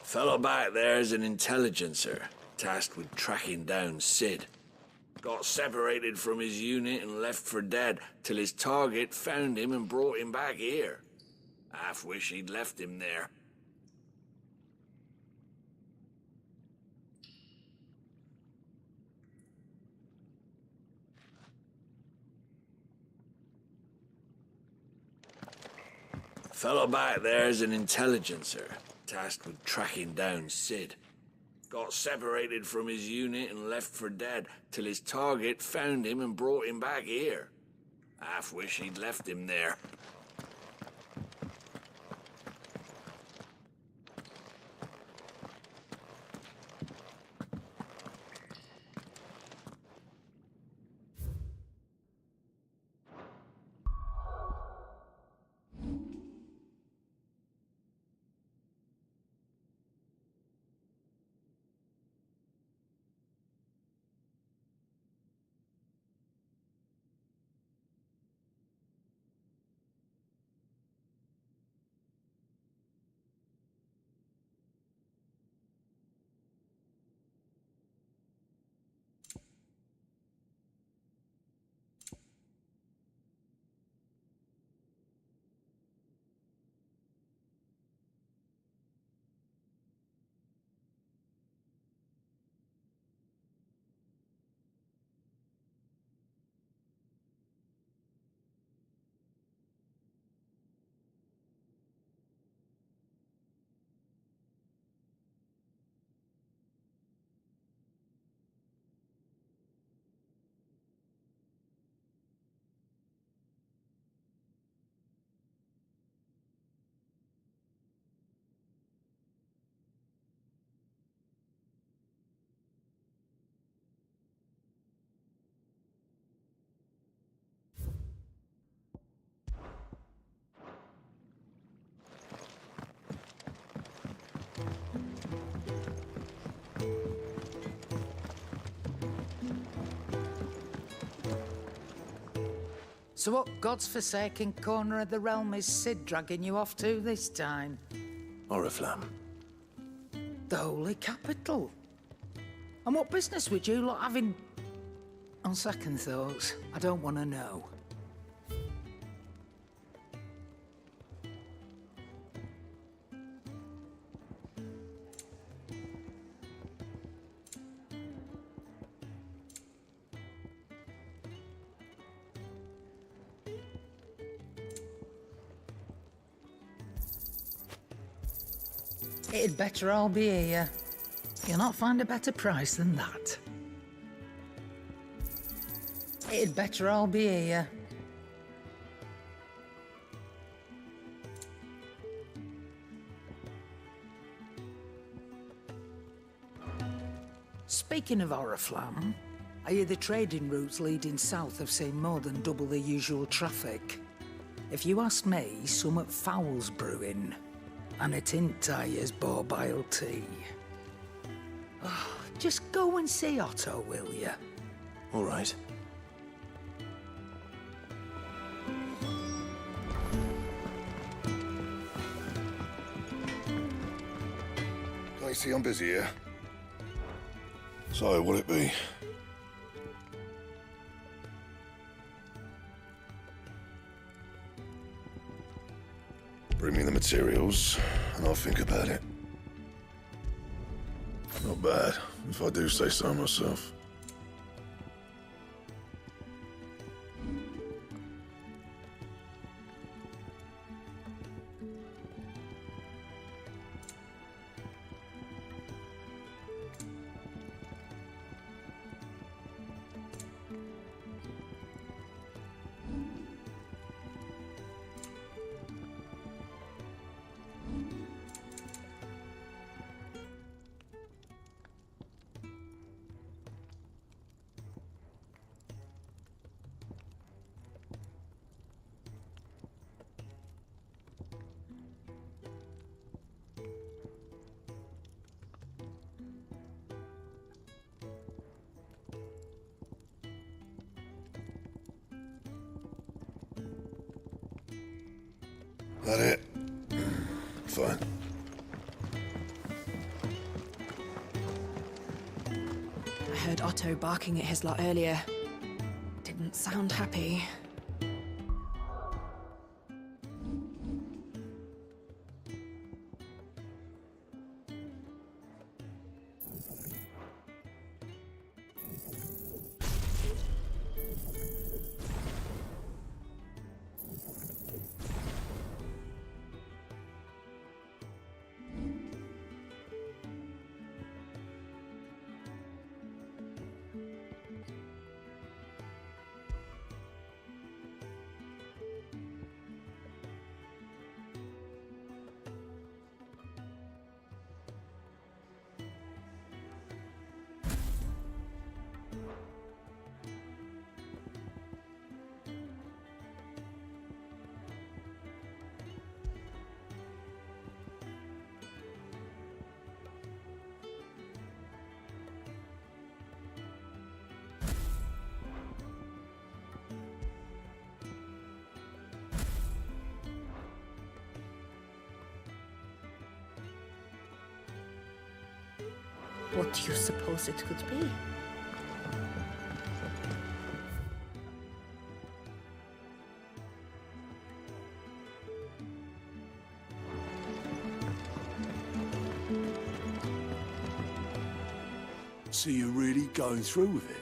Fellow back there's an intelligencer, tasked with tracking down Sid. Got separated from his unit and left for dead, till his target found him and brought him back here. Half wish he'd left him there. Fellow back there's an intelligencer, tasked with tracking down Sid. Got separated from his unit and left for dead, till his target found him and brought him back here. Half wish he'd left him there. So what God's forsaken corner of the realm is Sid dragging you off to this time? Oriflamme. The Holy Capital. And what business would you lot having... On second thoughts, I don't want to know. It'd better all be here. You'll not find a better price than that. It'd better all be here. Speaking of Oriflamme, I hear the trading routes leading south have seen more than double the usual traffic. If you ask me, somewhat foul's brewing. And it ain't Tyre's borbile tea. Oh, just go and see Otto, will you? All right. I see I'm busy here. So, what'll it be? Bring me the materials, and I'll think about it. Not bad, if I do say so myself. That it? Fine. I heard Otto barking at his lot earlier. Didn't sound happy. What do you suppose it could be? So you're really going through with it?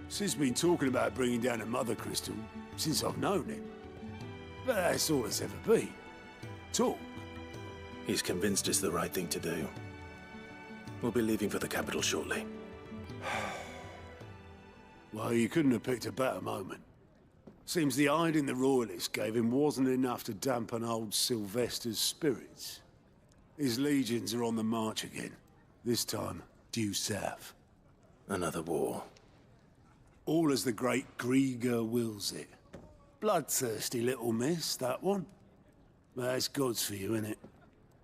Sid's been talking about bringing down a mother crystal since I've known him. But that's all it's ever been. Talk. He's convinced it's the right thing to do. We'll be leaving for the capital shortly. Well, you couldn't have picked a better moment. Seems the hiding the Royalists gave him wasn't enough to dampen old Sylvester's spirits. His legions are on the march again. This time, due south. Another war. All as the great Grieger wills it. Bloodthirsty little miss, that one. But that's God's for you, innit?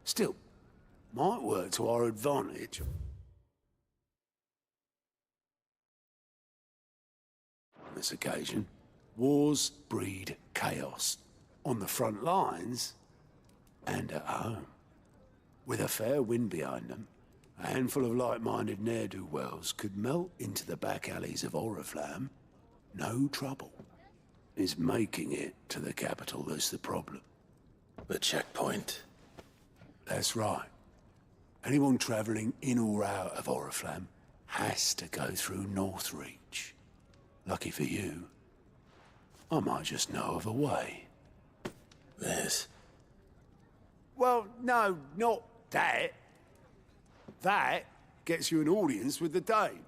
Still, might work to our advantage. On this occasion. Wars breed chaos. On the front lines and at home. With a fair wind behind them, a handful of like-minded ne'er-do-wells could melt into the back alleys of Oriflamme. No trouble. It's making it to the capital that's the problem. The checkpoint. That's right. Anyone travelling in or out of Oriflamme has to go through Northreach. Lucky for you, I might just know of a way. This? Well, no, not that. That gets you an audience with the Dame.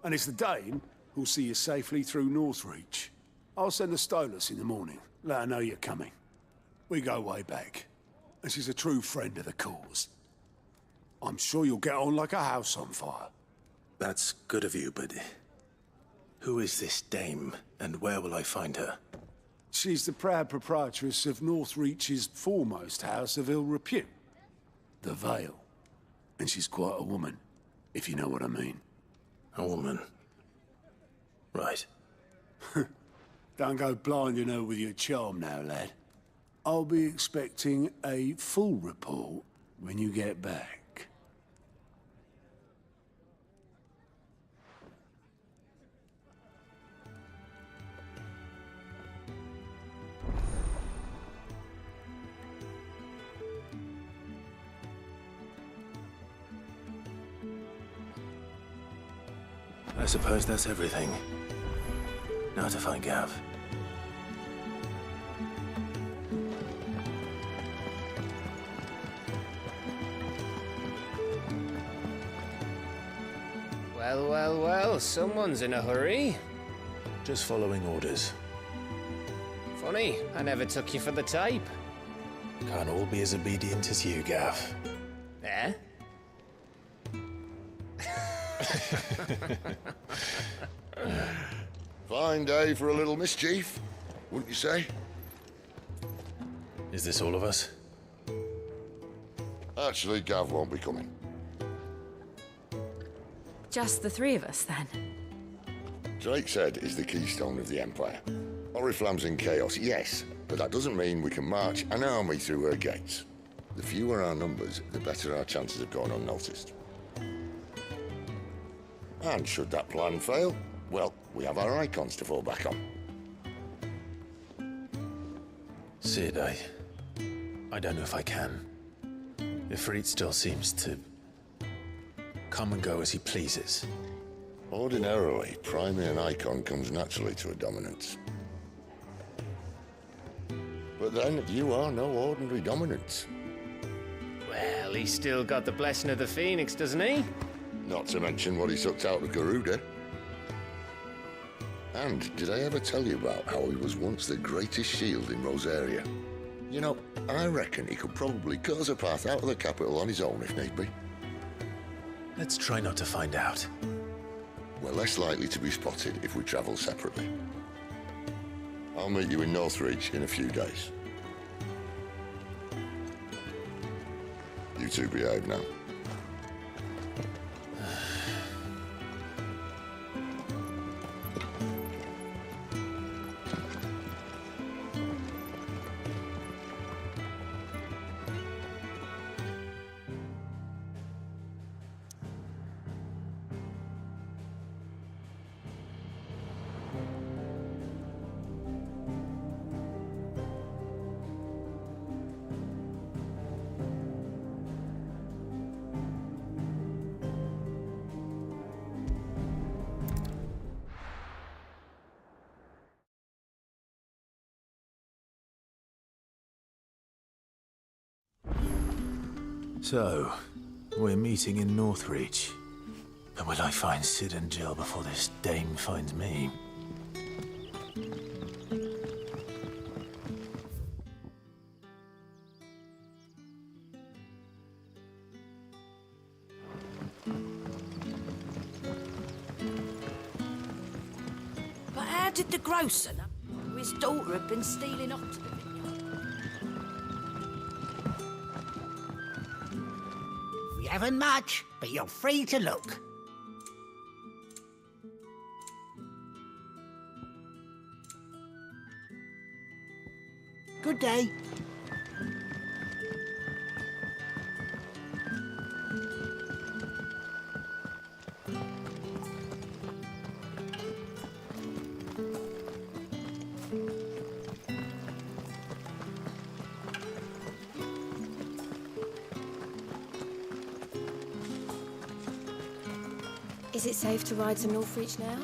And it's the Dame who'll see you safely through Northreach. I'll send the Stolas in the morning. Let her know you're coming. We go way back. And she's a true friend of the cause. I'm sure you'll get on like a house on fire. That's good of you, but who is this dame, and where will I find her? She's the proud proprietress of Northreach's foremost house of ill repute, the Vale. And she's quite a woman, if you know what I mean. A woman? Right. Don't go blinding her with your charm now, lad. I'll be expecting a full report when you get back. I suppose that's everything. Now to find Gav. Well, well, well, someone's in a hurry. Just following orders. Funny, I never took you for the type. Can't all be as obedient as you, Gav. Eh? Fine day for a little mischief, wouldn't you say? Is this all of us? Actually, Gav won't be coming. Just the three of us, then? Drake's Head is the keystone of the Empire. Oriflamme's in chaos, yes, but that doesn't mean we can march an army through her gates. The fewer our numbers, the better our chances of going unnoticed. And should that plan fail, well, we have our icons to fall back on. Sid, I don't know if I can. Ifrit still seems to come and go as he pleases. Ordinarily, priming an icon comes naturally to a dominance. But then, you are no ordinary dominance. Well, he's still got the blessing of the Phoenix, doesn't he? Not to mention what he sucked out of Garuda. And did I ever tell you about how he was once the greatest shield in Rosaria? You know, I reckon he could probably cut us a path out of the capital on his own if need be. Let's try not to find out. We're less likely to be spotted if we travel separately. I'll meet you in Northreach in a few days. You two behave now. So, we're meeting in Northreach. But will I find Sid and Jill before this dame finds me? But how did the grocer know his daughter had been stealing off to the vineyard? We haven't much, but you're free to look. day. Is it safe to ride to Northreach now?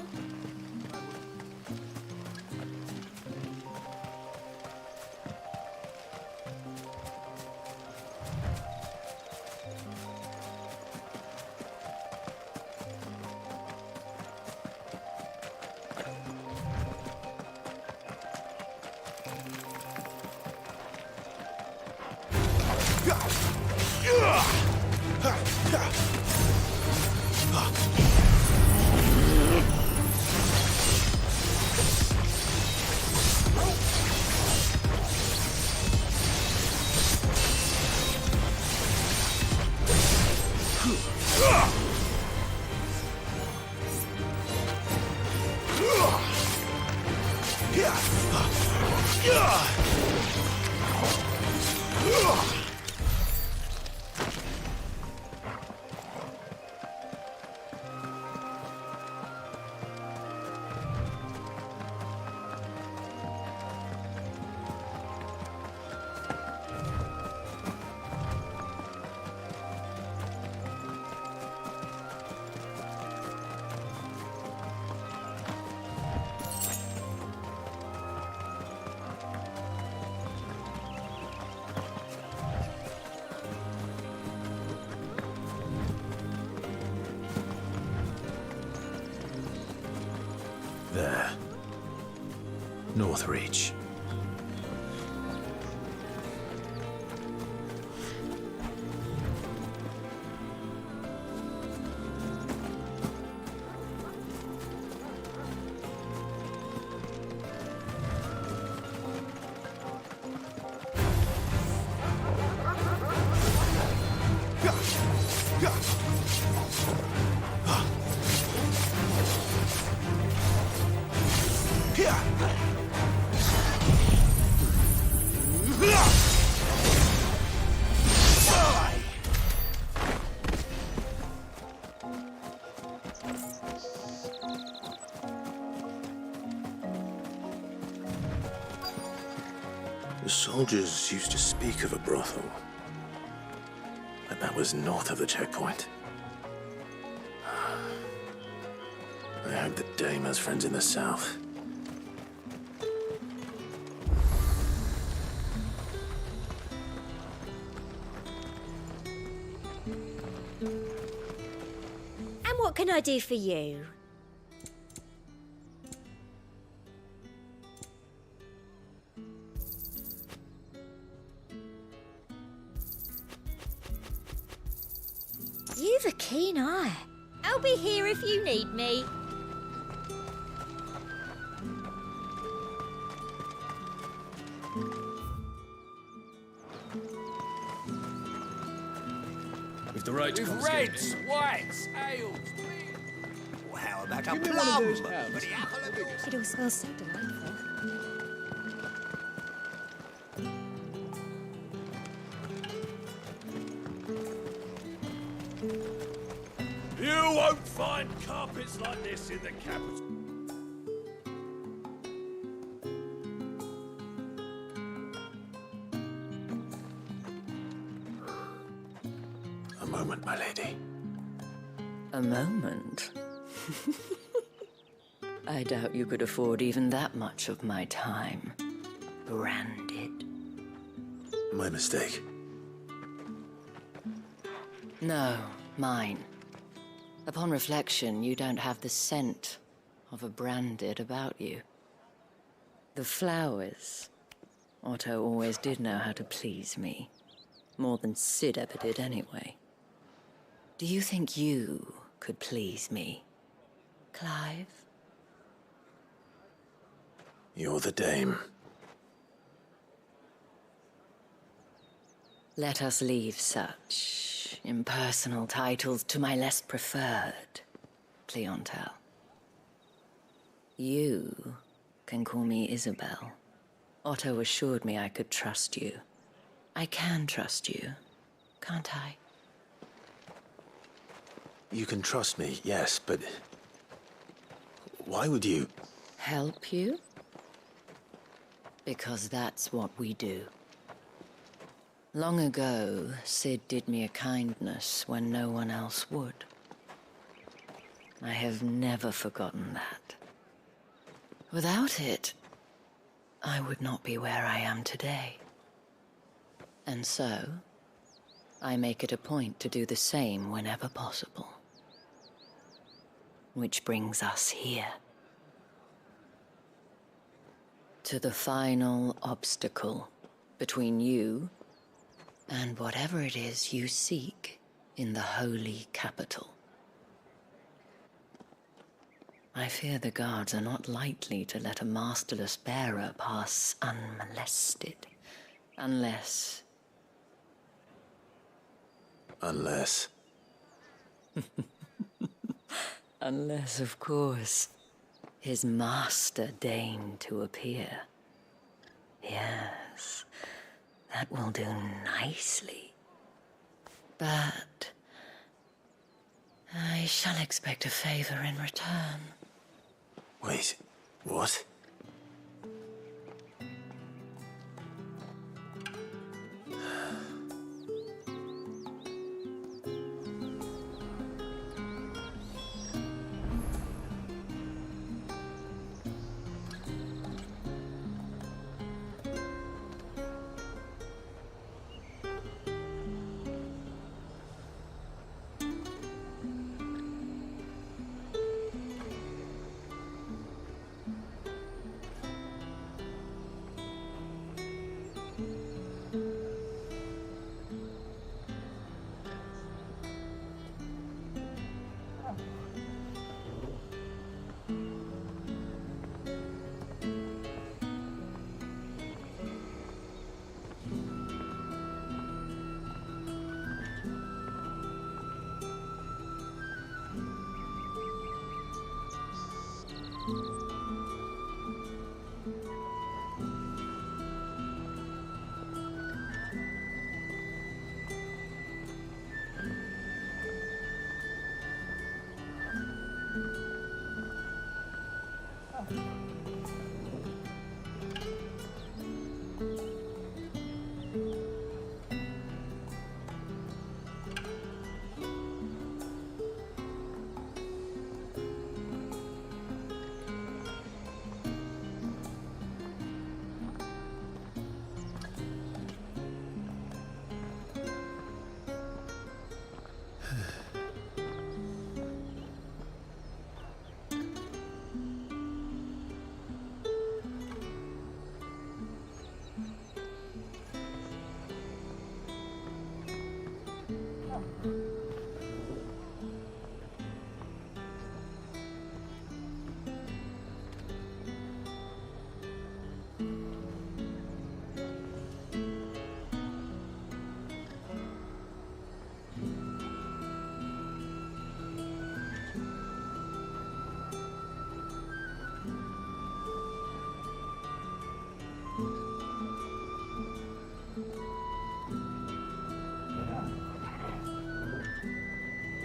There. Northreach. The soldiers used to speak of a brothel, but that was north of the checkpoint. I hope that Dame has friends in the south. And what can I do for you? You've a keen eye. I'll be here if you need me. With the right With reds, whites, ales, Well, how about a Give me one of those plum? herbs. It all smells so delightful. You won't find carpets like this in the capital. A moment, my lady. A moment? I doubt you could afford even that much of my time. Branded. My mistake. No, mine. Upon reflection, you don't have the scent of a branded about you. The flowers. Otto always did know how to please me. More than Sid ever did anyway. Do you think you could please me, Clive? You're the Dame. Let us leave such impersonal titles to my less preferred clientele. You can call me Isabel, Otto assured me I could trust you. I can trust you, can't I? You can trust me, yes, but... why would you... Help you? Because that's what we do. Long ago, Cid did me a kindness when no one else would. I have never forgotten that. Without it, I would not be where I am today. And so, I make it a point to do the same whenever possible. Which brings us here. To the final obstacle between you and whatever it is you seek in the holy capital. I fear the guards are not likely to let a masterless bearer pass unmolested. Unless... Unless... Unless, of course, his master deigned to appear. Yes, that will do nicely. But... I shall expect a favor in return. Wait, what?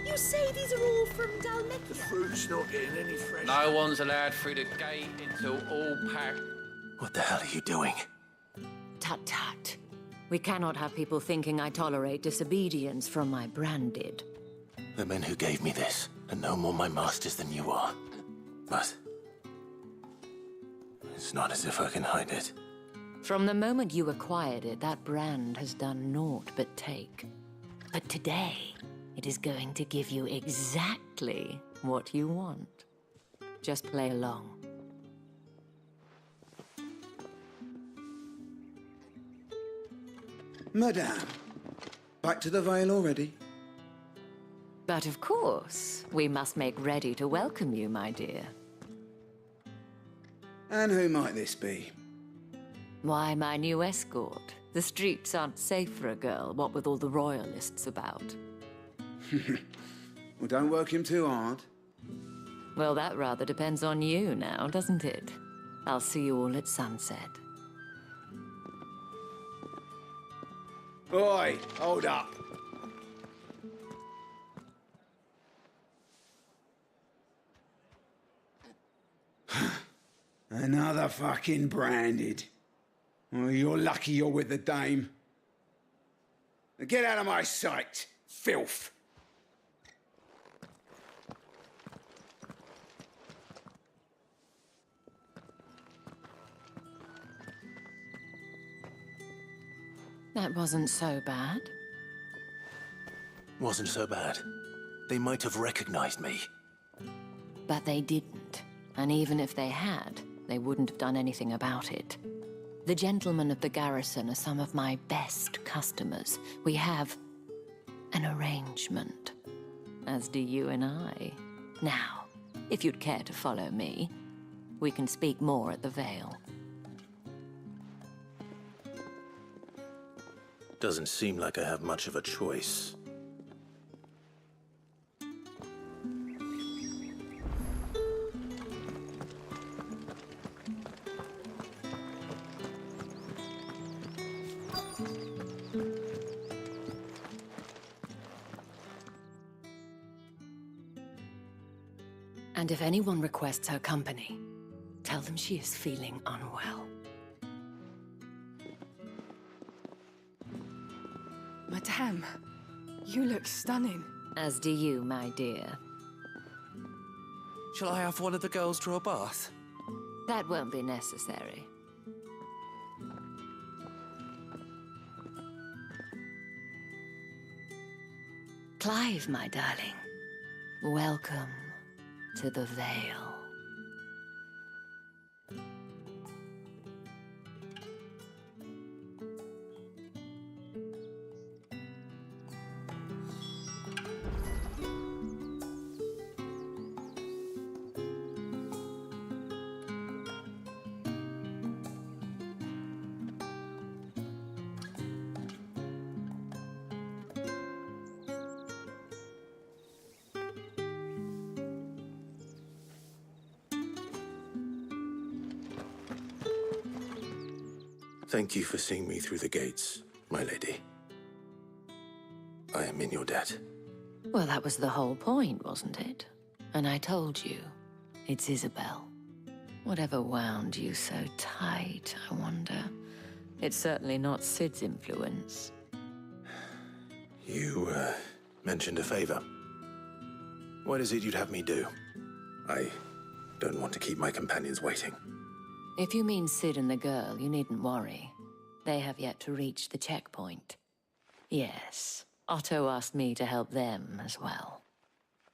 You say these are all from Dalmekia? The fruit's not getting any fresh. No one's allowed through the gate until all packed. What the hell are you doing? Tut tut. We cannot have people thinking I tolerate disobedience from my branded. The men who gave me this are no more my masters than you are. But... it's not as if I can hide it. From the moment you acquired it, that brand has done naught but take. But today, it is going to give you exactly what you want. Just play along. Madame, back to the Vale already? But of course, we must make ready to welcome you, my dear. And who might this be? Why, my new escort. The streets aren't safe for a girl, what with all the royalists about. Well, don't work him too hard. Well, that rather depends on you now, doesn't it? I'll see you all at sunset. Oi, hold up. Another fucking branded. Well, you're lucky you're with the dame. Now get out of my sight, filth. That wasn't so bad. Wasn't so bad. They might have recognized me. But they didn't. And even if they had, they wouldn't have done anything about it. The gentlemen of the garrison are some of my best customers. We have an arrangement, as do you and I. Now, if you'd care to follow me, we can speak more at the Vale. Doesn't seem like I have much of a choice. And if anyone requests her company, tell them she is feeling unwell. Madame, you look stunning. As do you, my dear. Shall I have one of the girls draw a bath? That won't be necessary. Clive, my darling. Welcome to the Vale. Thank you for seeing me through the gates, my lady. I am in your debt. Well, that was the whole point, wasn't it? And I told you, it's Isabel. Whatever wound you so tight, I wonder. It's certainly not Sid's influence. You, mentioned a favor. What is it you'd have me do? I don't want to keep my companions waiting. If you mean Sid and the girl, you needn't worry. They have yet to reach the checkpoint. Yes, Otto asked me to help them as well.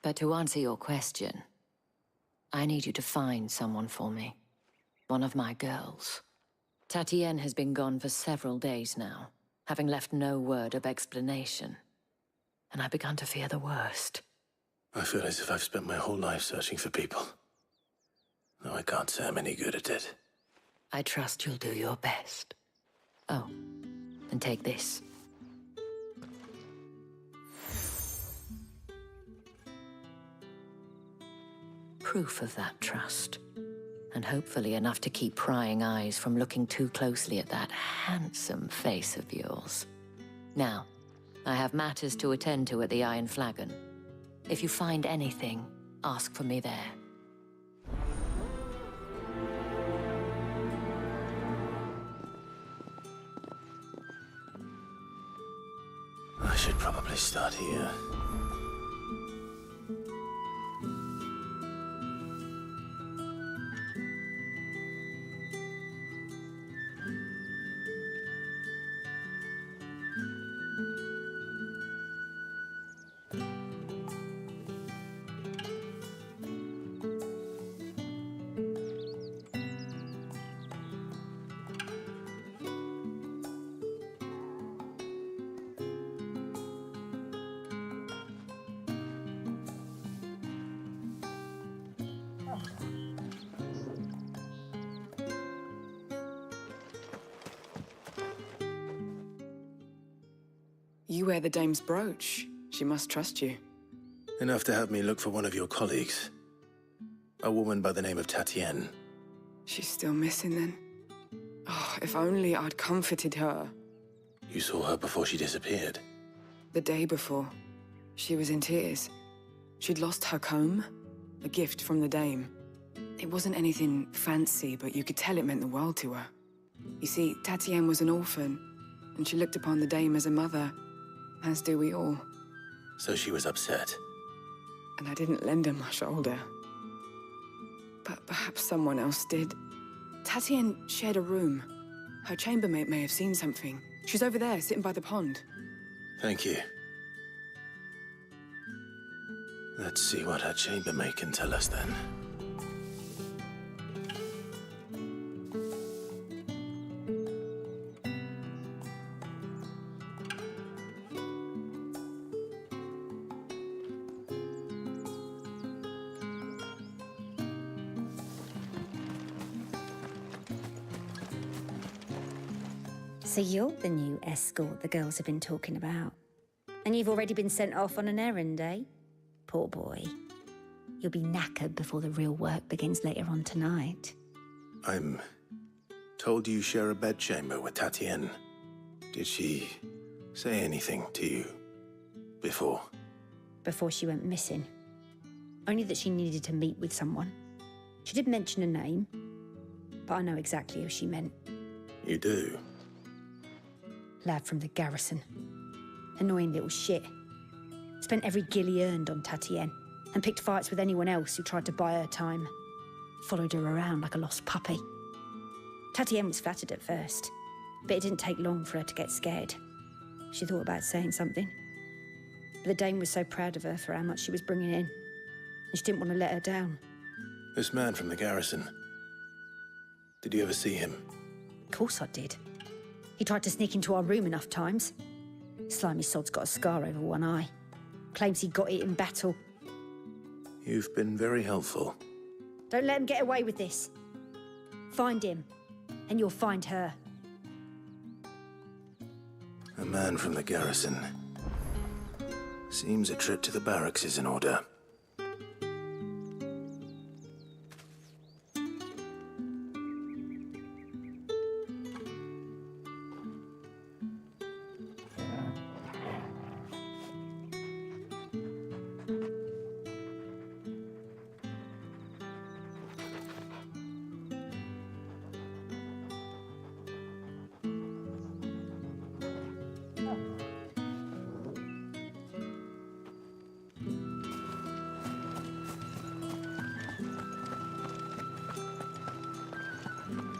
But to answer your question, I need you to find someone for me. One of my girls. Tatienne has been gone for several days now, having left no word of explanation. And I've begun to fear the worst. I feel as if I've spent my whole life searching for people. Though I can't say I'm any good at it. I trust you'll do your best. Oh, and take this. Proof of that trust. And hopefully enough to keep prying eyes from looking too closely at that handsome face of yours. Now, I have matters to attend to at the Iron Flagon. If you find anything, ask for me there. I should probably start here. You wear the dame's brooch. She must trust you. Enough to have me look for one of your colleagues. A woman by the name of Tatienne. She's still missing then. Oh, if only I'd comforted her. You saw her before she disappeared? The day before, she was in tears. She'd lost her comb, a gift from the dame. It wasn't anything fancy, but you could tell it meant the world to her. You see, Tatienne was an orphan, and she looked upon the dame as a mother, as do we all. So she was upset. And I didn't lend her my shoulder. But perhaps someone else did. Tatienne shared a room. Her chambermaid may have seen something. She's over there, sitting by the pond. Thank you. Let's see what her chambermaid can tell us then. So you're the new escort the girls have been talking about. And you've already been sent off on an errand, eh? Poor boy. You'll be knackered before the real work begins later on tonight. I'm told you share a bedchamber with Tatienne. Did she say anything to you before? Before she went missing. Only that she needed to meet with someone. She did mention a name, but I know exactly who she meant. You do? Lad from the garrison. Annoying little shit. Spent every guil he earned on Tatienne, and picked fights with anyone else who tried to buy her time. Followed her around like a lost puppy. Tatienne was flattered at first, but it didn't take long for her to get scared. She thought about saying something. But the dame was so proud of her for how much she was bringing in, and she didn't want to let her down. This man from the garrison. Did you ever see him? Of course I did. He tried to sneak into our room enough times. Slimy sod's got a scar over one eye. Claims he got it in battle. You've been very helpful. Don't let him get away with this. Find him, and you'll find her. A man from the garrison. Seems a trip to the barracks is in order.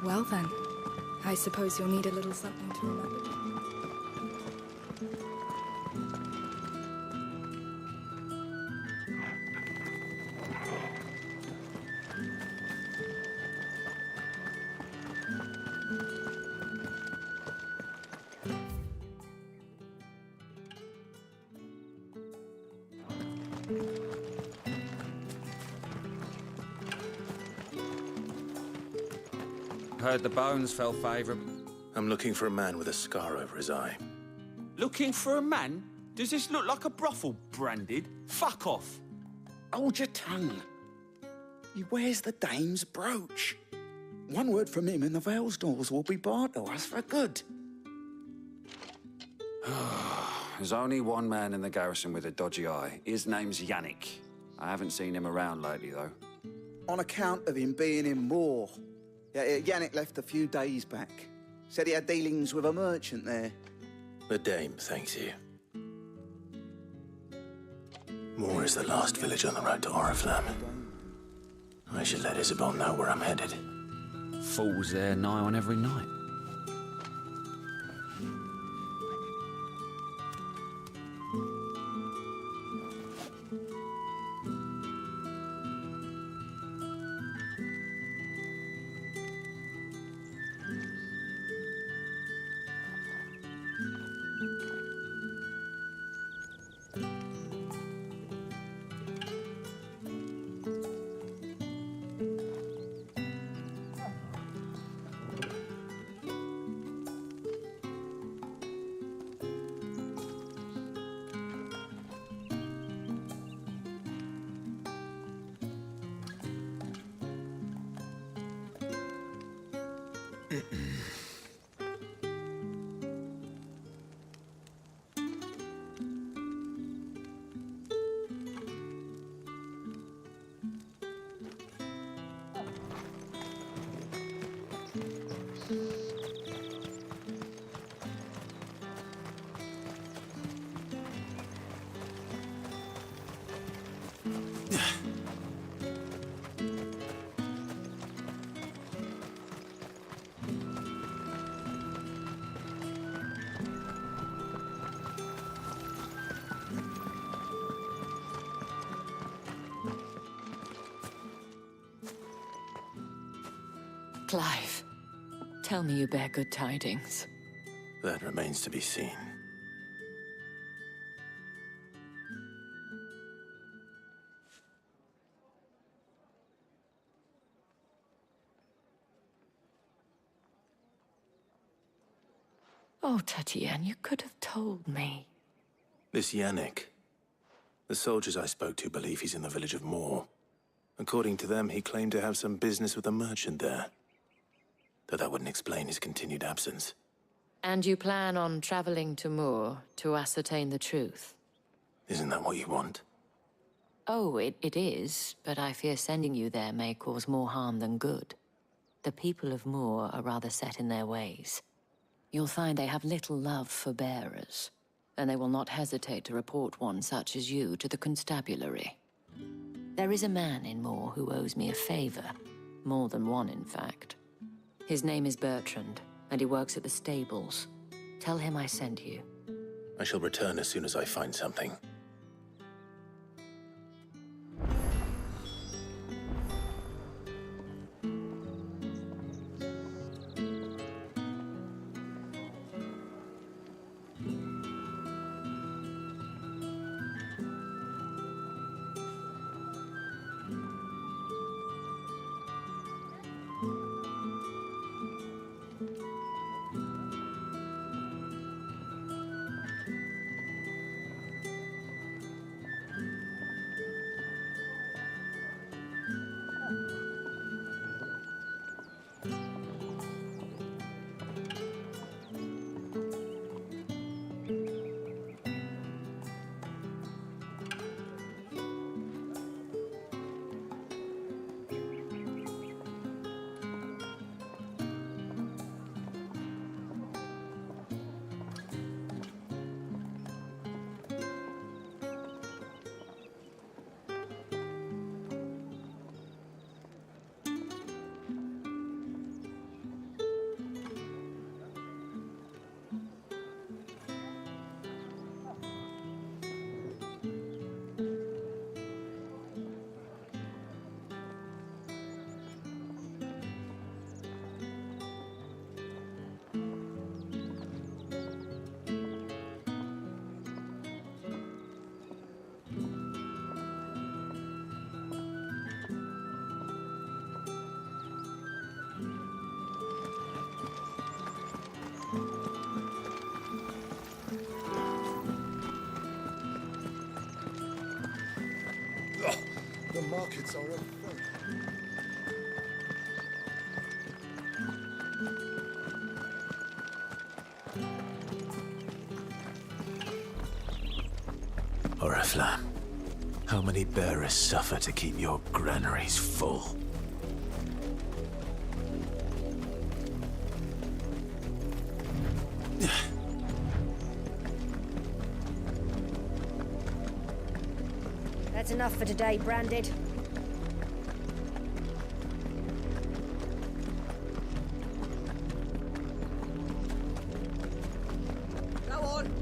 Well then, I suppose you'll need a little something to remember. Heard the bones fell favourable. I'm looking for a man with a scar over his eye. Looking for a man? Does this look like a brothel, Branded? Fuck off. Hold your tongue. He wears the dame's brooch. One word from him and the Vale's doors will be barred to us for good. There's only one man in the garrison with a dodgy eye. His name's Yannick. I haven't seen him around lately, though. On account of him being in war. Yeah, Yannick left a few days back. Said he had dealings with a merchant there. The dame thanks you. Moor is the last village on the road to Oriflamme. I should let Isabel know where I'm headed. Falls there nigh on every night. Clive, tell me you bear good tidings. That remains to be seen. Oh, Tatienne, you could have told me. This Yannick. The soldiers I spoke to believe he's in the village of Moor. According to them, he claimed to have some business with a merchant there. Though that wouldn't explain his continued absence. And you plan on traveling to Moor to ascertain the truth? Isn't that what you want? Oh, it is, but I fear sending you there may cause more harm than good. The people of Moor are rather set in their ways. You'll find they have little love for bearers, and they will not hesitate to report one such as you to the constabulary. There is a man in Moor who owes me a favor. More than one, in fact. His name is Bertrand, and he works at the stables. Tell him I sent you. I shall return as soon as I find something. The markets are afraid. Oriflamme, how many bearers suffer to keep your granaries full? That's enough for today, Branded. Go on.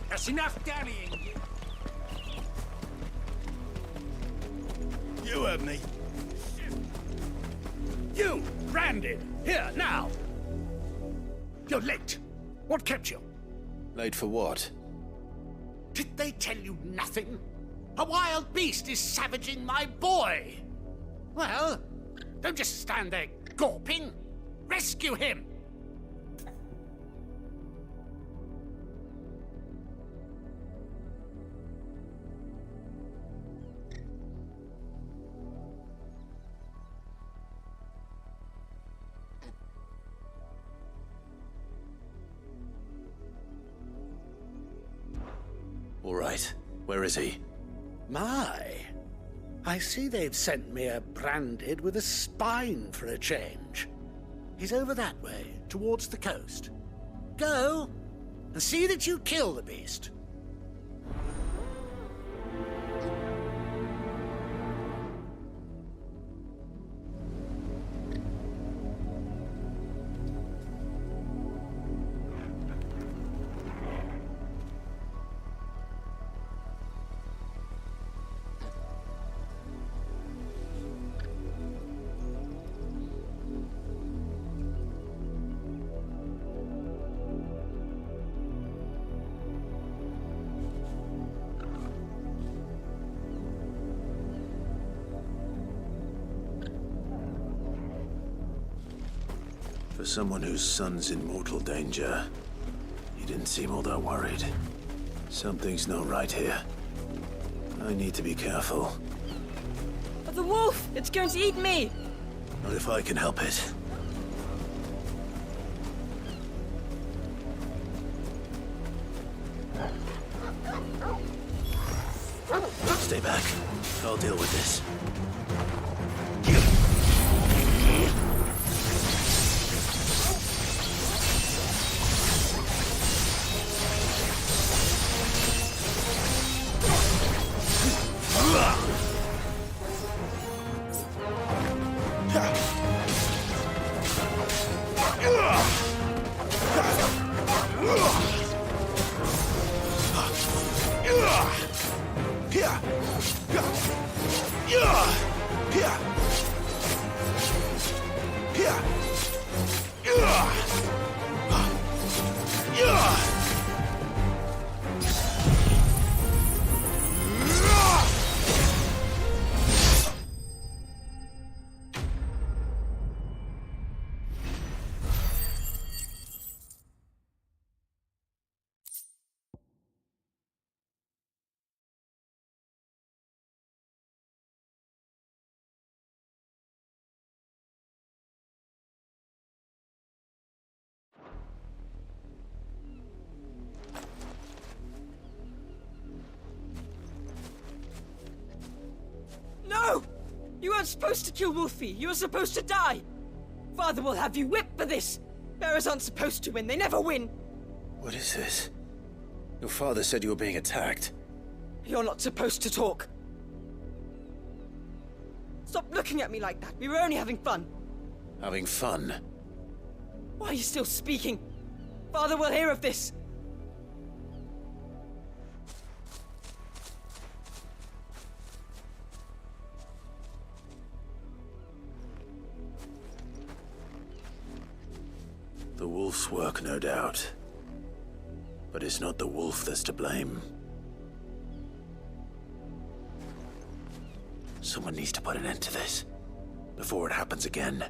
That's enough dallying. You heard me. You, Branded, here, now. You're late. What kept you? Late for what? Did they tell you nothing? A wild beast is savaging my boy. Well, don't just stand there gawping. Rescue him. All right. Where is he? My. I see they've sent me a Branded with a spine for a change. He's over that way, towards the coast. Go, and see that you kill the beast. For someone whose son's in mortal danger, he didn't seem all that worried. Something's not right here. I need to be careful. The wolf! It's going to eat me! Not if I can help it. Stay back. I'll deal with this. No! You weren't supposed to kill Wolfie. You were supposed to die. Father will have you whipped for this. Bearers aren't supposed to win. They never win. What is this? Your father said you were being attacked. You're not supposed to talk. Stop looking at me like that. We were only having fun. Having fun? Why are you still speaking? Father will hear of this. The wolf's work, no doubt. But it's not the wolf that's to blame. Someone needs to put an end to this, before it happens again.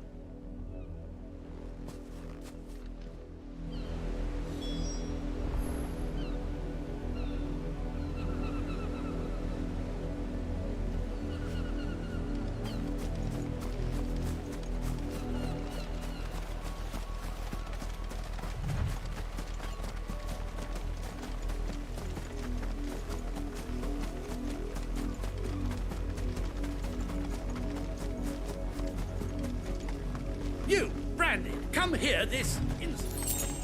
You, Brandon, come here this instant.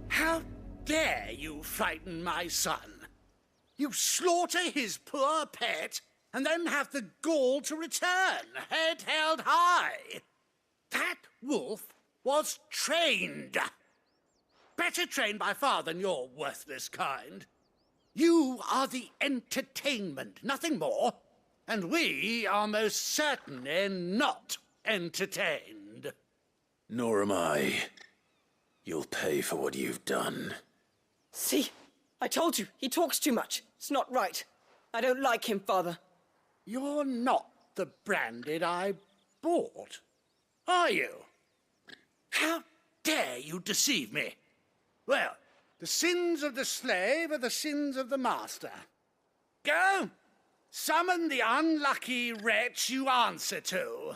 How dare you frighten my son? You slaughter his poor pet, and then have the gall to return, head held high. That wolf was trained. Better trained by far than your worthless kind. You are the entertainment, nothing more. And we are most certainly not entertained. Nor am I. You'll pay for what you've done. See? I told you, he talks too much. It's not right. I don't like him, Father. You're not the Branded I bought, are you? How dare you deceive me? Well, the sins of the slave are the sins of the master. Go! Summon the unlucky wretch you answer to.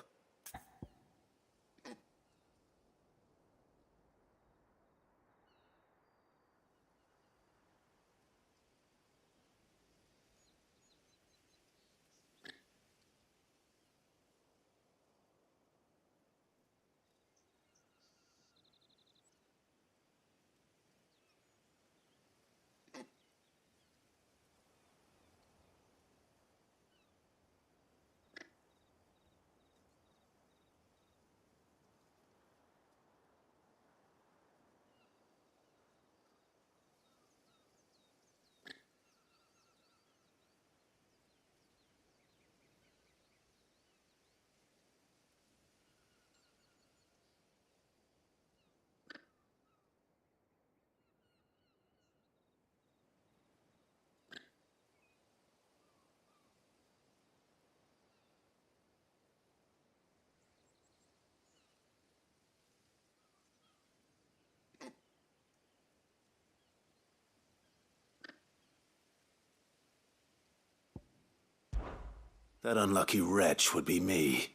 That unlucky wretch would be me.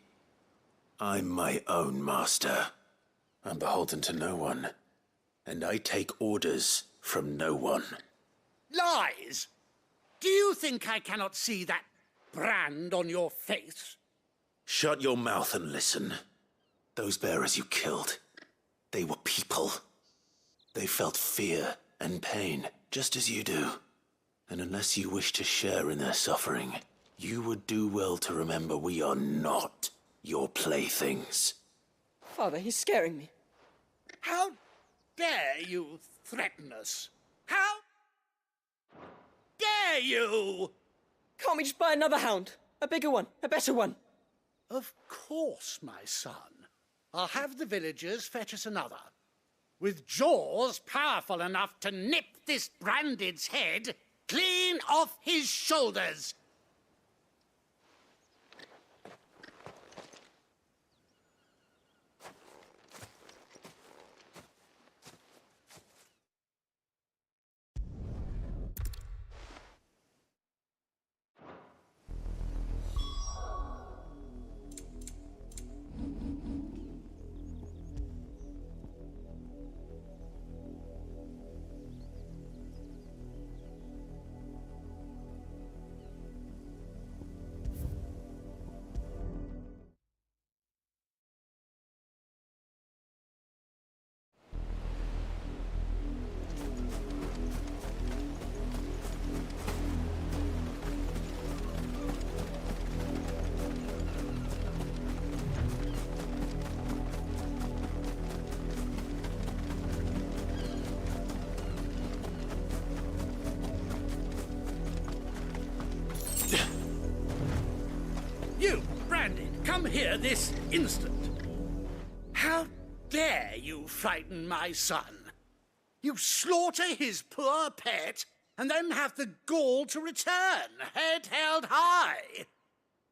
I'm my own master. I'm beholden to no one. And I take orders from no one. Lies! Do you think I cannot see that brand on your face? Shut your mouth and listen. Those bearers you killed, they were people. They felt fear and pain, just as you do. And unless you wish to share in their suffering, you would do well to remember we are not your playthings. Father, he's scaring me. How dare you threaten us? How dare you? Can't we just buy another hound? A bigger one, a better one. Of course, my son. I'll have the villagers fetch us another. With jaws powerful enough to nip this Branded's head clean off his shoulders. You, Branded, come here this instant. How dare you frighten my son? You slaughter his poor pet and then have the gall to return, head held high.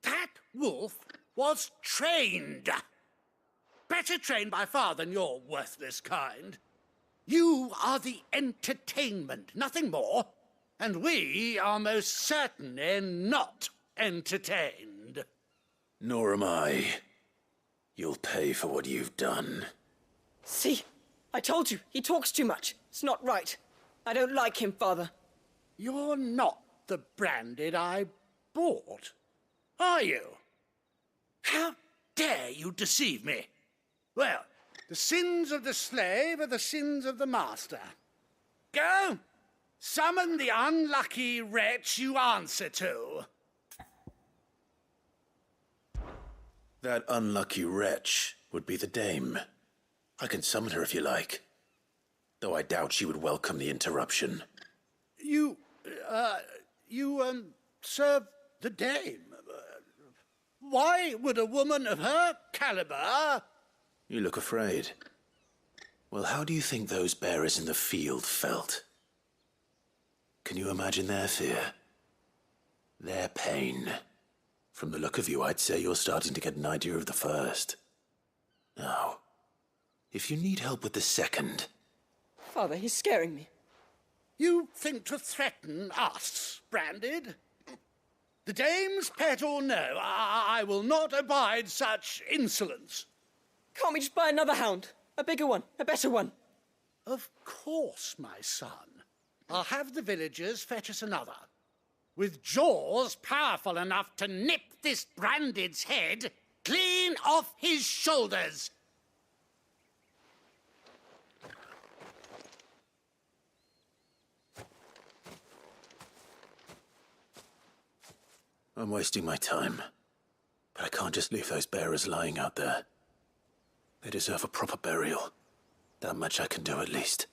That wolf was trained. Better trained by far than your worthless kind. You are the entertainment, nothing more. And we are most certainly not entertained. Nor am I. You'll pay for what you've done. See? I told you, he talks too much. It's not right. I don't like him, Father. You're not the Branded I bought, are you? How dare you deceive me? Well, the sins of the slave are the sins of the master. Go! Summon the unlucky wretch you answer to. That unlucky wretch would be the dame. I can summon her if you like. Though I doubt she would welcome the interruption. You serve the dame. Why would a woman of her caliber... You look afraid. Well, how do you think those bearers in the field felt? Can you imagine their fear? Their pain? From the look of you, I'd say you're starting to get an idea of the first. Now, if you need help with the second... Father, he's scaring me. You think to threaten us, Branded? The dame's pet or no, I will not abide such insolence. Can't we just buy another hound? A bigger one, a better one. Of course, my son. I'll have the villagers fetch us another. With jaws powerful enough to nip this Branded's head clean off his shoulders. I'm wasting my time. But I can't just leave those bearers lying out there. They deserve a proper burial. That much I can do at least.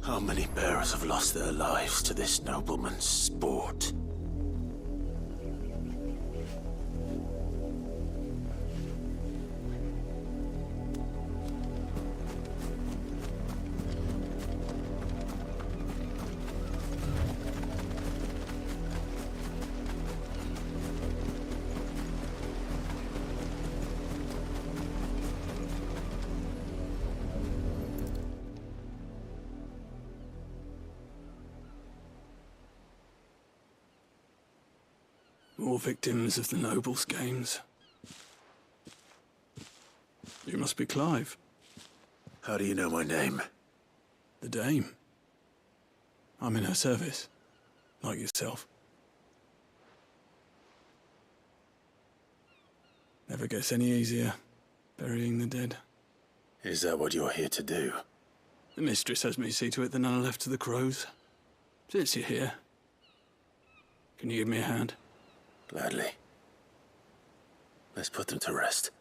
How many bearers have lost their lives to this nobleman's sport? More victims of the nobles' games. You must be Clive. How do you know my name? The Dame. I'm in her service, like yourself. Never gets any easier, burying the dead. Is that what you're here to do? The mistress has me see to it that none are left to the crows. Since you're here, can you give me a hand? Gladly. Let's put them to rest.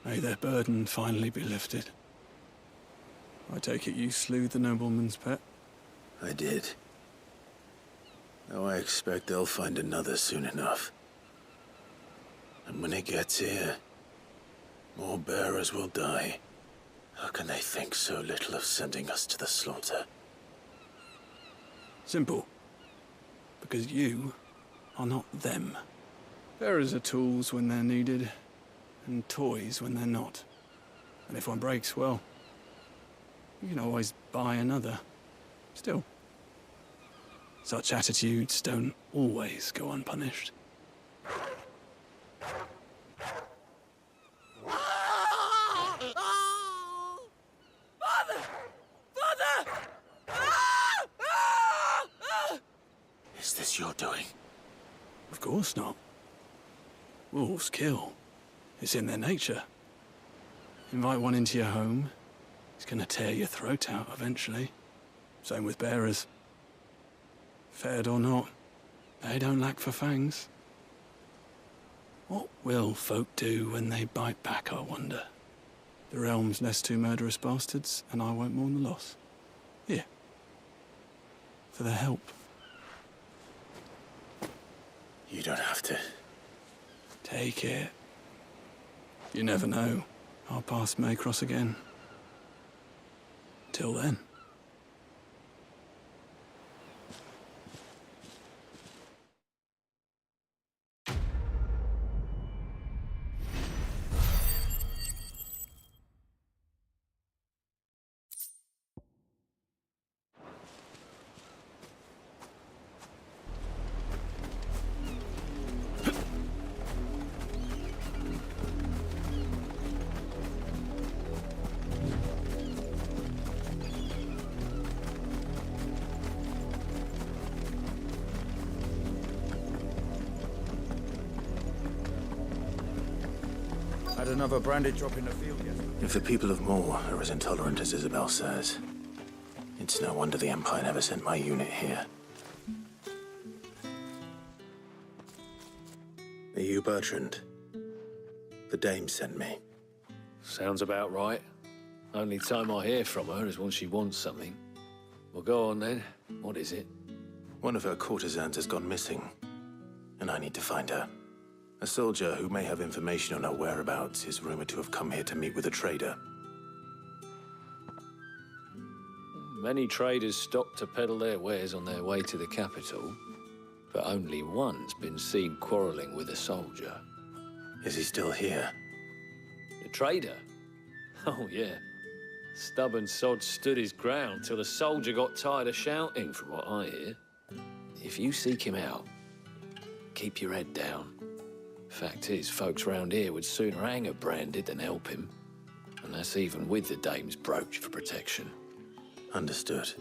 May their burden finally be lifted. I take it you slew the nobleman's pet? I did. Though I expect they'll find another soon enough. And when it gets here, more bearers will die. How can they think so little of sending us to the slaughter? Simple. Because you are not them. Bearers are tools when they're needed, and toys when they're not. And if one breaks, well, you can always buy another. Still, such attitudes don't always go unpunished. Father! Father! Is this your doing? Of course not. Wolves kill. It's in their nature. Invite one into your home, he's gonna tear your throat out eventually. Same with bearers. Fed or not, they don't lack for fangs. What will folk do when they bite back, I wonder? The realm's less two murderous bastards, and I won't mourn the loss. Here. For their help. You don't have to. Take it. You never know. Our paths may cross again. Till then. Had another branded drop in the field yet? If the people of Moor are as intolerant as Isabel says, it's no wonder the Empire never sent my unit here. Are you Bertrand? The Dame sent me. Sounds about right. Only time I hear from her is when she wants something. Well, go on then. What is it? One of her courtesans has gone missing, and I need to find her. A soldier who may have information on her whereabouts is rumored to have come here to meet with a trader. Many traders stop to peddle their wares on their way to the capital, but only one's been seen quarreling with a soldier. Is he still here? The trader? Oh, yeah. Stubborn sod stood his ground till the soldier got tired of shouting, from what I hear. If you seek him out, keep your head down. Fact is, folks round here would sooner hang a branded than help him. And that's even with the Dame's brooch for protection. Understood.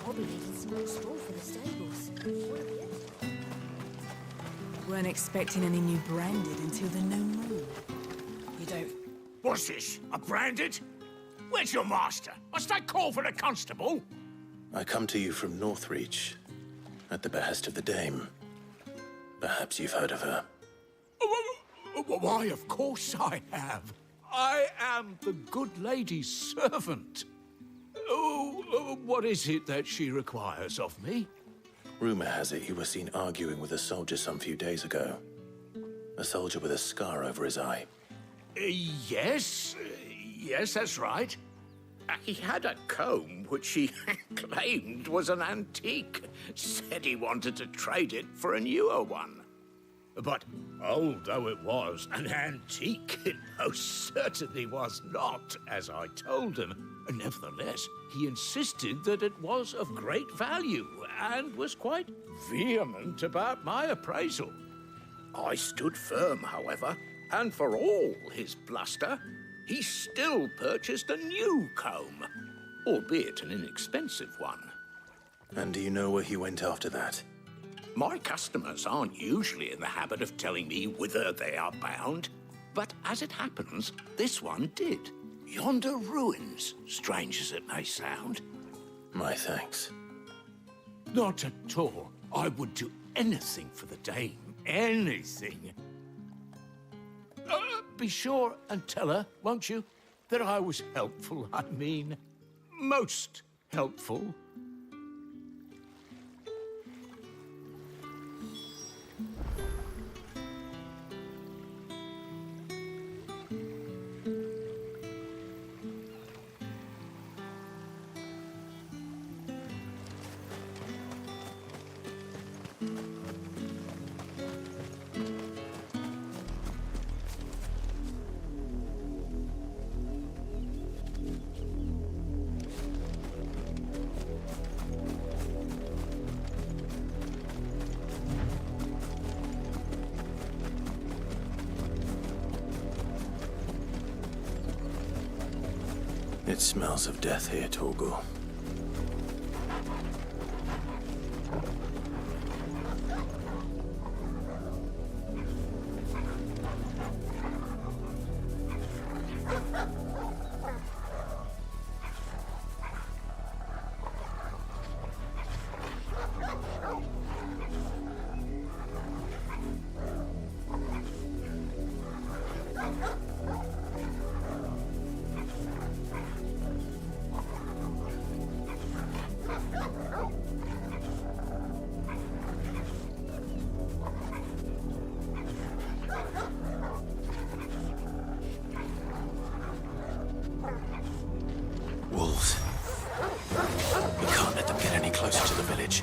Bobby needed some more straw for the stables. Weren't expecting any new branded until the new moon. You don't... What's this? A branded? Where's your master? Must I call for the constable? I come to you from Northreach, at the behest of the Dame. Perhaps you've heard of her. Why, of course I have. I am the good lady's servant. What is it that she requires of me? Rumor has it you were seen arguing with a soldier some few days ago. A soldier with a scar over his eye. Yes, that's right. He had a comb which he claimed was an antique. Said he wanted to trade it for a newer one. But old though it was, an antique it most certainly was not, as I told him. Nevertheless, he insisted that it was of great value and was quite vehement about my appraisal. I stood firm, however, and for all his bluster, he still purchased a new comb, albeit an inexpensive one. And do you know where he went after that? My customers aren't usually in the habit of telling me whither they are bound, but as it happens, this one did. Yonder ruins, strange as it may sound. My thanks. Not at all. I would do anything for the Dame. Anything. Be sure and tell her, won't you, that I was helpful. I mean, most helpful. It smells of death here, Torgal. Wolves. We can't let them get any closer to the village.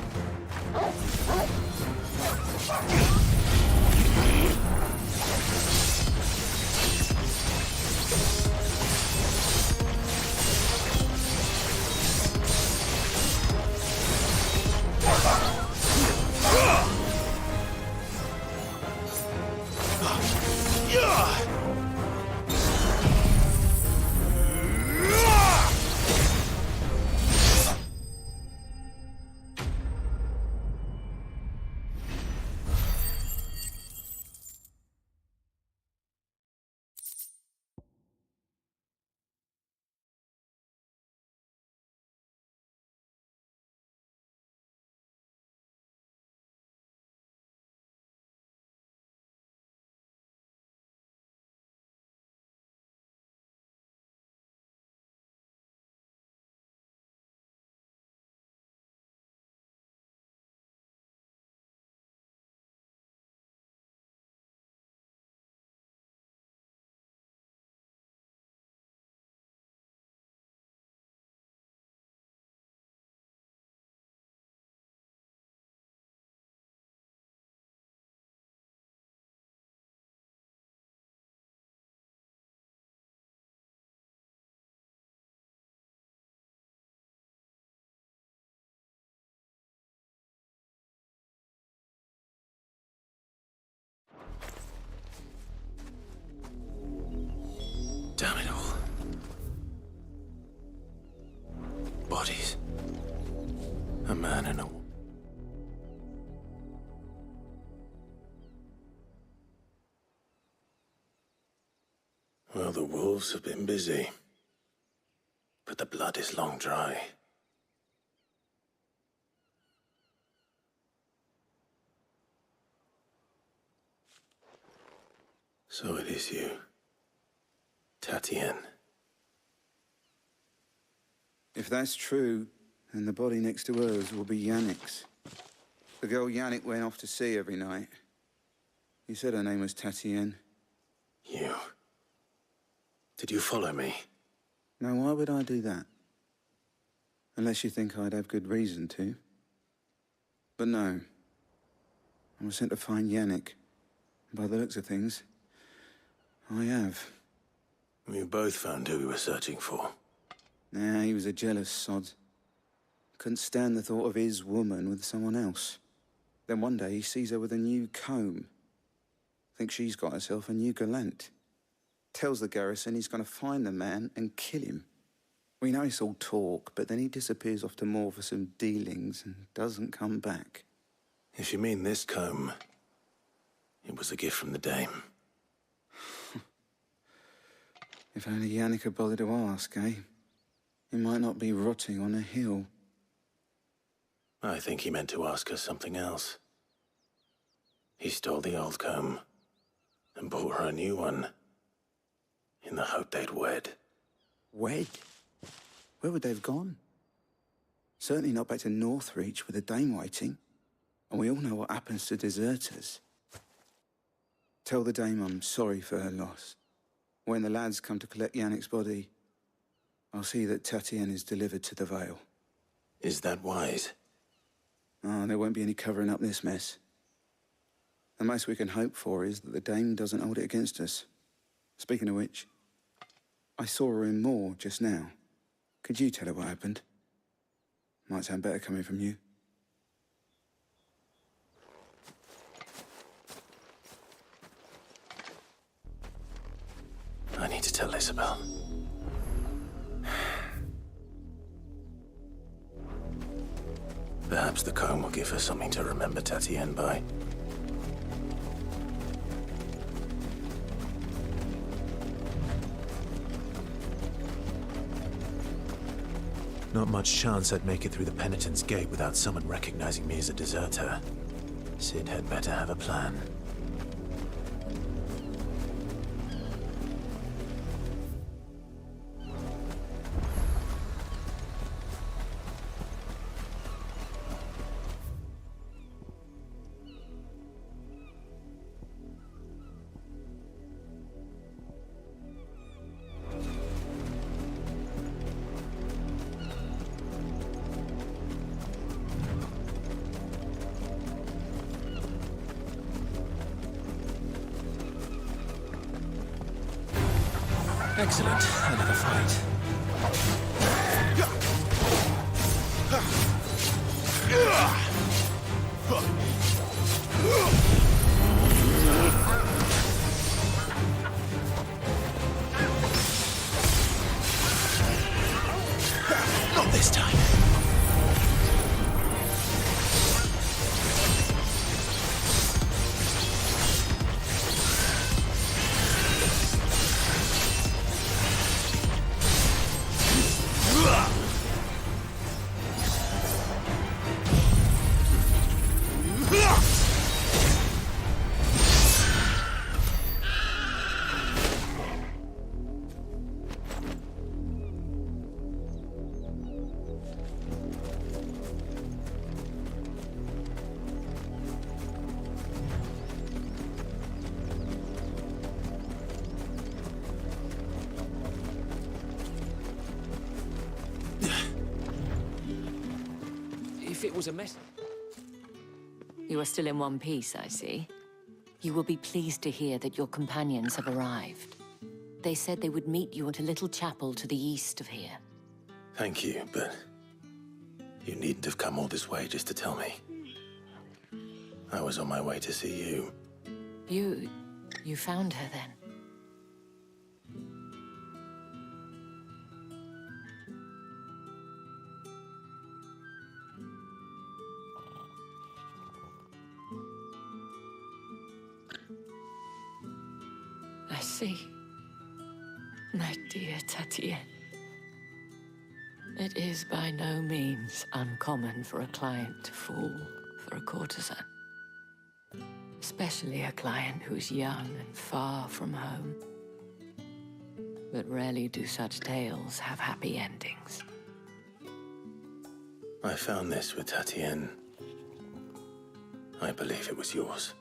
Damn it all. Bodies. A man and a... Well, the wolves have been busy. But the blood is long dry. So it is you. Tatienne. If that's true, then the body next to hers will be Yannick's. The girl Yannick went off to see every night. You said her name was Tatienne. You. Did you follow me? Now, why would I do that? Unless you think I'd have good reason to. But no. I was sent to find Yannick. By the looks of things, I have. We both found who we were searching for. Nah, he was a jealous sod. Couldn't stand the thought of his woman with someone else. Then one day he sees her with a new comb. Thinks she's got herself a new gallant. Tells the garrison he's going to find the man and kill him. We know it's all talk, but then he disappears off to Moor for some dealings and doesn't come back. If you mean this comb, it was a gift from the dame. If only Yannick had bothered to ask, eh? He might not be rotting on a hill. I think he meant to ask her something else. He stole the old comb and bought her a new one in the hope they'd wed. Wed? Where would they have gone? Certainly not back to Northreach with a dame waiting. And we all know what happens to deserters. Tell the dame I'm sorry for her loss. When the lads come to collect Yannick's body, I'll see that Tatienne is delivered to the Vale. Is that wise? Oh, there won't be any covering up this mess. The most we can hope for is that the dame doesn't hold it against us. Speaking of which, I saw her in Moor just now. Could you tell her what happened? Might sound better coming from you. I need to tell Isabel. Perhaps the comb will give her something to remember Tatienne by. Not much chance I'd make it through the Penitent's Gate without someone recognizing me as a deserter. Cid had better have a plan. Excellent. Another fight. Not this time. If it was a mess... You are still in one piece, I see. You will be pleased to hear that your companions have arrived. They said they would meet you at a little chapel to the east of here. Thank you, but you needn't have come all this way just to tell me. I was on my way to see you. You found her then? I see. My dear Tatienne. It is by no means uncommon for a client to fall for a courtesan. Especially a client who's young and far from home. But rarely do such tales have happy endings. I found this with Tatienne. I believe it was yours.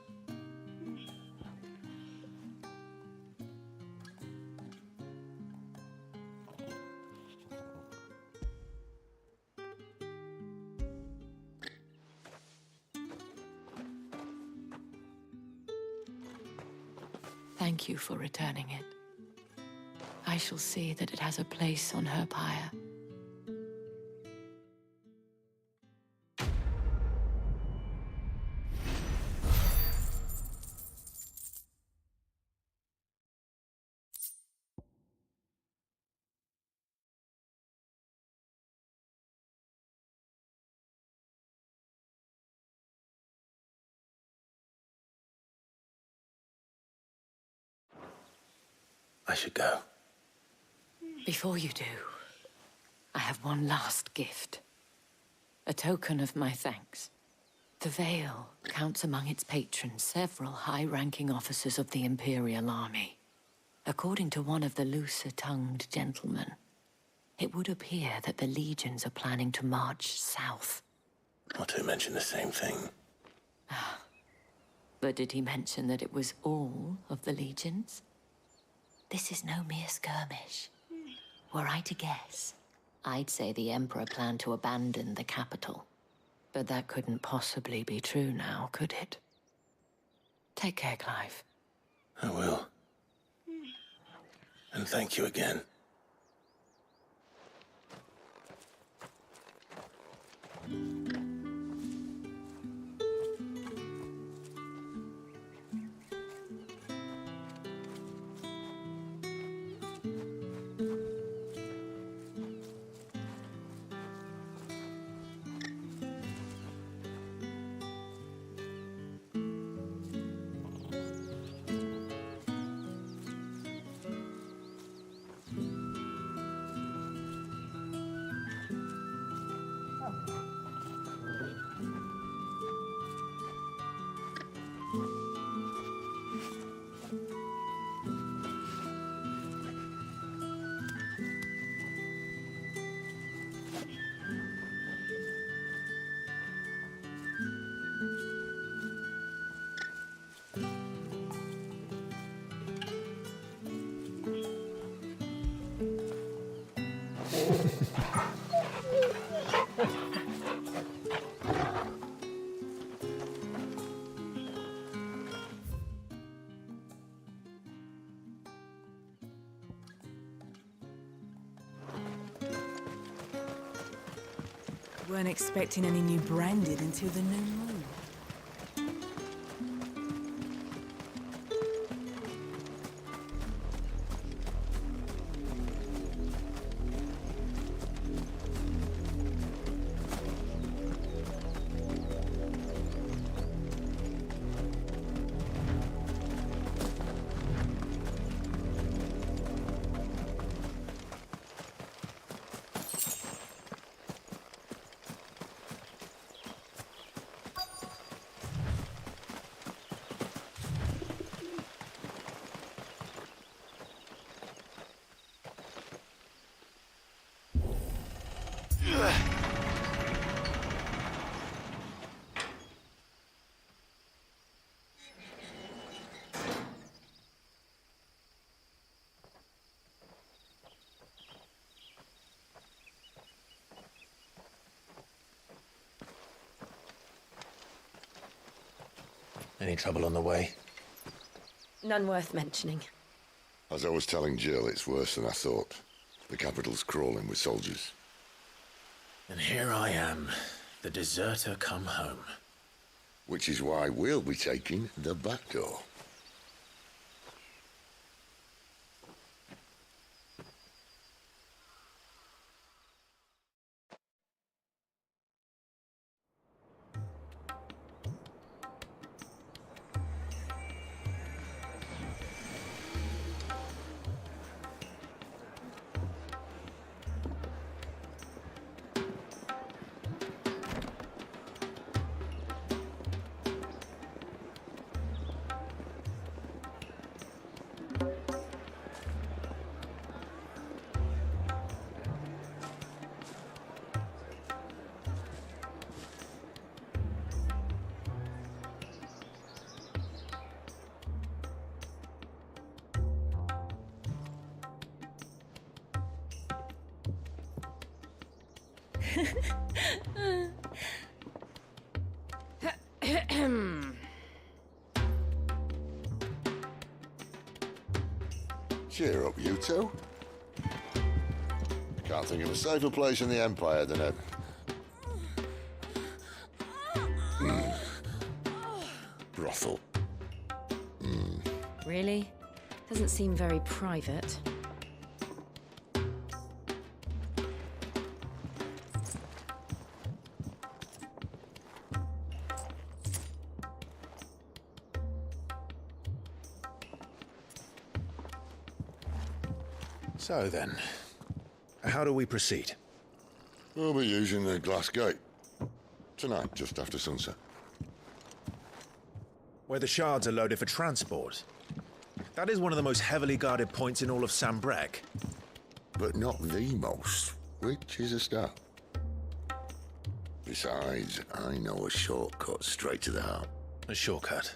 Thank you for returning it. I shall see that it has a place on her pyre. I should go. Before you do, I have one last gift. A token of my thanks. The Vale counts among its patrons several high-ranking officers of the Imperial Army. According to one of the looser-tongued gentlemen, it would appear that the legions are planning to march south. Not to mention the same thing. But did he mention that it was all of the legions? This is no mere skirmish. Were I to guess, I'd say the Emperor planned to abandon the capital. But that couldn't possibly be true now, could it? Take care, Clive. I will. And thank you again. Weren't expecting any new branded until the new moon. Any trouble on the way? None worth mentioning. As I was telling Jill, it's worse than I thought. The capital's crawling with soldiers. And here I am, the deserter come home. Which is why we'll be taking the back door. Cheer up, you two. Can't think of a safer place in the Empire than a... brothel. Really? Doesn't seem very private. So then, how do we proceed? We'll be using the glass gate. Tonight, just after sunset. Where the shards are loaded for transport. That is one of the most heavily guarded points in all of Sambrek. But not the most, which is a start. Besides, I know a shortcut straight to the heart. A shortcut?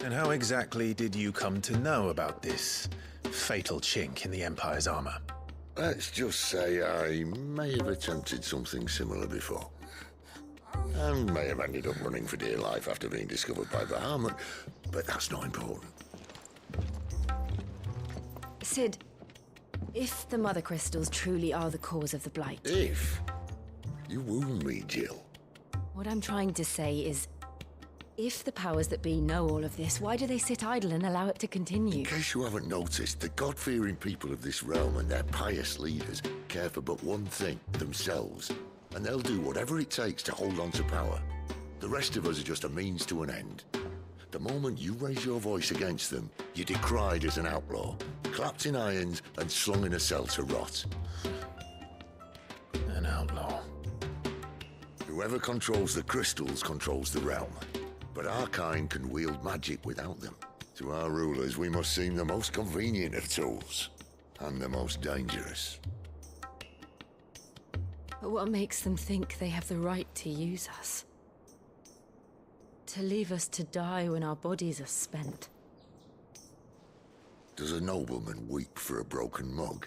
And how exactly did you come to know about this fatal chink in the Empire's armor? Let's just say I may have attempted something similar before. And may have ended up running for dear life after being discovered by Bahamut, but that's not important. Sid, if the Mother Crystals truly are the cause of the Blight... If? You wound me, Jill. What I'm trying to say is, if the powers that be know all of this, why do they sit idle and allow it to continue? In case you haven't noticed, the God-fearing people of this realm and their pious leaders care for but one thing, themselves. And they'll do whatever it takes to hold on to power. The rest of us are just a means to an end. The moment you raise your voice against them, you're decried as an outlaw, clapped in irons and slung in a cell to rot. An outlaw. Whoever controls the crystals controls the realm. But our kind can wield magic without them. To our rulers, we must seem the most convenient of tools, and the most dangerous. But what makes them think they have the right to use us? To leave us to die when our bodies are spent? Does a nobleman weep for a broken mug?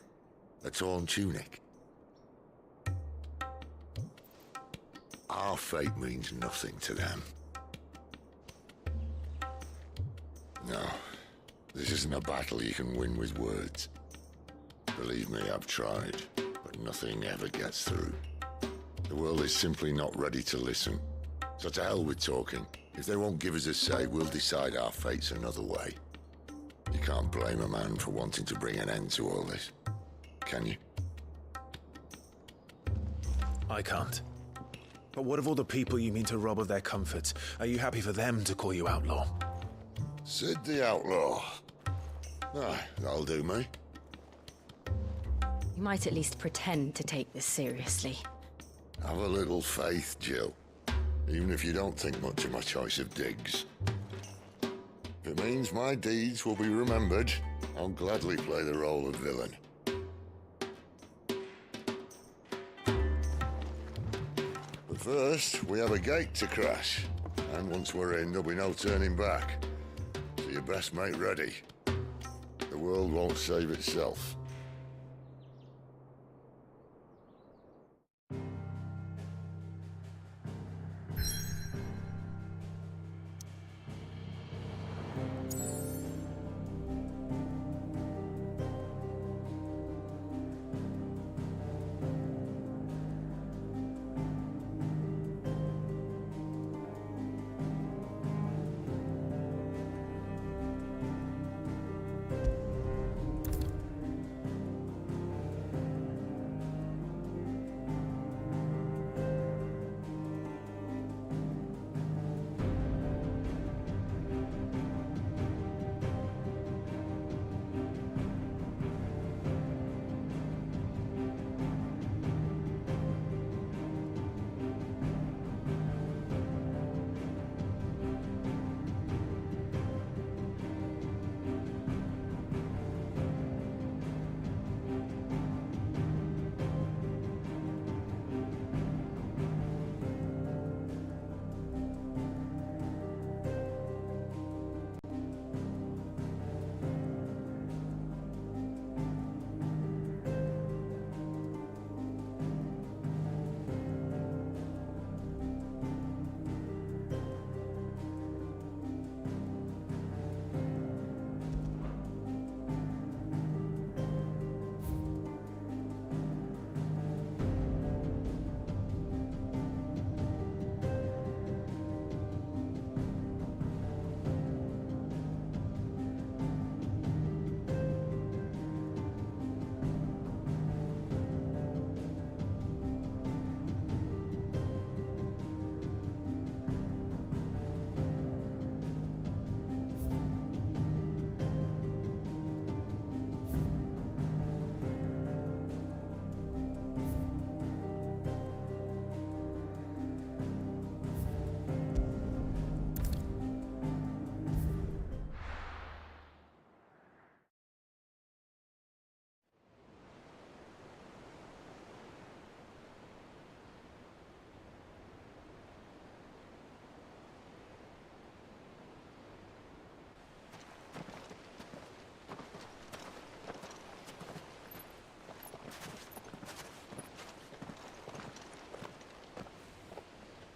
A torn tunic? Our fate means nothing to them. No, this isn't a battle you can win with words. Believe me, I've tried, but nothing ever gets through. The world is simply not ready to listen. So to hell with talking. If they won't give us a say, we'll decide our fates another way. You can't blame a man for wanting to bring an end to all this, can you? I can't. But what of all the people you mean to rob of their comforts? Are you happy for them to call you outlaw? Sid the Outlaw. Aye, that'll do me. You might at least pretend to take this seriously. Have a little faith, Jill. Even if you don't think much of my choice of digs. If it means my deeds will be remembered, I'll gladly play the role of villain. But first, we have a gate to crash. And once we're in, there'll be no turning back. So you best make ready. The world won't save itself.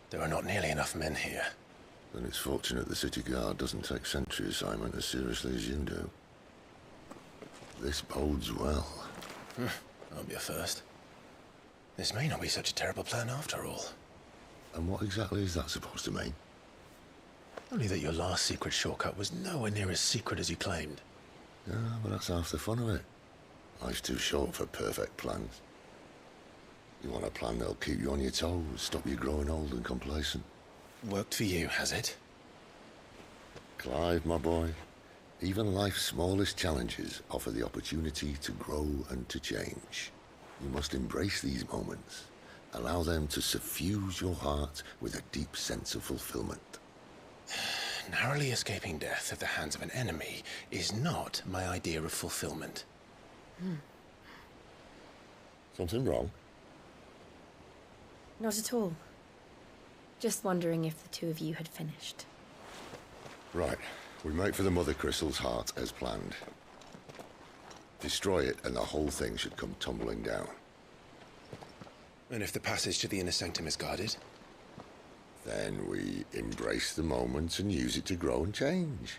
There are not nearly enough men here. Then it's fortunate the city guard doesn't take sentry assignment as seriously as you do. This bodes well. Won't be a first. This may not be such a terrible plan after all. And what exactly is that supposed to mean? Only that your last secret shortcut was nowhere near as secret as you claimed. Yeah, but that's half the fun of it. Life's too short for perfect plans. You want a plan that'll keep you on your toes, stop you growing old and complacent. Worked for you, has it? Clive, my boy, even life's smallest challenges offer the opportunity to grow and to change. You must embrace these moments. Allow them to suffuse your heart with a deep sense of fulfillment. Narrowly escaping death at the hands of an enemy is not my idea of fulfillment. Something wrong? Not at all. Just wondering if the two of you had finished. Right. We make for the Mother Crystal's heart as planned. Destroy it and the whole thing should come tumbling down. And if the passage to the inner sanctum is guarded? Then we embrace the moment and use it to grow and change.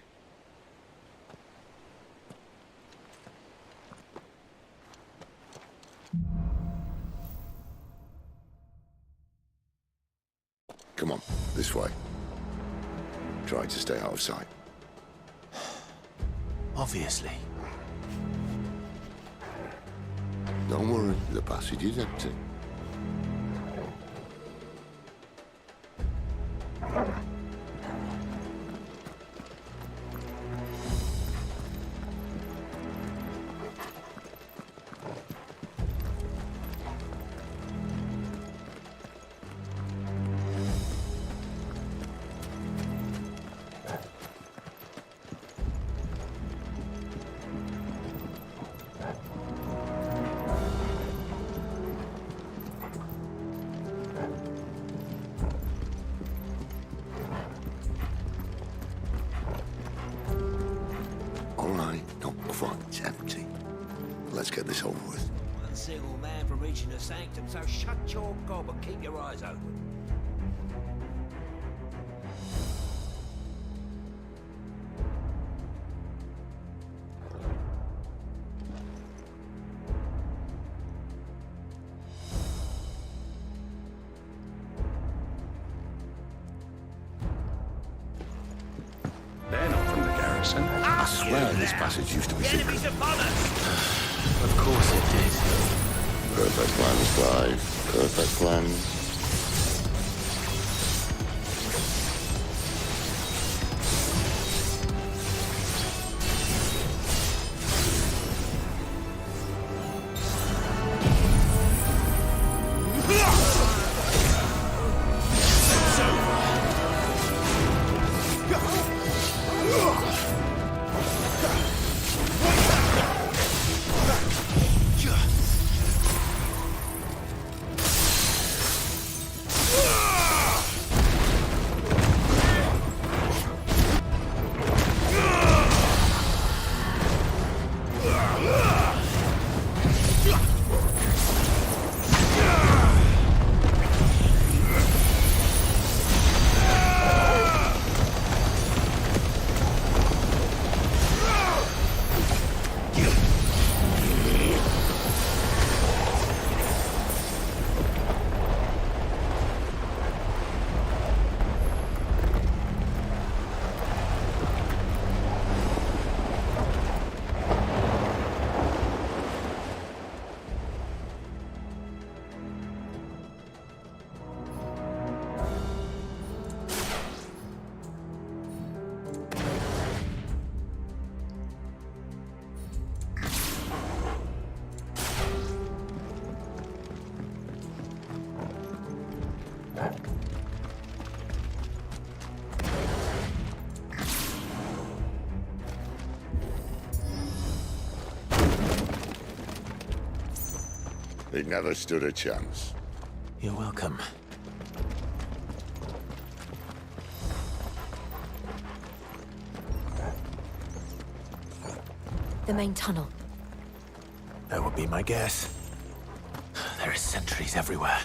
Come on, this way. Try to stay out of sight. Obviously. Don't worry, the passage is empty. It's empty. Let's get this over with. One single man from reaching the sanctum, so shut your gob and keep your eyes open. They're not from the garrison. I swear this passage used to be secret. Of course it did. Perfect plans, Clive. Perfect plans. He never stood a chance. You're welcome. The main tunnel. That would be my guess. There are sentries everywhere.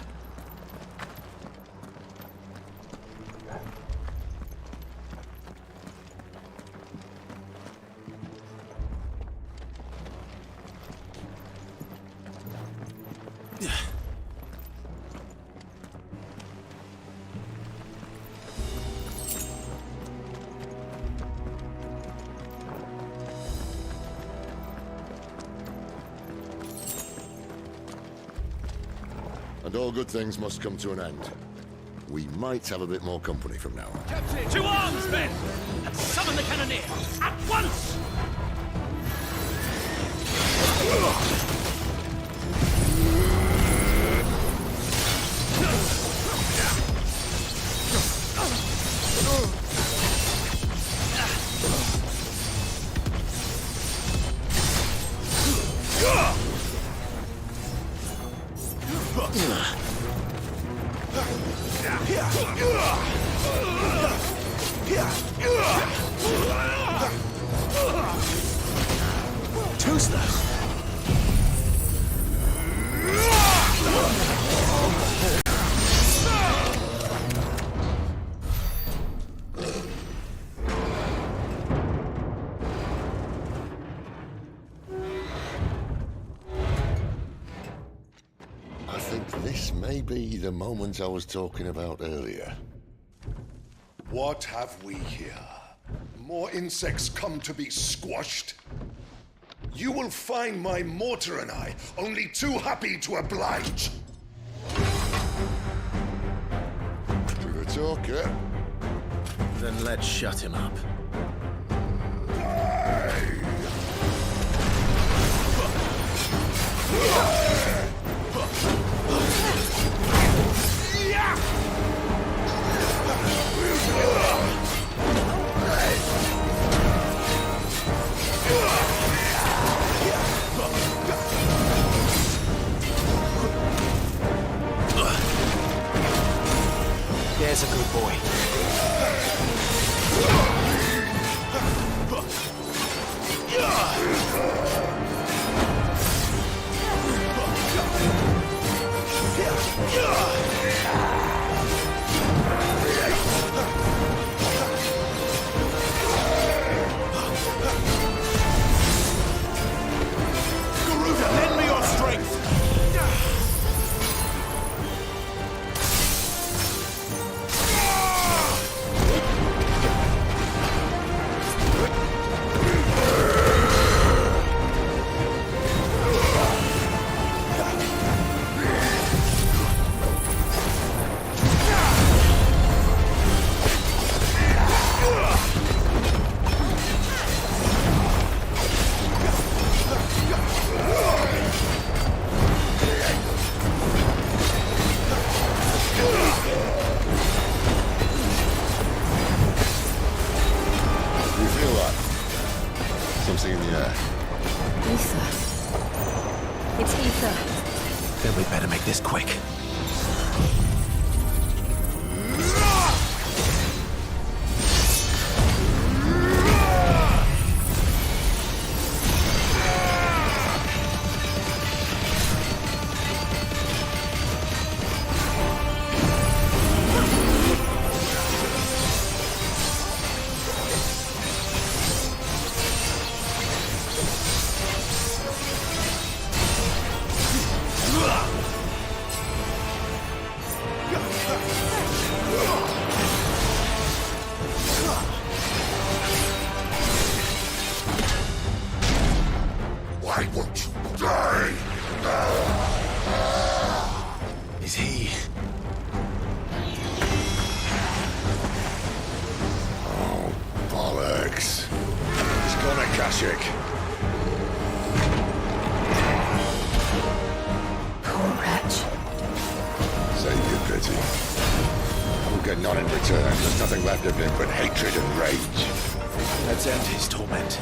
And all good things must come to an end. We might have a bit more company from now on. Captain! To arms, men! And summon the cannoneer! At once! Too slow. I think this may be the moment I was talking about earlier. What have we here? More insects come to be squashed? You will find my mortar and I only too happy to oblige. To the talker. Then let's shut him up. There's a good boy. Garuda, lend me your strength! Something in the air. Ether. It's ether. Then we better make this quick. Why won't you die? Is he? Oh, bollocks. He's gone, Akashic. Poor wretch. Save your pity. We'll get none in return. There's nothing left of him but hatred and rage. Let's end his torment.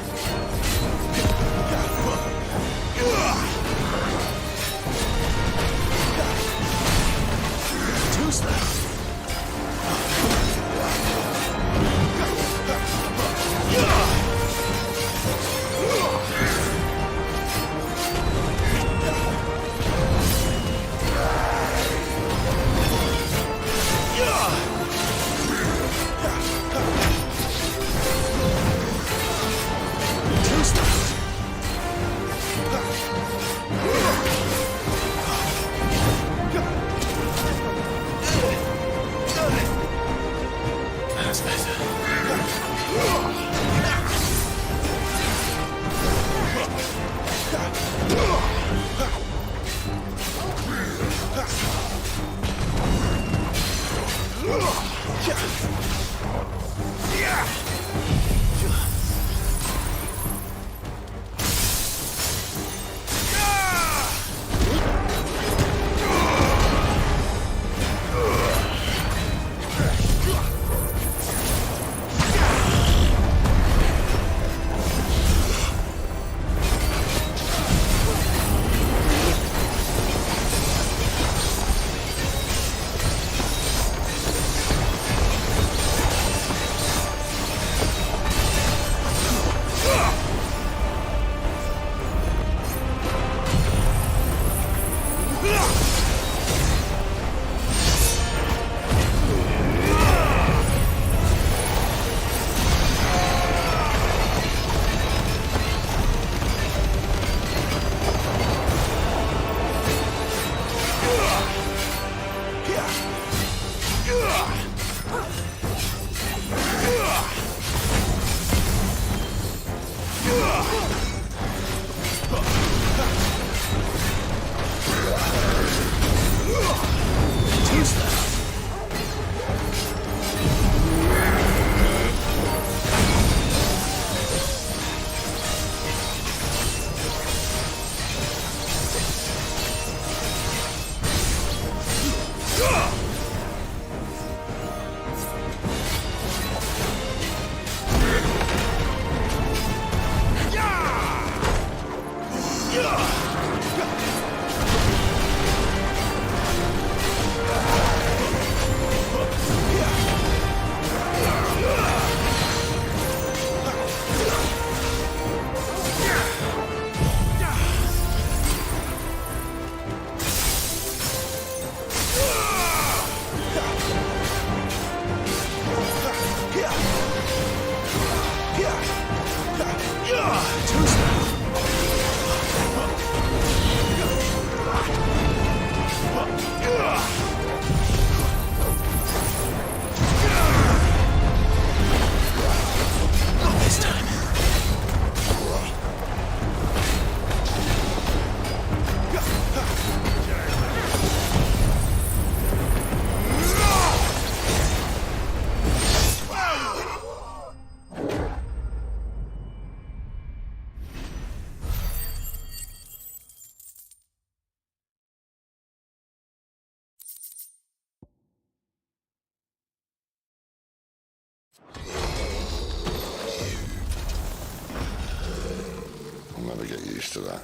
never get used to that.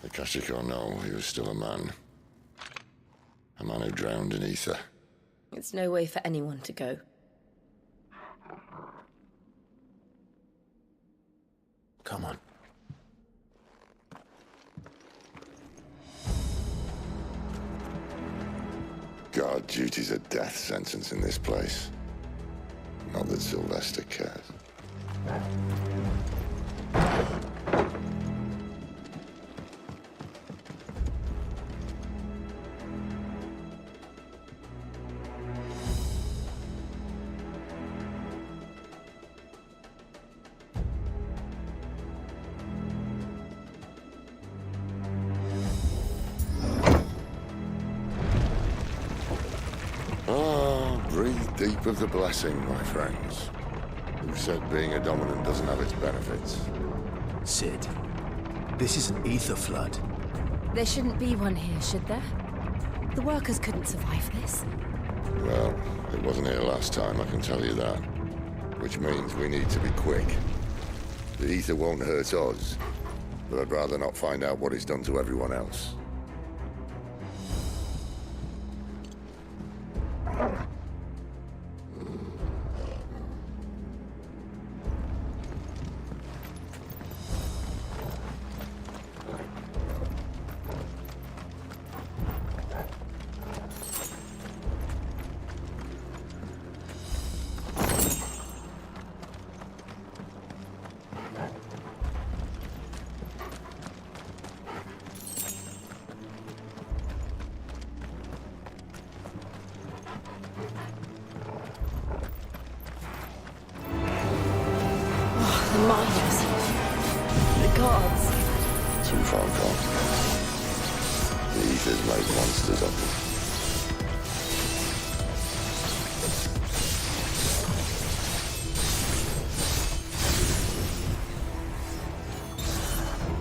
Akashic or no, he was still a man. A man who drowned in ether. It's no way for anyone to go. Come on. Guard duty's a death sentence in this place. Not that Sylvester cares. Breathe deep of the blessing, my friends. Who said being a dominant doesn't have its benefits? Sid, this is an ether flood. There shouldn't be one here, should there? The workers couldn't survive this. Well, it wasn't here last time, I can tell you that. Which means we need to be quick. The ether won't hurt us, but I'd rather not find out what it's done to everyone else. The miners. The gods. Too far gone. The ether's made monsters of them.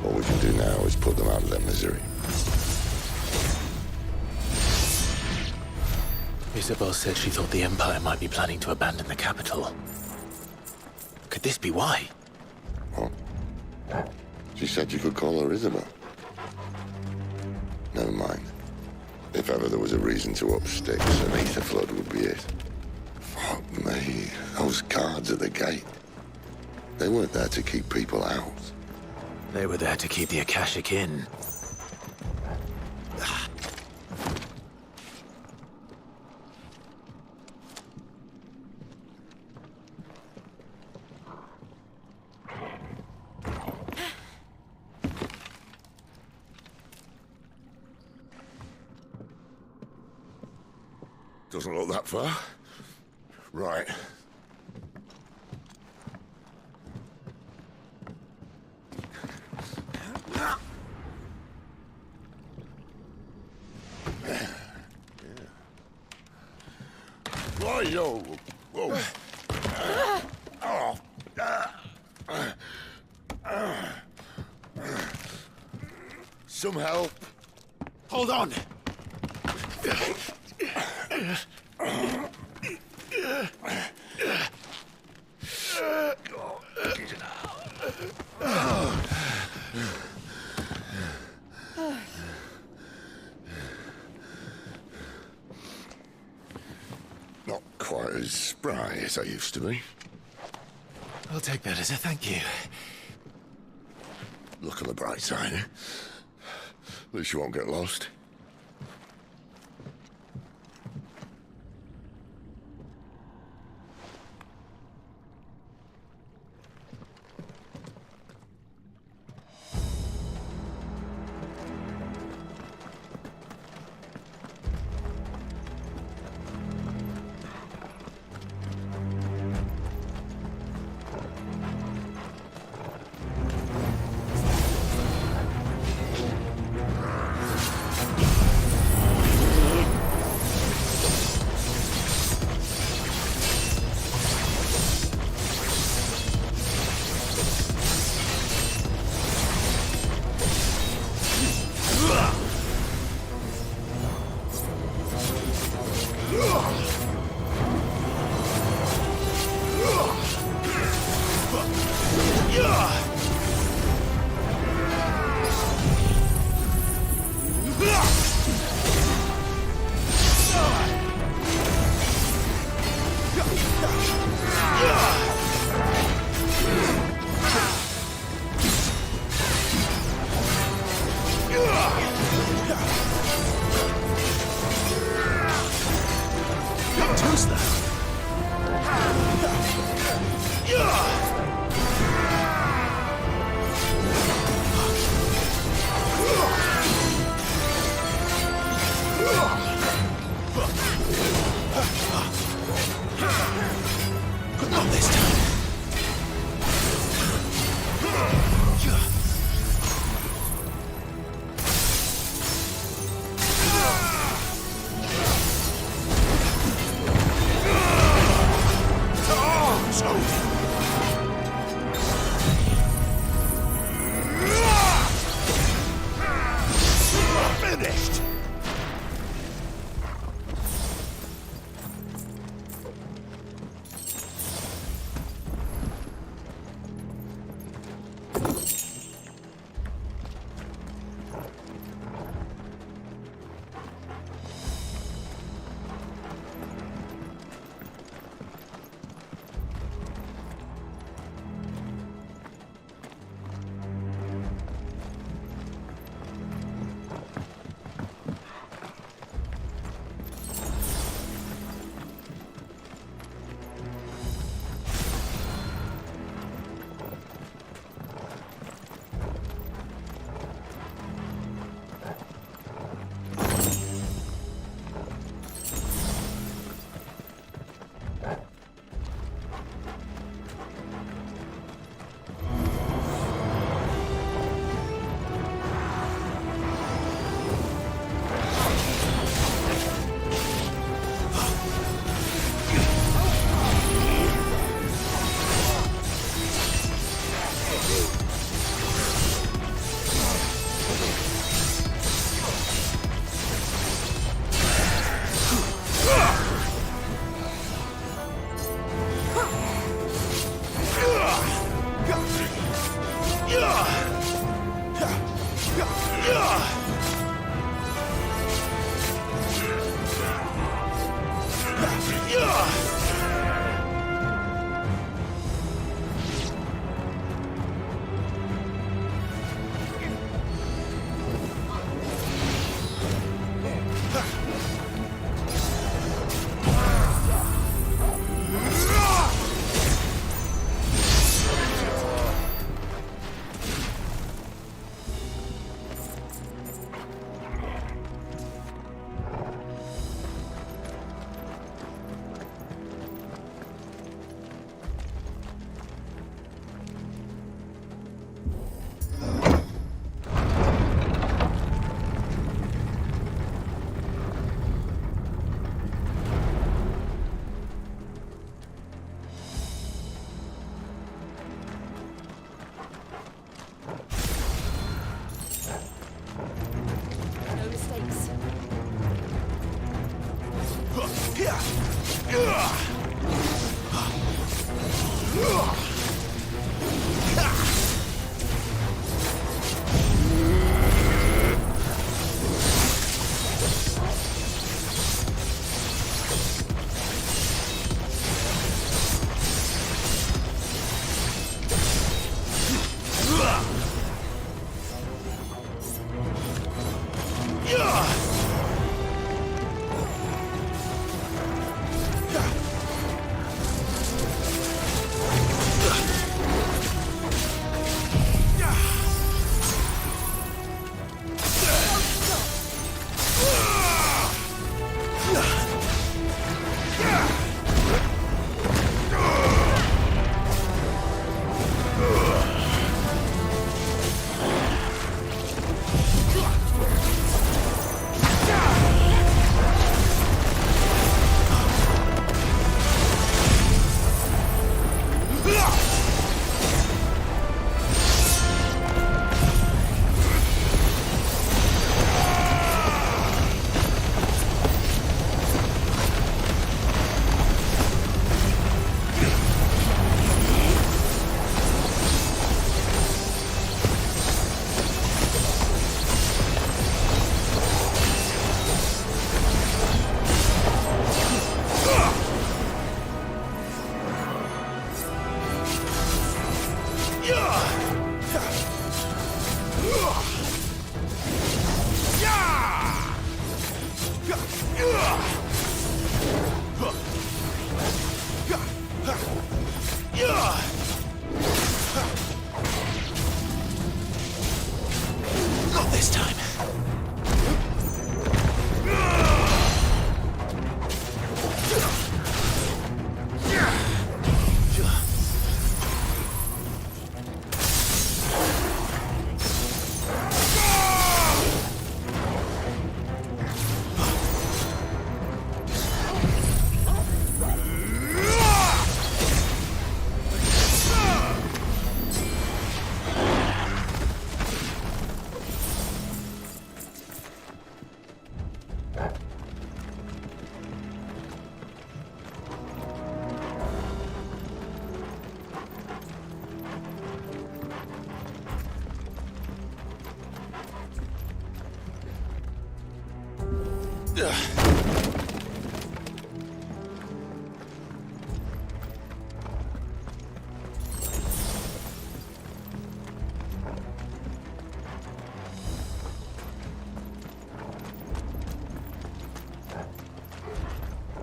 All we can do now is put them out of their misery. Isabel said she thought the Empire might be planning to abandon the capital. Could this be why? What? She said you could call her Isabel. Never mind. If ever there was a reason to up sticks, an ether flood would be it. Fuck me. Those guards at the gate. They weren't there to keep people out. They were there to keep the Akashic in. Doesn't look that far. Right. Right-yo. Whoa. Some help. Hold on. Not quite as spry as I used to be. I'll take that as a thank you. Look on the bright side, eh? At least you won't get lost. finished!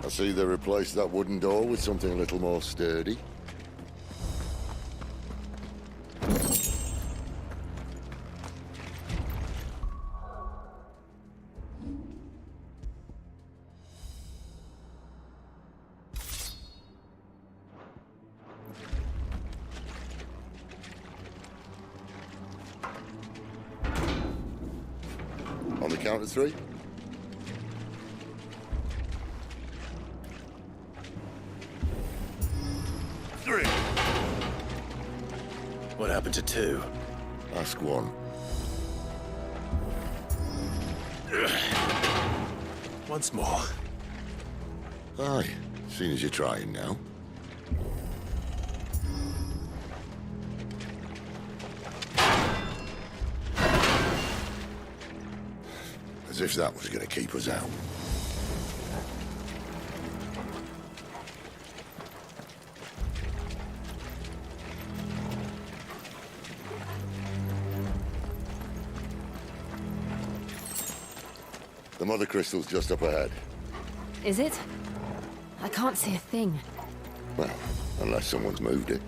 I see they replaced that wooden door with something a little more sturdy. On the count of 3. What happened to 2? Ask 1. Once more. Aye, seeing as you're trying now. As if that was going to keep us out. The mother crystal's just up ahead. Is it? I can't see a thing. Well, unless someone's moved it.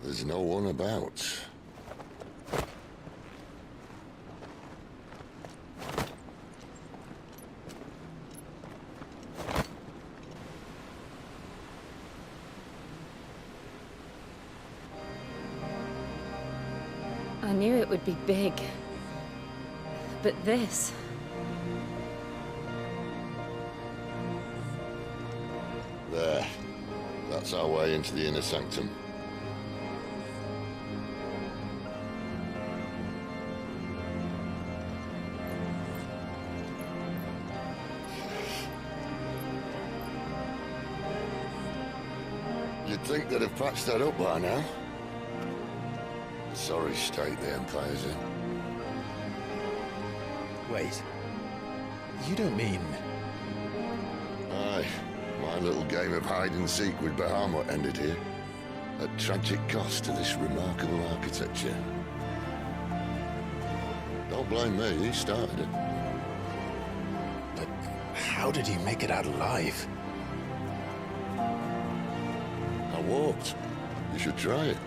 There's no one about. I knew it would be big. But this... There. That's our way into the inner sanctum. You'd think they'd have patched that up by now. Sorry state the Empire's in. Wait. You don't mean... Aye. My little game of hide-and-seek with Bahamut ended here. At tragic cost to this remarkable architecture. Don't blame me, he started it. But how did he make it out alive? I walked. You should try it.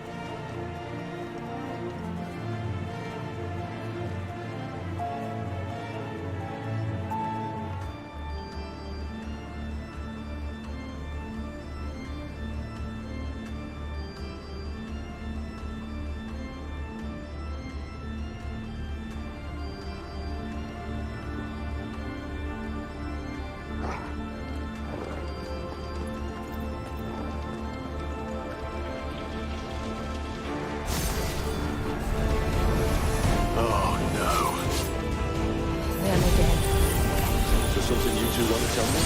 Something you two want to tell me?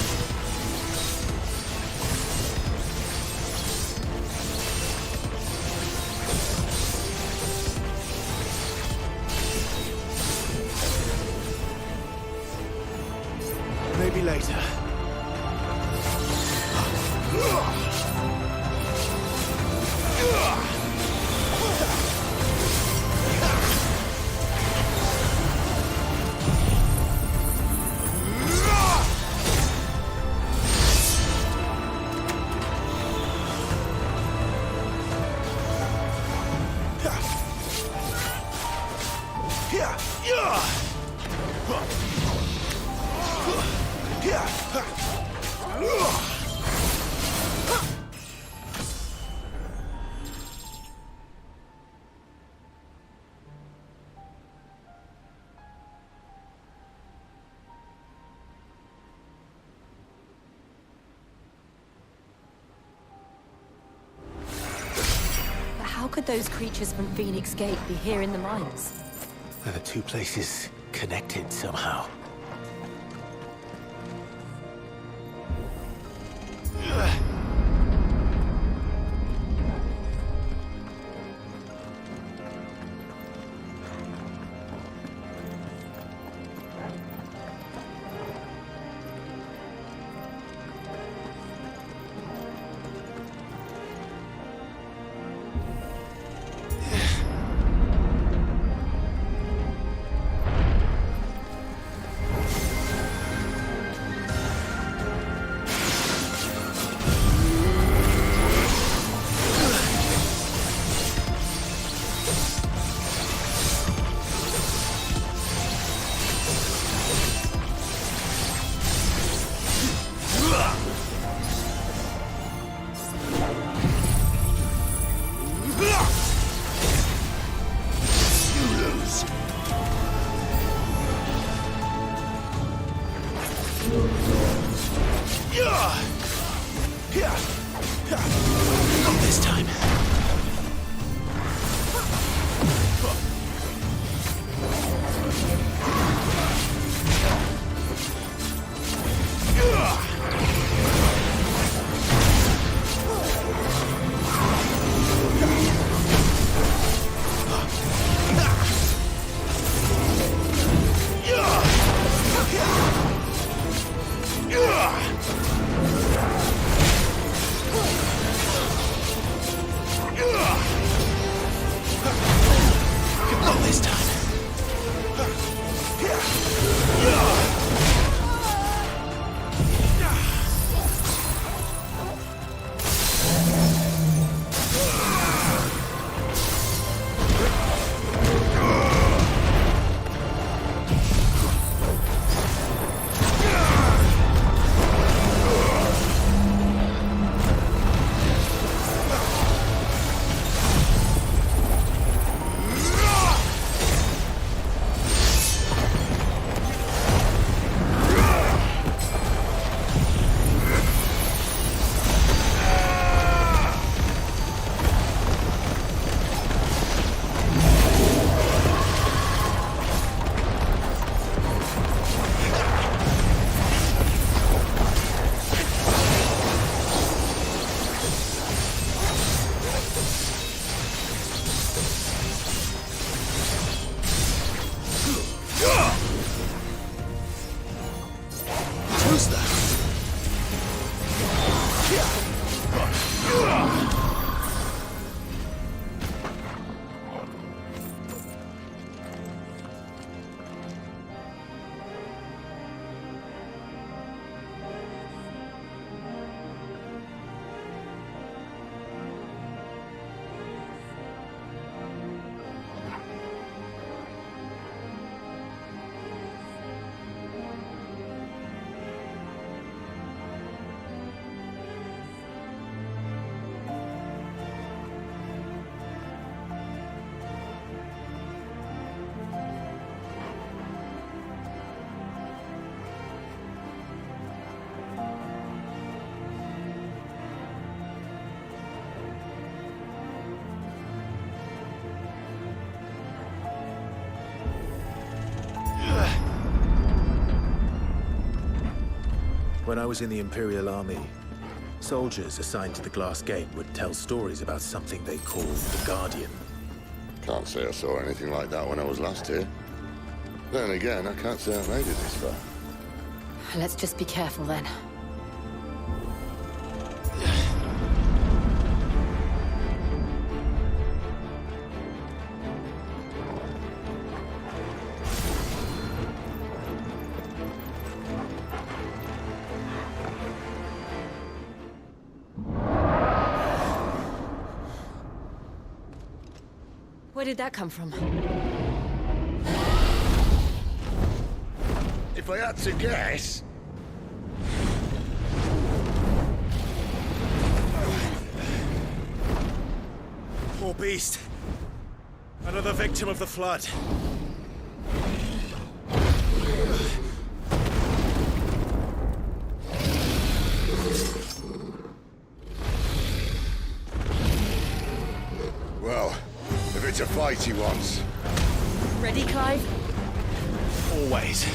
Maybe later. How could those creatures from Phoenix Gate be here in the mines? Are the two places connected somehow? Not this time. Not this time. Who's that? When I was in the Imperial Army, soldiers assigned to the Glass Gate would tell stories about something they called the Guardian. Can't say I saw anything like that when I was last here. Then again, I can't say I made it this far. Let's just be careful then. Where did that come from? if I had to guess. Poor beast. Another victim of the flood. Well, if it's a fight he wants. Ready, Clive? Always.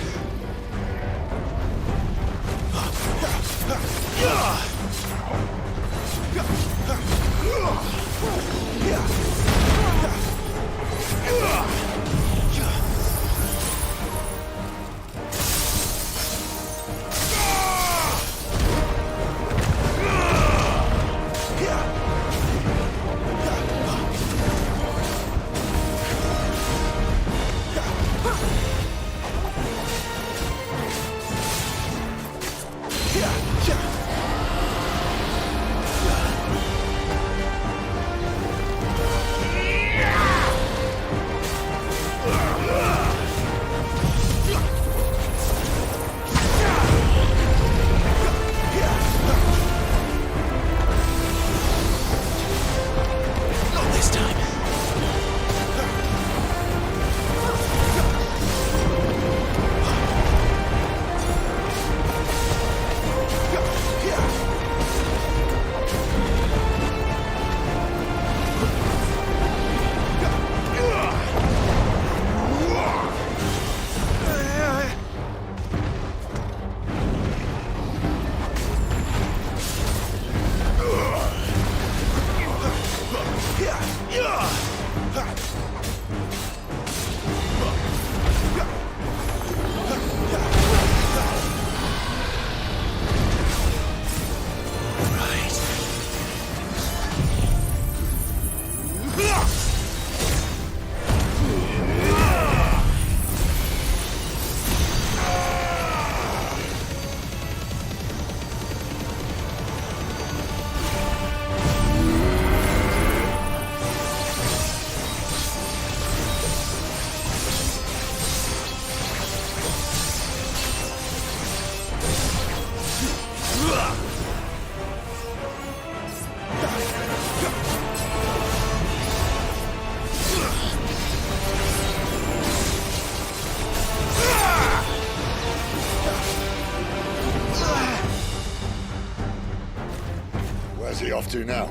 Where's he off to now?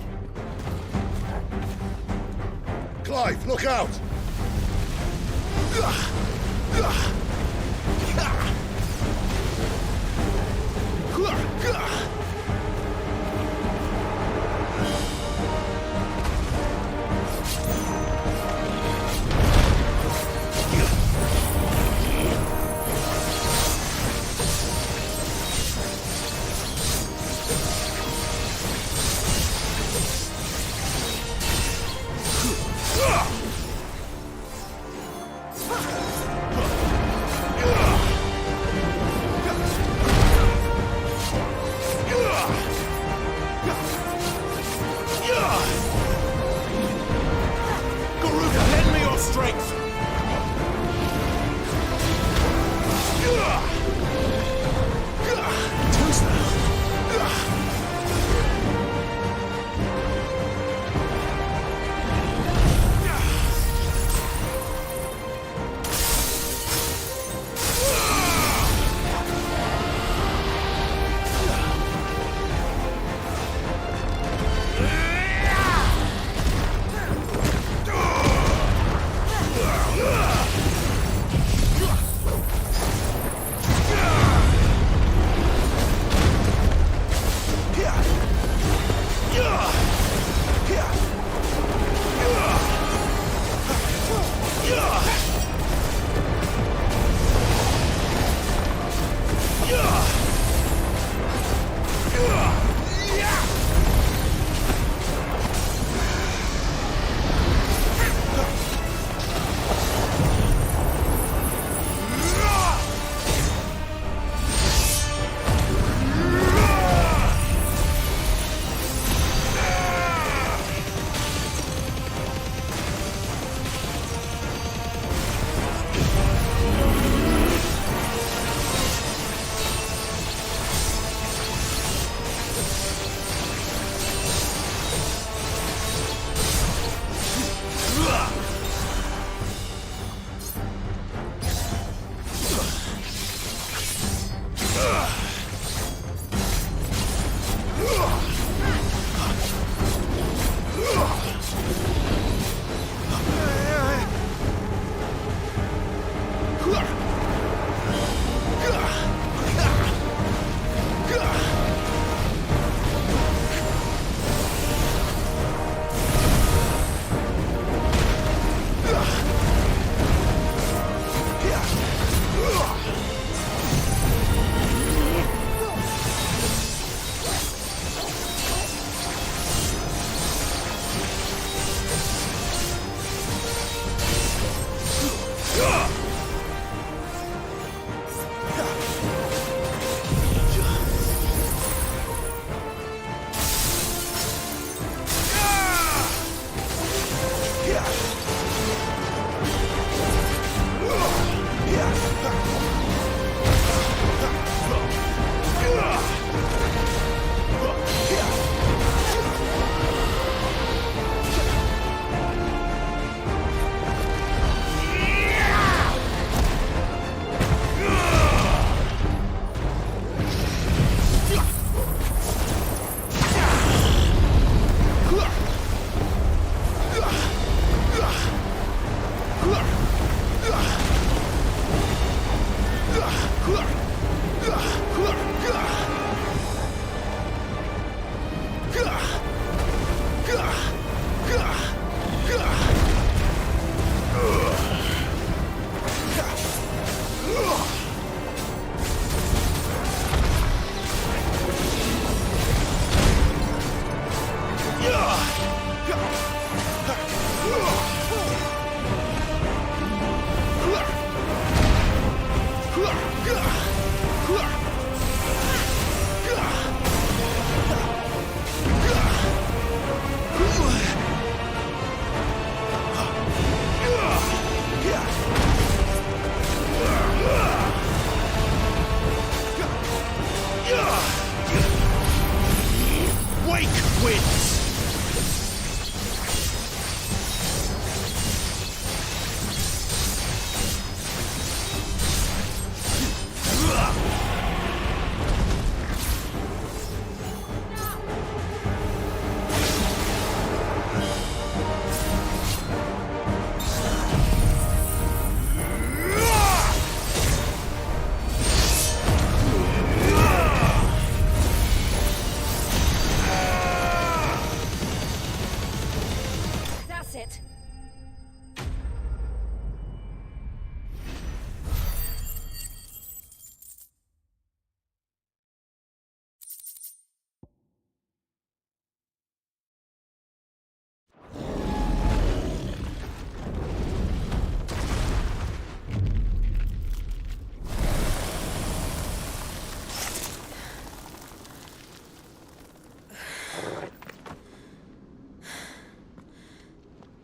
Clive, look out!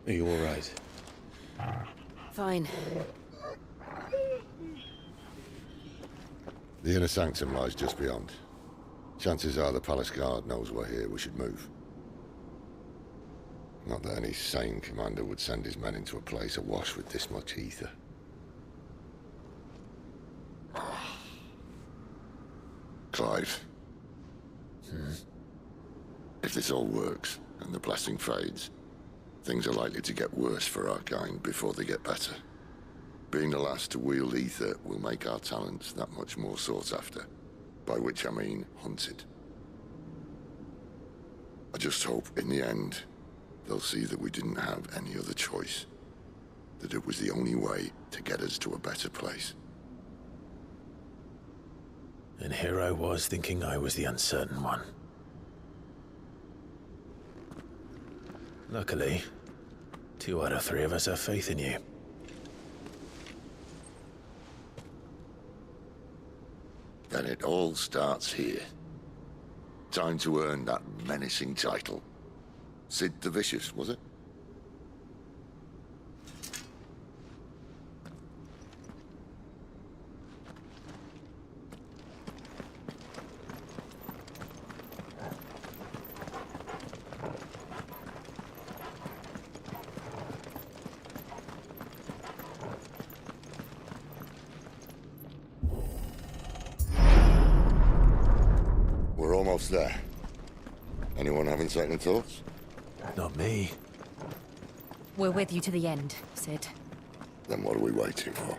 Are you all right? Fine. The inner sanctum lies just beyond. Chances are the palace guard knows we're here. We should move. Not that any sane commander would send his men into a place awash with this much ether. Clive. If this all works, and the blessing fades, things are likely to get worse for our kind before they get better. Being the last to wield ether will make our talents that much more sought after, by which I mean hunted. I just hope, in the end, they'll see that we didn't have any other choice, that it was the only way to get us to a better place. And here I was thinking I was the uncertain one. Luckily, 2 out of 3 of us have faith in you. Then it all starts here. Time to earn that menacing title. Sid the Vicious, was it? We're almost there. Anyone having second thoughts? Not me. We're with you to the end, Sid. Then what are we waiting for?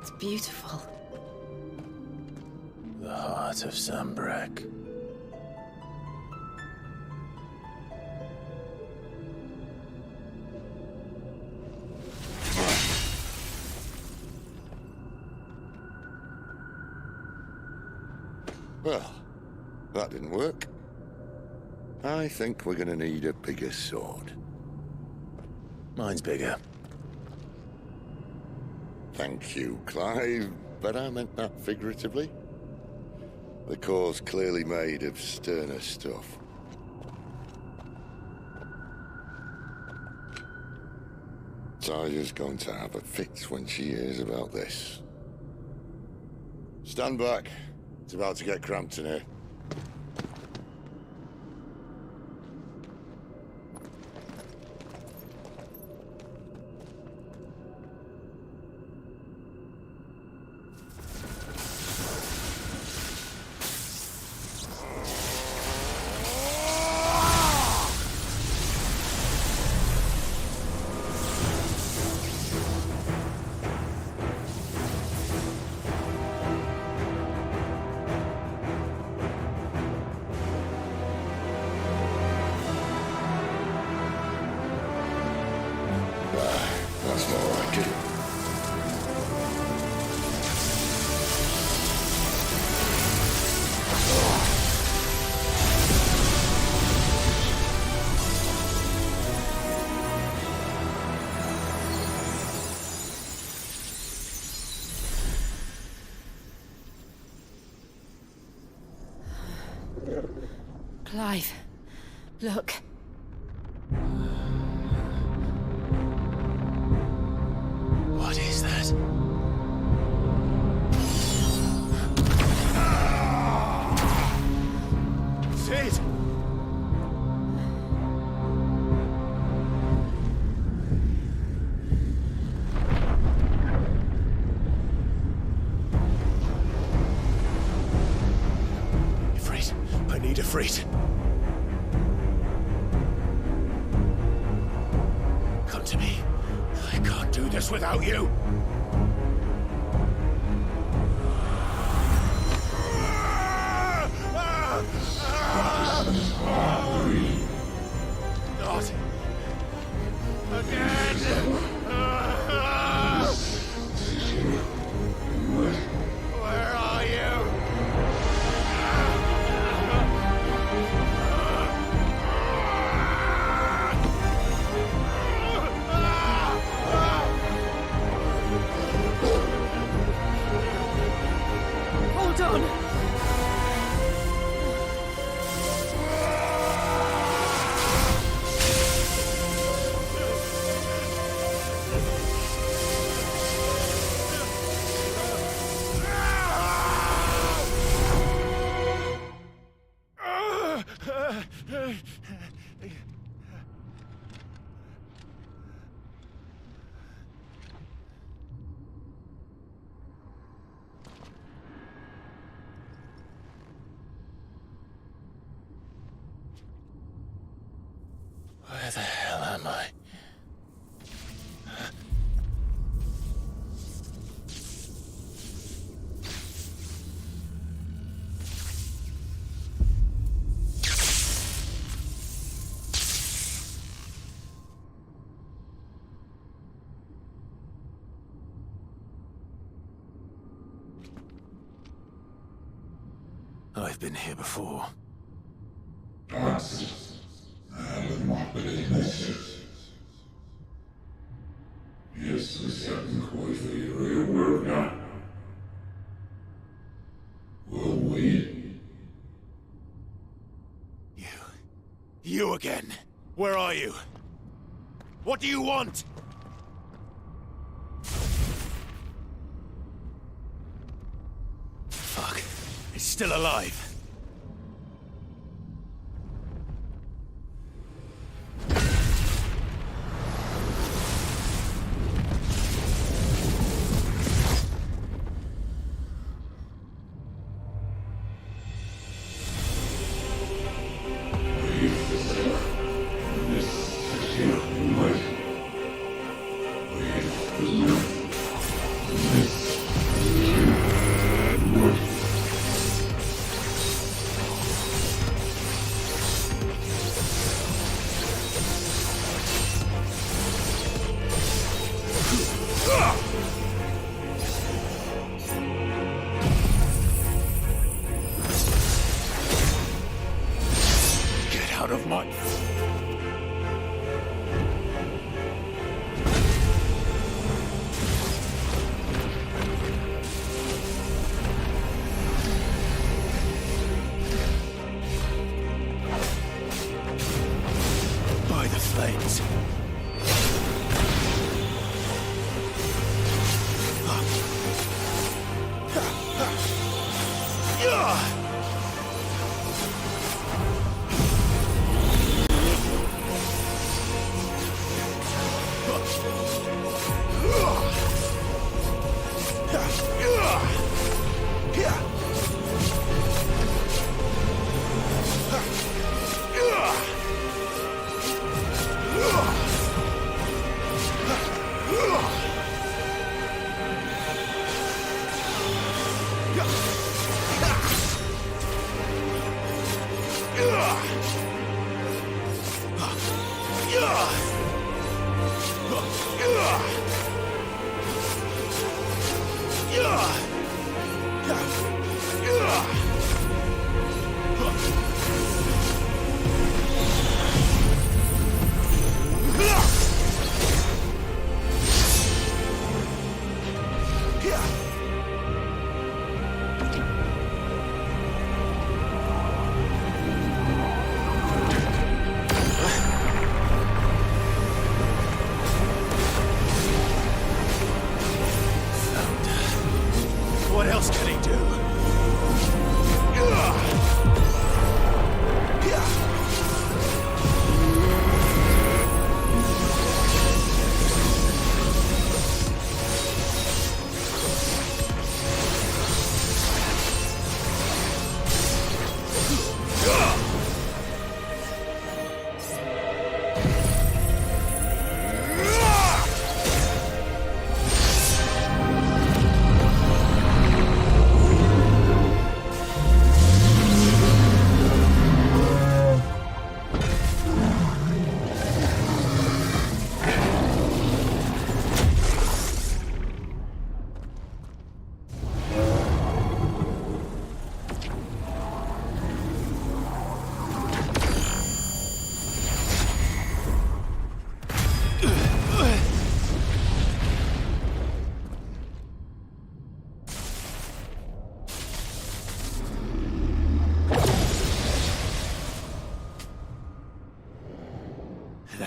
It's beautiful. The heart of Sambrek. Well, that didn't work. I think we're gonna need a bigger sword. Mine's bigger. Thank you, Clive, but I meant that figuratively. The core's clearly made of sterner stuff. Taya's going to have a fit when she hears about this. Stand back. It's about to get cramped in here. That's more like it. Clive, look. What is that? Sid! Siegfried. Come to me. I can't do this without you. Not again. Where are you? Hold on! Where the hell am I? I've been here before. You again. Where are you? What do you want? Fuck. It's still alive. Get out of my... By the flames.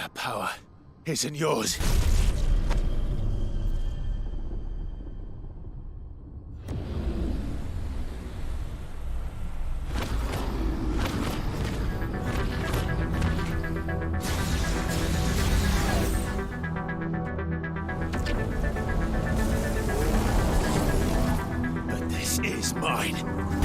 That power isn't yours. But this is mine.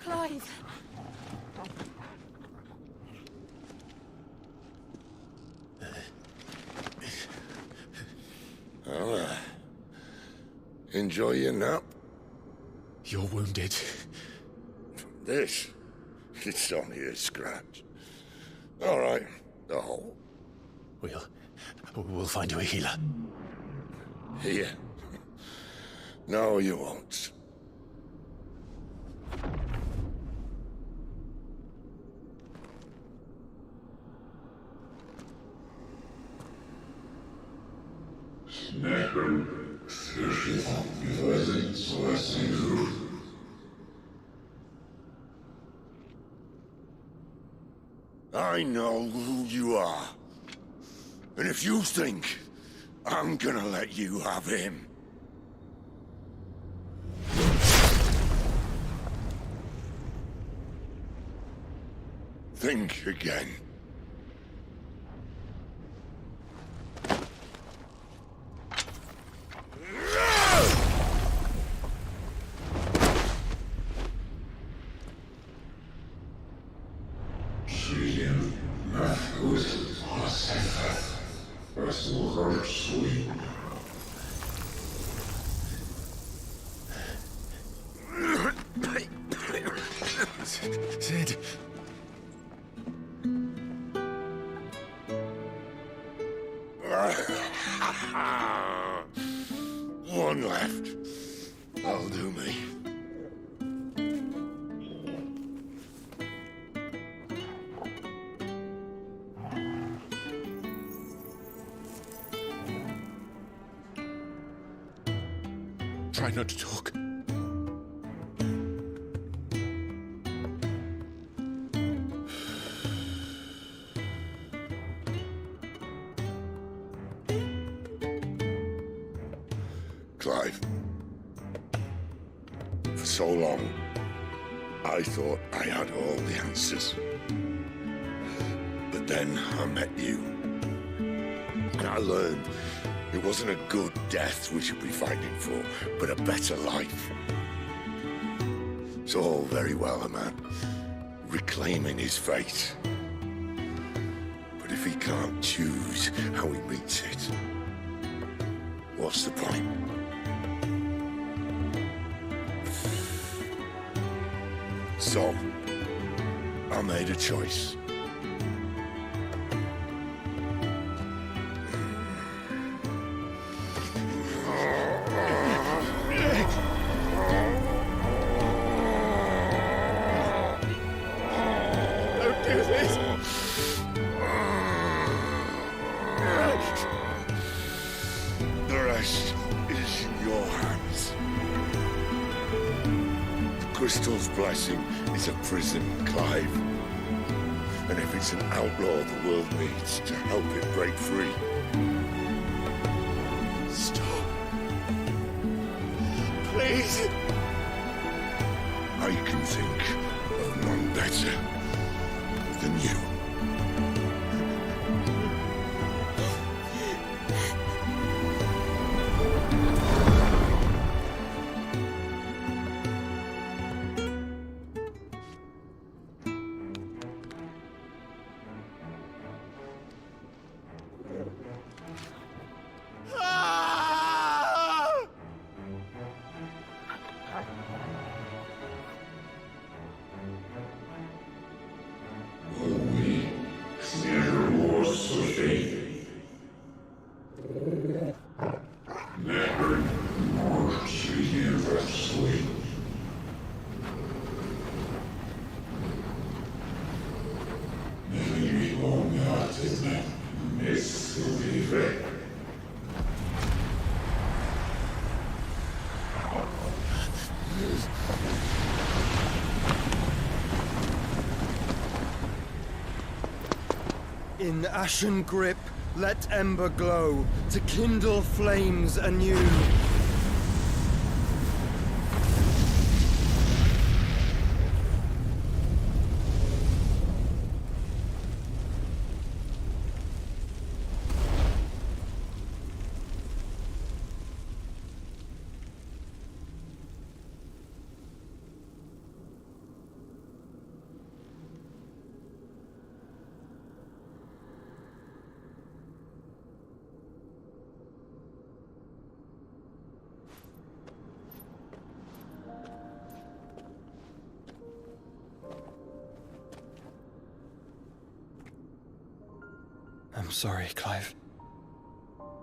Clive. Well, enjoy your nap. You're wounded. This? It's only a scratch. All right, the hole. We'll find you a healer. Here. No, you won't. I know who you are. And if you think I'm gonna let you have him... think again. Sid. One left. That'll do me. Try not to talk. Clive. For so long, I thought I had all the answers. But then I met you. And I learned it wasn't a good death we should be fighting for, but a better life. It's all very well, a man reclaiming his fate. But if he can't choose how he meets it, what's the point? So, I made a choice. Don't do this! The rest is in your hands. The Crystal's blessing is a prison, Clive. And if it's an outlaw the world needs to help it break free... Stop. Please. I can think of none better than you. In ashen grip, let ember glow to kindle flames anew. I'm sorry, Clive.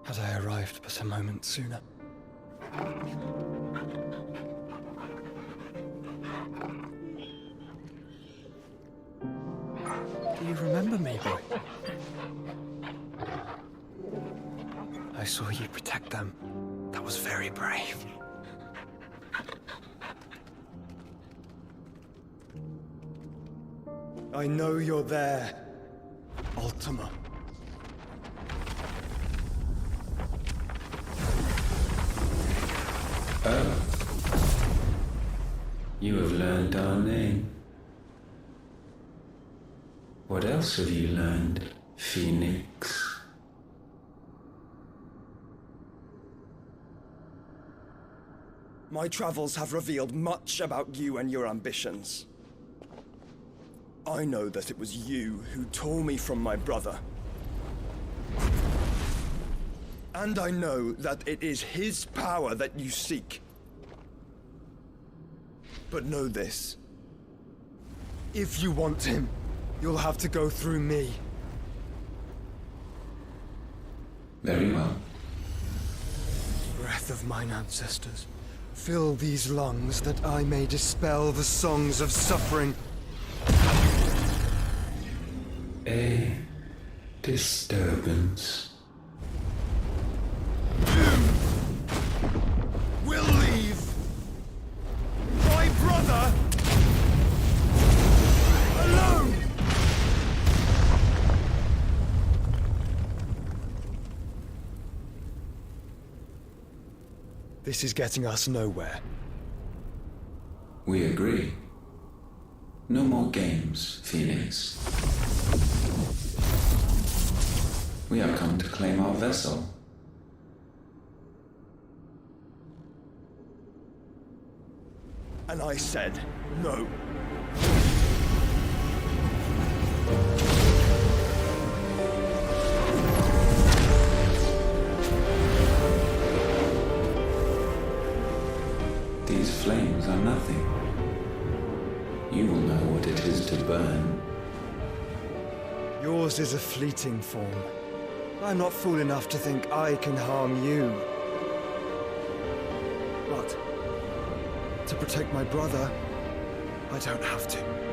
Had I arrived but a moment sooner. Do you remember me, boy? I saw you protect them. That was very brave. I know you're there, Ultima. Oh. You have learned our name. What else have you learned, Phoenix? My travels have revealed much about you and your ambitions. I know that it was you who tore me from my brother. And I know that it is his power that you seek. But know this. If you want him, you'll have to go through me. Very well. Breath of mine ancestors, fill these lungs that I may dispel the songs of suffering. A disturbance. Will leave my brother alone. This is getting us nowhere. We agree. No more games, Phoenix. We have come to claim our vessel. And I said no. These flames are nothing. You will know what it is to burn. Yours is a fleeting form. I'm not fool enough to think I can harm you. But to protect my brother, I don't have to.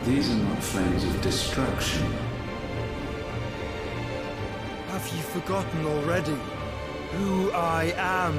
These are not flames of destruction. Have you forgotten already who I am?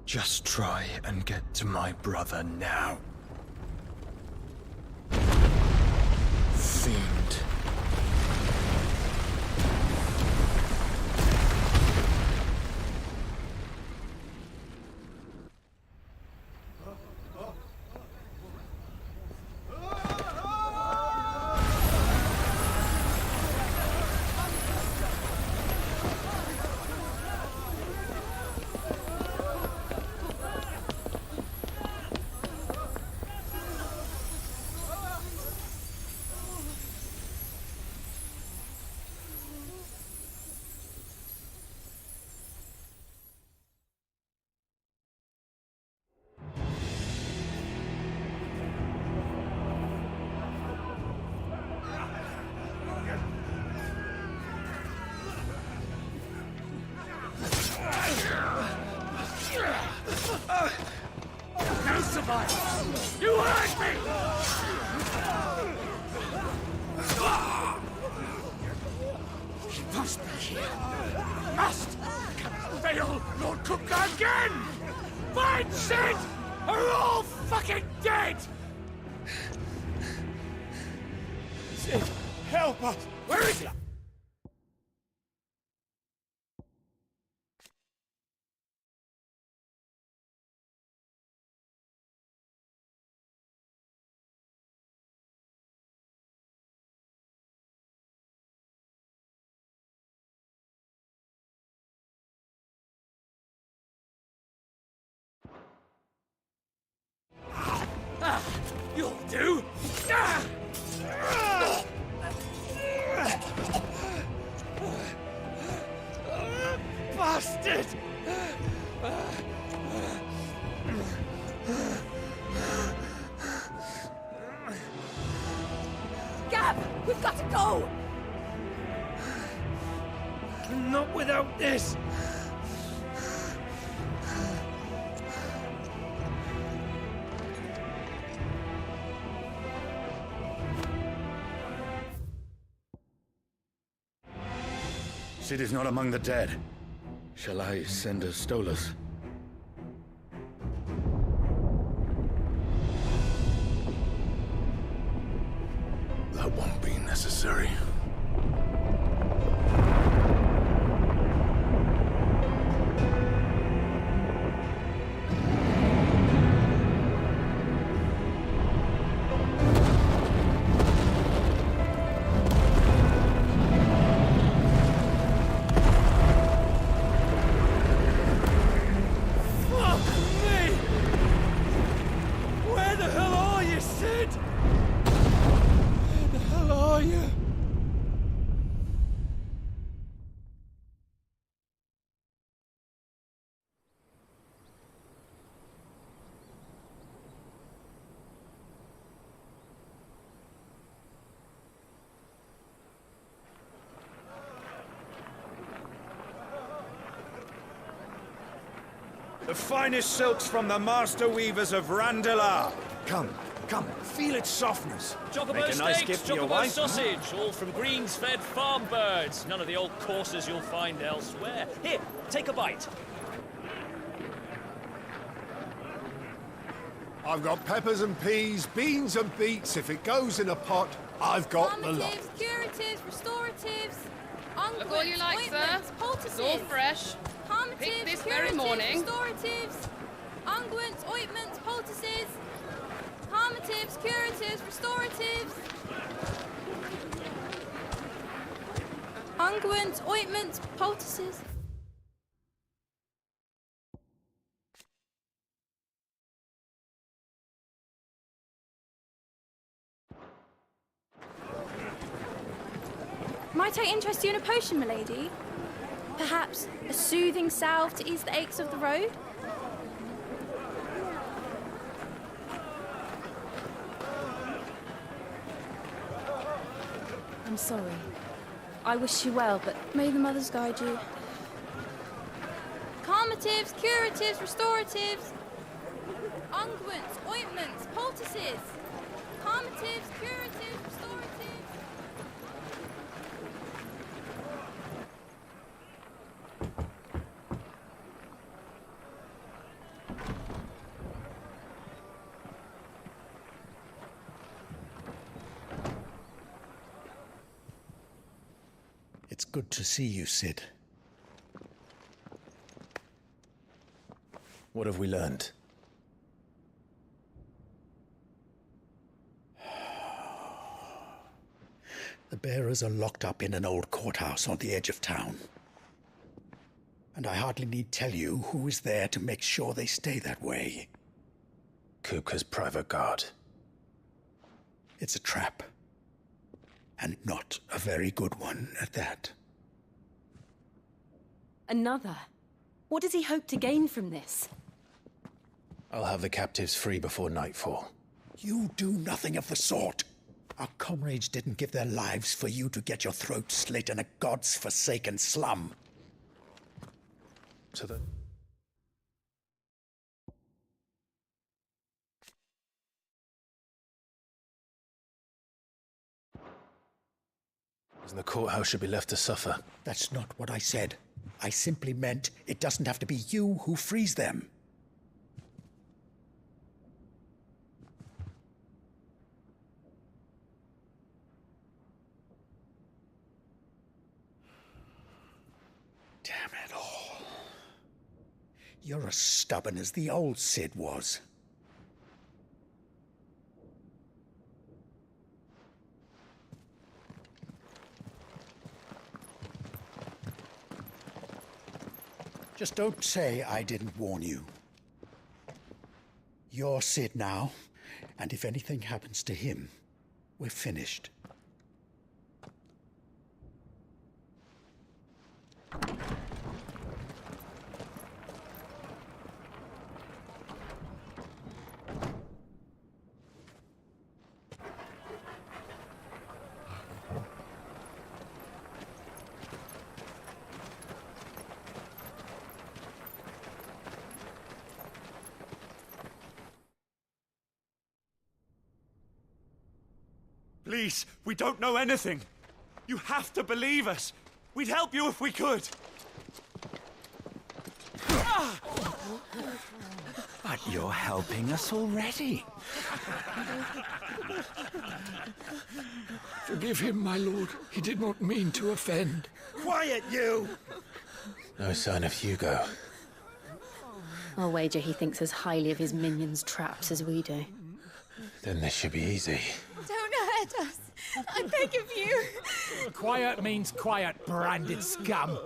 Just try and get to my brother now. Fiend. here. Must! Cannot fail, Lord Cook again! Find Sid! Are all fucking dead! Sid, help us! Where is he? You'll do! Bastard! Gab, we've got to go! Not without this! Sid is not among the dead. Shall I send a Stolas? That won't be necessary. The finest silks from the master weavers of Randalar. Come, feel its softness. Chocobo Make a nice steaks, gift for your chocobo wife. sausage, all from greens-fed farm birds. None of the old courses you'll find elsewhere. Here, take a bite. I've got peppers and peas, beans and beets. If it goes in a pot, I've got the lot. Calmatives, curatives, restoratives, Look all you like, sir. ointments, poultices. It's all fresh. Calmatives, Picked this curatives, very morning. restoratives, unguents, ointments, poultices. Calmatives, curatives, restoratives. Unguents, ointments, poultices. Might I interest you in a potion, milady? Perhaps a soothing salve to ease the aches of the road? I'm sorry. I wish you well, but may the mothers guide you. Calmatives, curatives, restoratives. Unguents, ointments, poultices. Calmatives, curatives, restoratives. It's good to see you, Sid. What have we learned? The bearers are locked up in an old courthouse on the edge of town. And I hardly need tell you who is there to make sure they stay that way. Kuka's private guard. It's a trap. And not a very good one at that. Another? What does he hope to gain from this? I'll have the captives free before nightfall. You do nothing of the sort. Our comrades didn't give their lives for you to get your throat slit in a god's forsaken slum. So that... And the courthouse should be left to suffer. That's not what I said. I simply meant it doesn't have to be you who frees them. Damn it all. You're as stubborn as the old Cid was. Just don't say I didn't warn you. You're Cid now, and if anything happens to him, we're finished. Please, we don't know anything. You have to believe us. We'd help you if we could. But you're helping us already. Forgive him, my lord. He did not mean to offend. Quiet, you! No sign of Hugo. I'll wager he thinks as highly of his minions' traps as we do. Then this should be easy. Don't hurt us. I beg of you. Quiet means quiet, branded scum.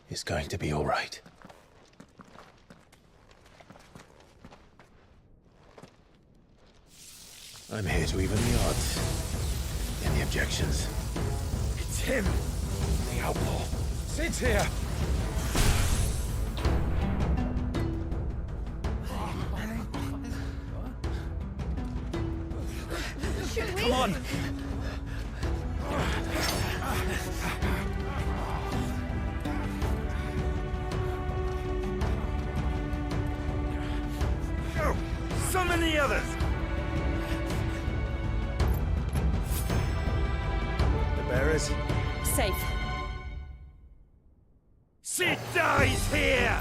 It's going to be all right. I'm here to even the odds. Any objections? It's him, the outlaw. Sid's here. Come on. Go! Summon the others! The bearers? Safe. Cid dies here!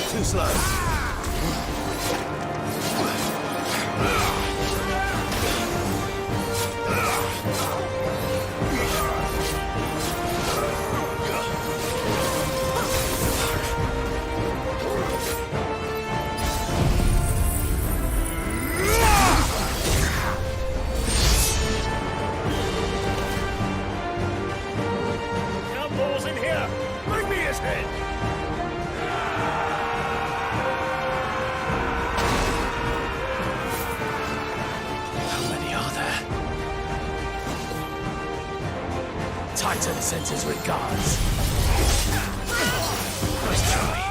Too slow. Outlaws in here! Bring me his head! Titan sends his regards. Nice try.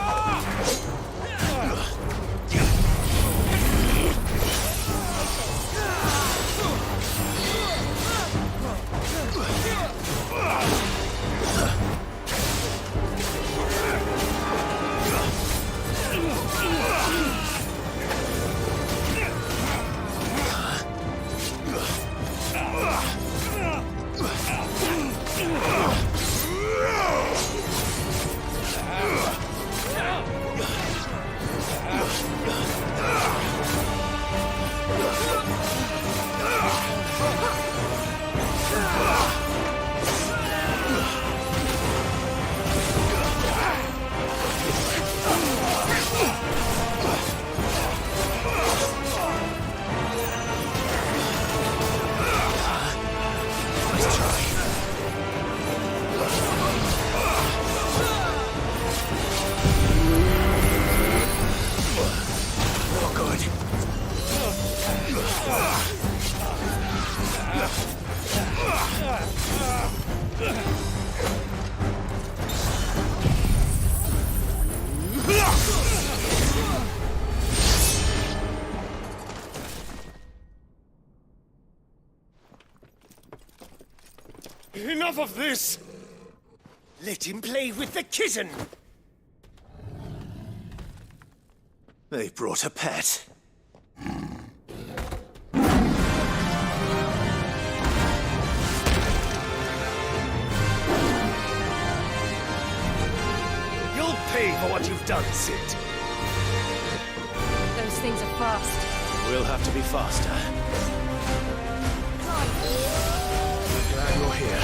Enough of this! Let him play with the kitten! They brought a pet. You'll pay for what you've done, Sid. Those things are fast. We'll have to be faster. I'm glad you're here.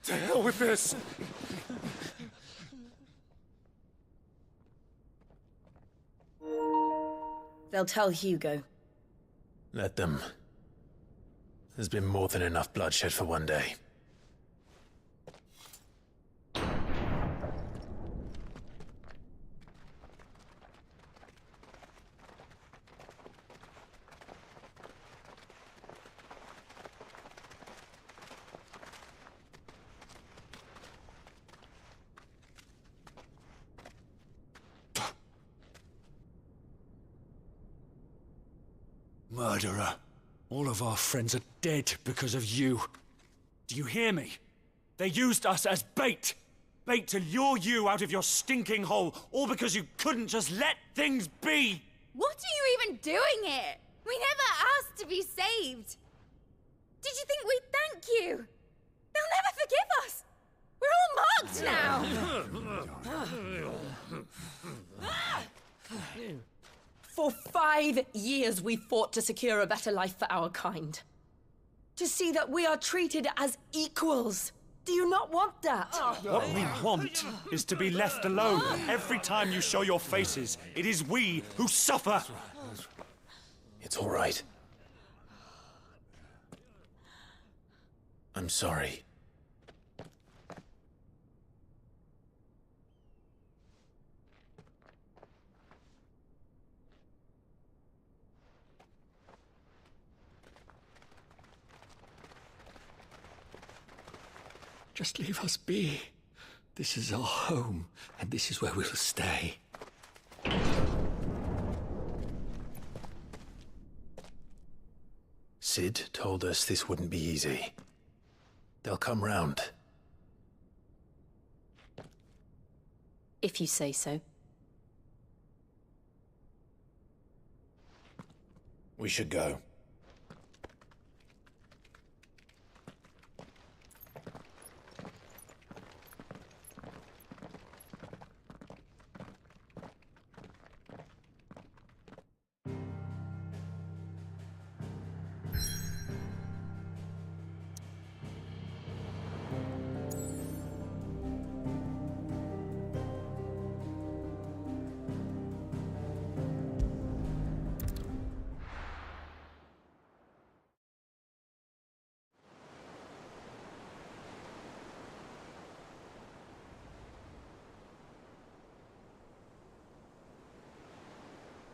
To hell with this! They'll tell Hugo. Let them. There's been more than enough bloodshed for one day. Murderer. All of our friends are dead because of you. Do you hear me? They used us as bait. Bait to lure you out of your stinking hole, all because you couldn't just let things be. What are you even doing here? We never asked to be saved. Did you think we'd thank you? They'll never forgive us. We're all marked now. For 5 years we fought to secure a better life for our kind. To see that we are treated as equals. Do you not want that? What we want is to be left alone. Every time you show your faces, it is we who suffer. It's all right. I'm sorry. Just leave us be. This is our home, and this is where we'll stay. Sid told us this wouldn't be easy. They'll come round. If you say so. We should go.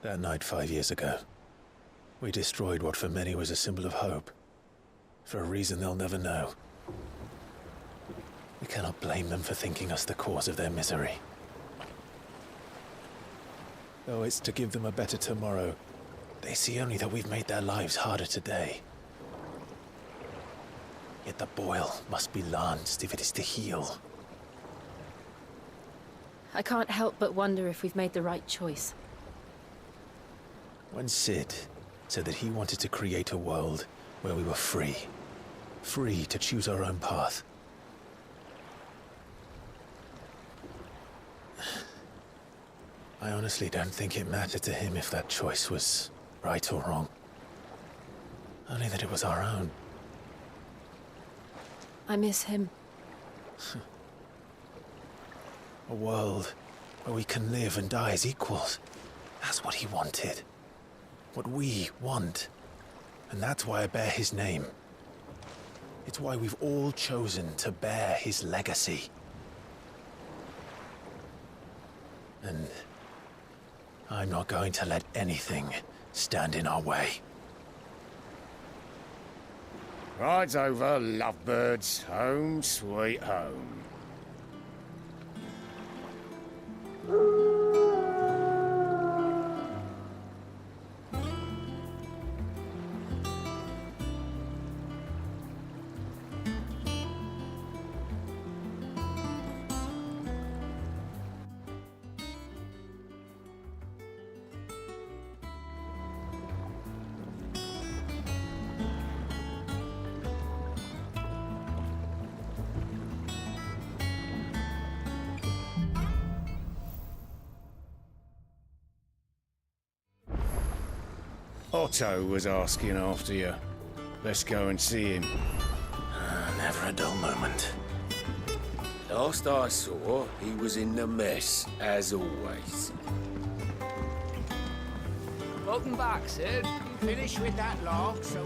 That night 5 years ago, we destroyed what for many was a symbol of hope. For a reason they'll never know. We cannot blame them for thinking us the cause of their misery. Though it's to give them a better tomorrow, they see only that we've made their lives harder today. Yet the boil must be lanced if it is to heal. I can't help but wonder if we've made the right choice. When Sid said that he wanted to create a world where we were free. Free to choose our own path. I honestly don't think it mattered to him if that choice was right or wrong. Only that it was our own. I miss him. A world where we can live and die as equals. That's what he wanted. What we want. And that's why I bear his name. It's why we've all chosen to bear his legacy. And I'm not going to let anything stand in our way. Rides over, lovebirds. Home, sweet home. Otto was asking after you. Let's go and see him. Never a dull moment. Last I saw, he was in the mess, as always. Welcome back, Sid. Finish with that log, so...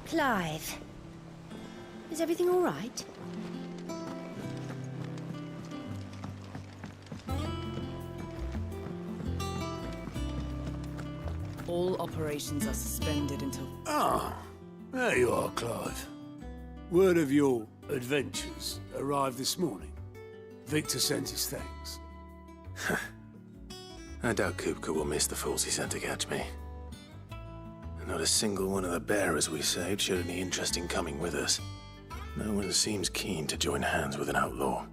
Clive, is everything all right? All operations are suspended until... Ah, there you are, Clive. Word of your adventures arrived this morning. Victor sent his thanks. I doubt Kupo will miss the fools he sent to catch me. And Not a single one of the bearers we saved showed any interest in coming with us. No one seems keen to join hands with an outlaw.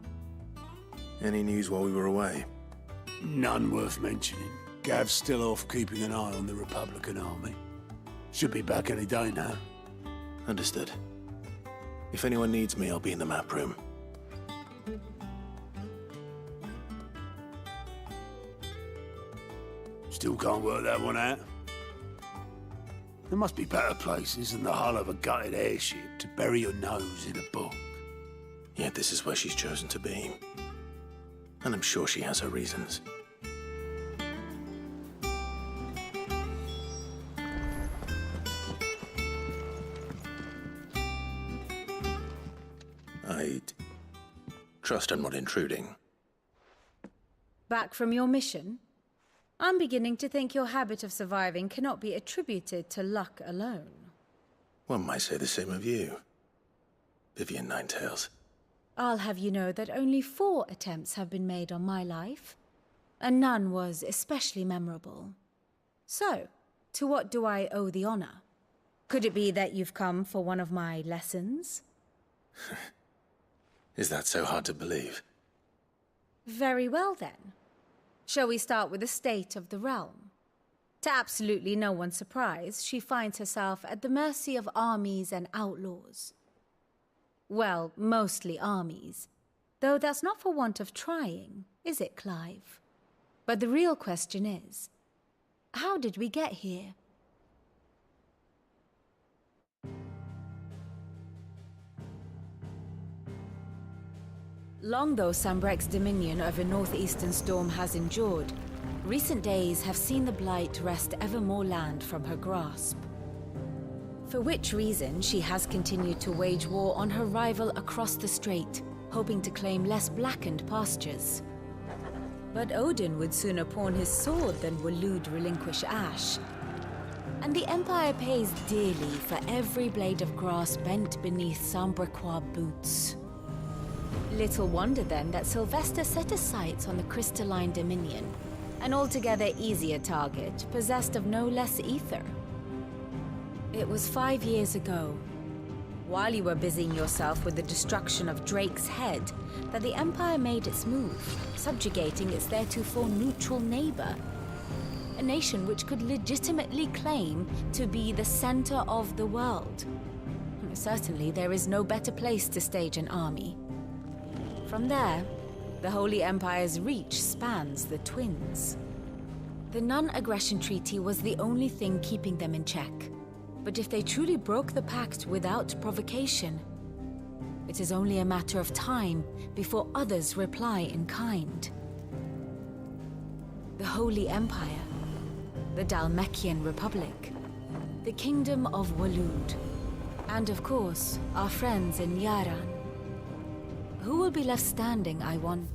Any news while we were away? None worth mentioning. Gav's still off keeping an eye on the Republican army. Should be back any day now. Understood. If anyone needs me, I'll be in the map room. Still can't work that one out. There must be better places than the hull of a gutted airship to bury your nose in a book. Yet this is where she's chosen to be. And I'm sure she has her reasons. I trust I'm not intruding. Back from your mission? I'm beginning to think your habit of surviving cannot be attributed to luck alone. One might say the same of you, Vivian Ninetails. I'll have you know that only 4 attempts have been made on my life, and none was especially memorable. So, to what do I owe the honor? Could it be that you've come for one of my lessons? Is that so hard to believe? Very well then. Shall we start with the state of the realm? To absolutely no one's surprise, she finds herself at the mercy of armies and outlaws. Well, mostly armies. Though that's not for want of trying, is it, Clive? But the real question is, how did we get here? Long though Sambrek's dominion over northeastern Storm has endured, recent days have seen the Blight wrest ever more land from her grasp. For which reason she has continued to wage war on her rival across the strait, hoping to claim less blackened pastures. But Odin would sooner pawn his sword than Waloed relinquish Ash. And the Empire pays dearly for every blade of grass bent beneath Sambrequois boots. Little wonder then that Sylvester set his sights on the crystalline dominion, an altogether easier target, possessed of no less ether. It was 5 years ago, while you were busying yourself with the destruction of Drake's head, that the Empire made its move, subjugating its theretofore neutral neighbor. A nation which could legitimately claim to be the center of the world. Certainly, there is no better place to stage an army. From there, the Holy Empire's reach spans the Twins. The non-aggression treaty was the only thing keeping them in check. But if they truly broke the pact without provocation, it is only a matter of time before others reply in kind. The Holy Empire, the Dhalmekian Republic, the Kingdom of Waloed, and of course, our friends in Yaran. Who will be left standing, I wonder?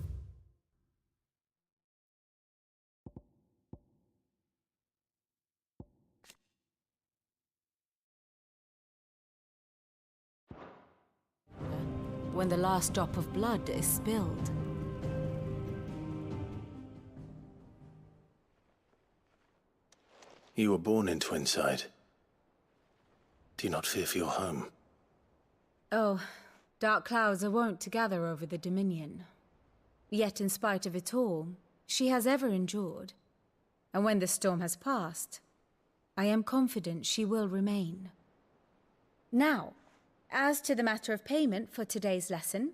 When the last drop of blood is spilled. You were born in Twinside. Do you not fear for your home? Oh, dark clouds are wont to gather over the Dominion. Yet in spite of it all, she has ever endured. And when the storm has passed, I am confident she will remain. Now, as to the matter of payment for today's lesson,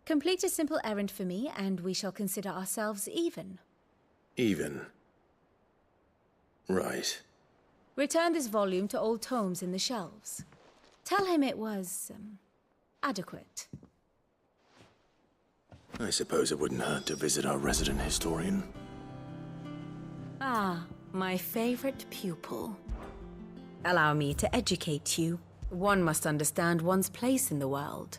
complete a simple errand for me and we shall consider ourselves even. Even? Right. Return this volume to old tomes in the shelves. Tell him it was, adequate. I suppose it wouldn't hurt to visit our resident historian. Ah, my favorite pupil. Allow me to educate you. One must understand one's place in the world.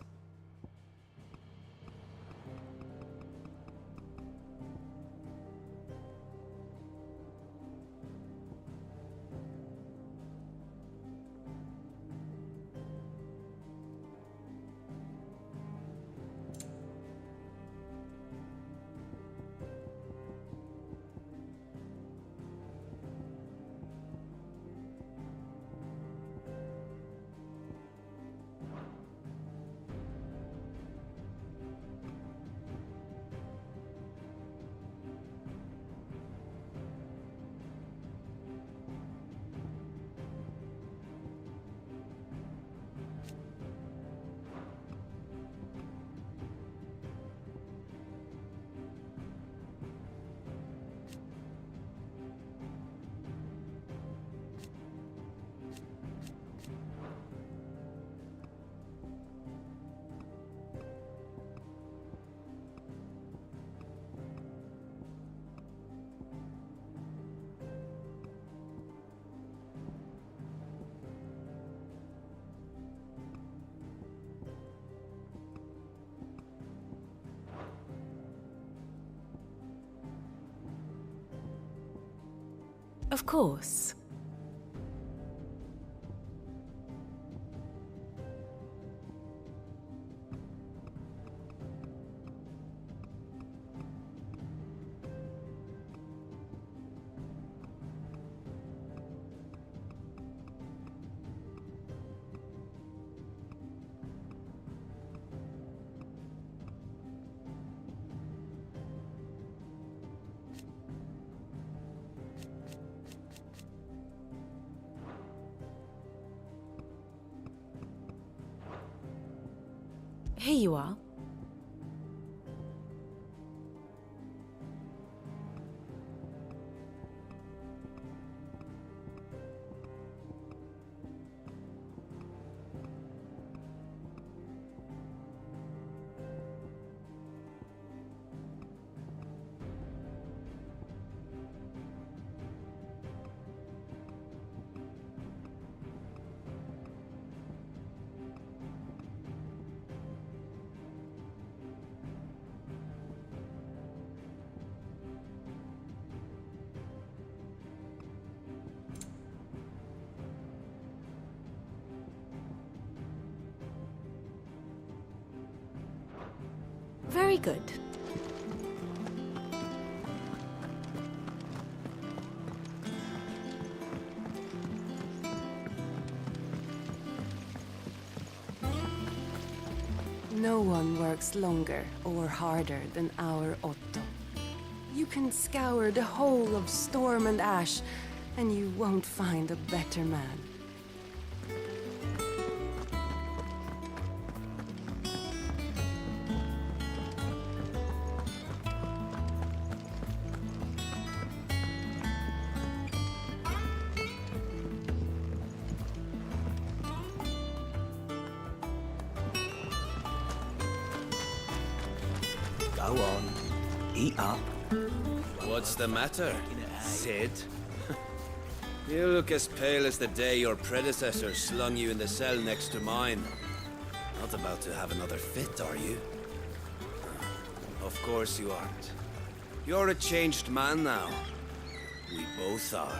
Of course. Here you are. Very good. No one works longer or harder than our Otto. You can scour the whole of Storm and Ash, and you won't find a better man. Go on. Eat up. What's the matter, Sid? You look as pale as the day your predecessor slung you in the cell next to mine. Not about to have another fit, are you? Of course you aren't. You're a changed man now. We both are.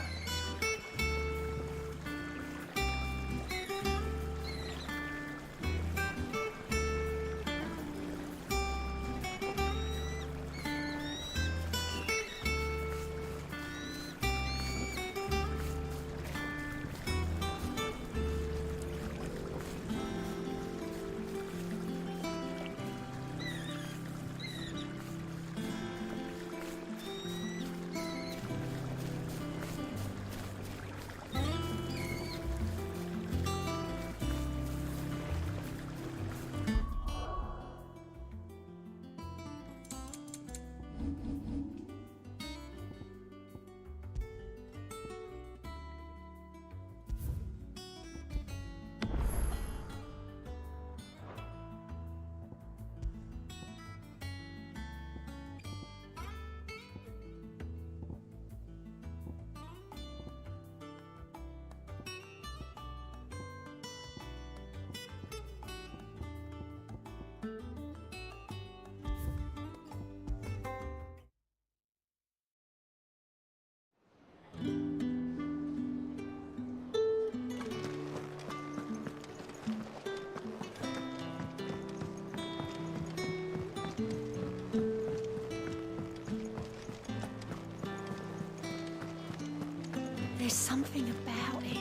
There's something about it.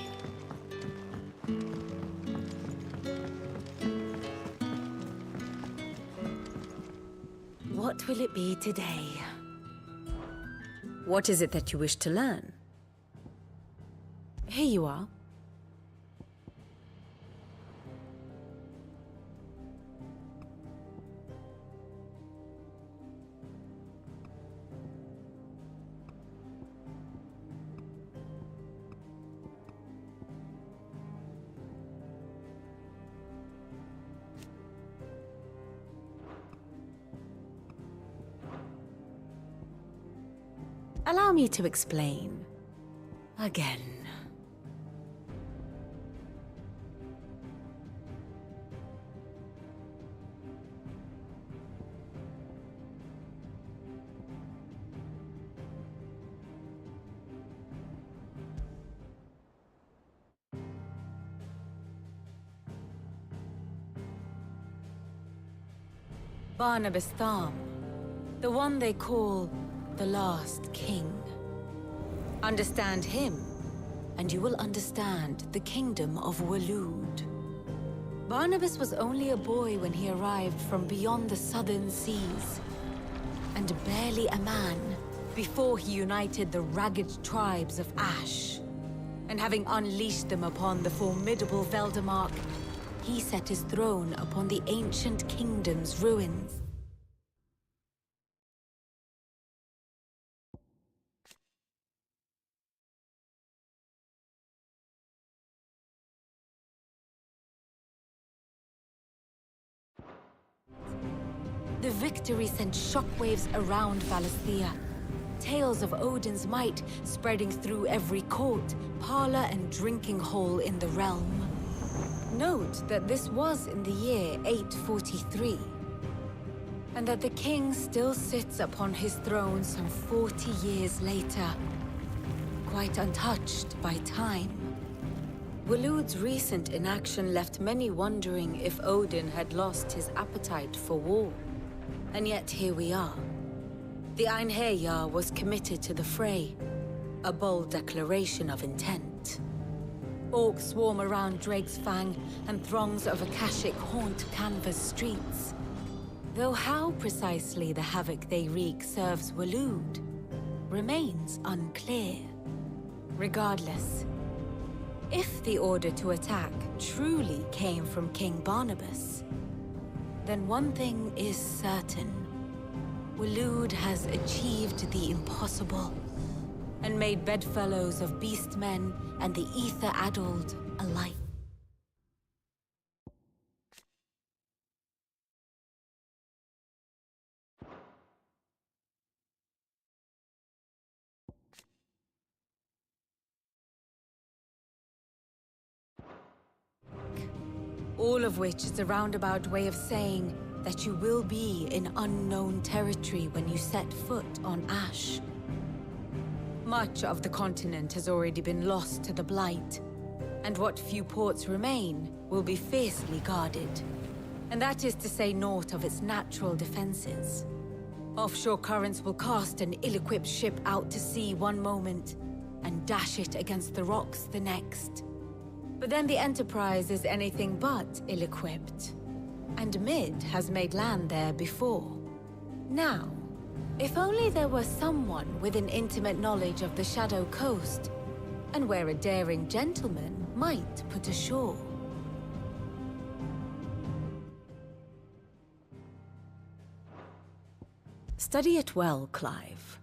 What will it be today? What is it that you wish to learn? Here you are. Allow me to explain. Again. Barnabas Tharm, the one they call the Last King. Understand him, and you will understand the kingdom of Waloed. Barnabas was only a boy when he arrived from beyond the southern seas, and barely a man before he united the ragged tribes of Ash. And having unleashed them upon the formidable Veldemark, he set his throne upon the ancient kingdom's ruins. The victory sent shockwaves around Valisthea. Tales of Odin's might spreading through every court, parlor, and drinking hole in the realm. Note that this was in the year 843, and that the king still sits upon his throne some 40 years later, quite untouched by time. Waloed's recent inaction left many wondering if Odin had lost his appetite for war. And yet here we are. The Einherjar was committed to the fray, a bold declaration of intent. Orcs swarm around Drake's Fang, and throngs of Akashic haunt Canva's streets. Though how precisely the havoc they wreak serves Waloed remains unclear. Regardless, if the order to attack truly came from King Barnabas, then one thing is certain. Waloed has achieved the impossible, and made bedfellows of beastmen and the ether-addled alike. All of which is a roundabout way of saying that you will be in unknown territory when you set foot on Ash. Much of the continent has already been lost to the Blight, and what few ports remain will be fiercely guarded. And that is to say naught of its natural defenses. Offshore currents will cast an ill-equipped ship out to sea one moment, and dash it against the rocks the next. But then the Enterprise is anything but ill-equipped. And Mid has made land there before. Now, if only there were someone with an intimate knowledge of the Shadow Coast, and where a daring gentleman might put ashore. Study it well, Clive.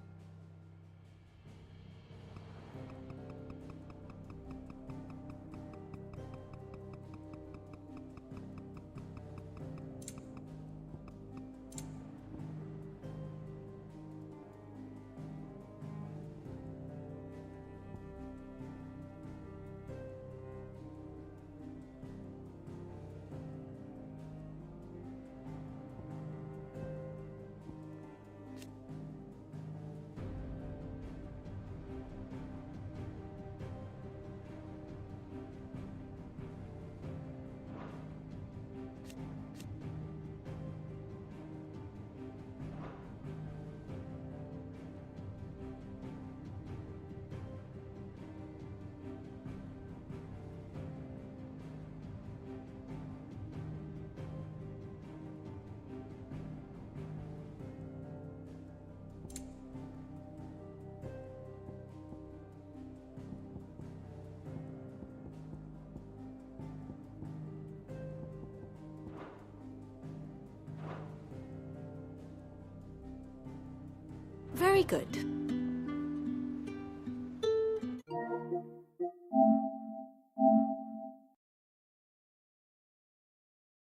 Very good.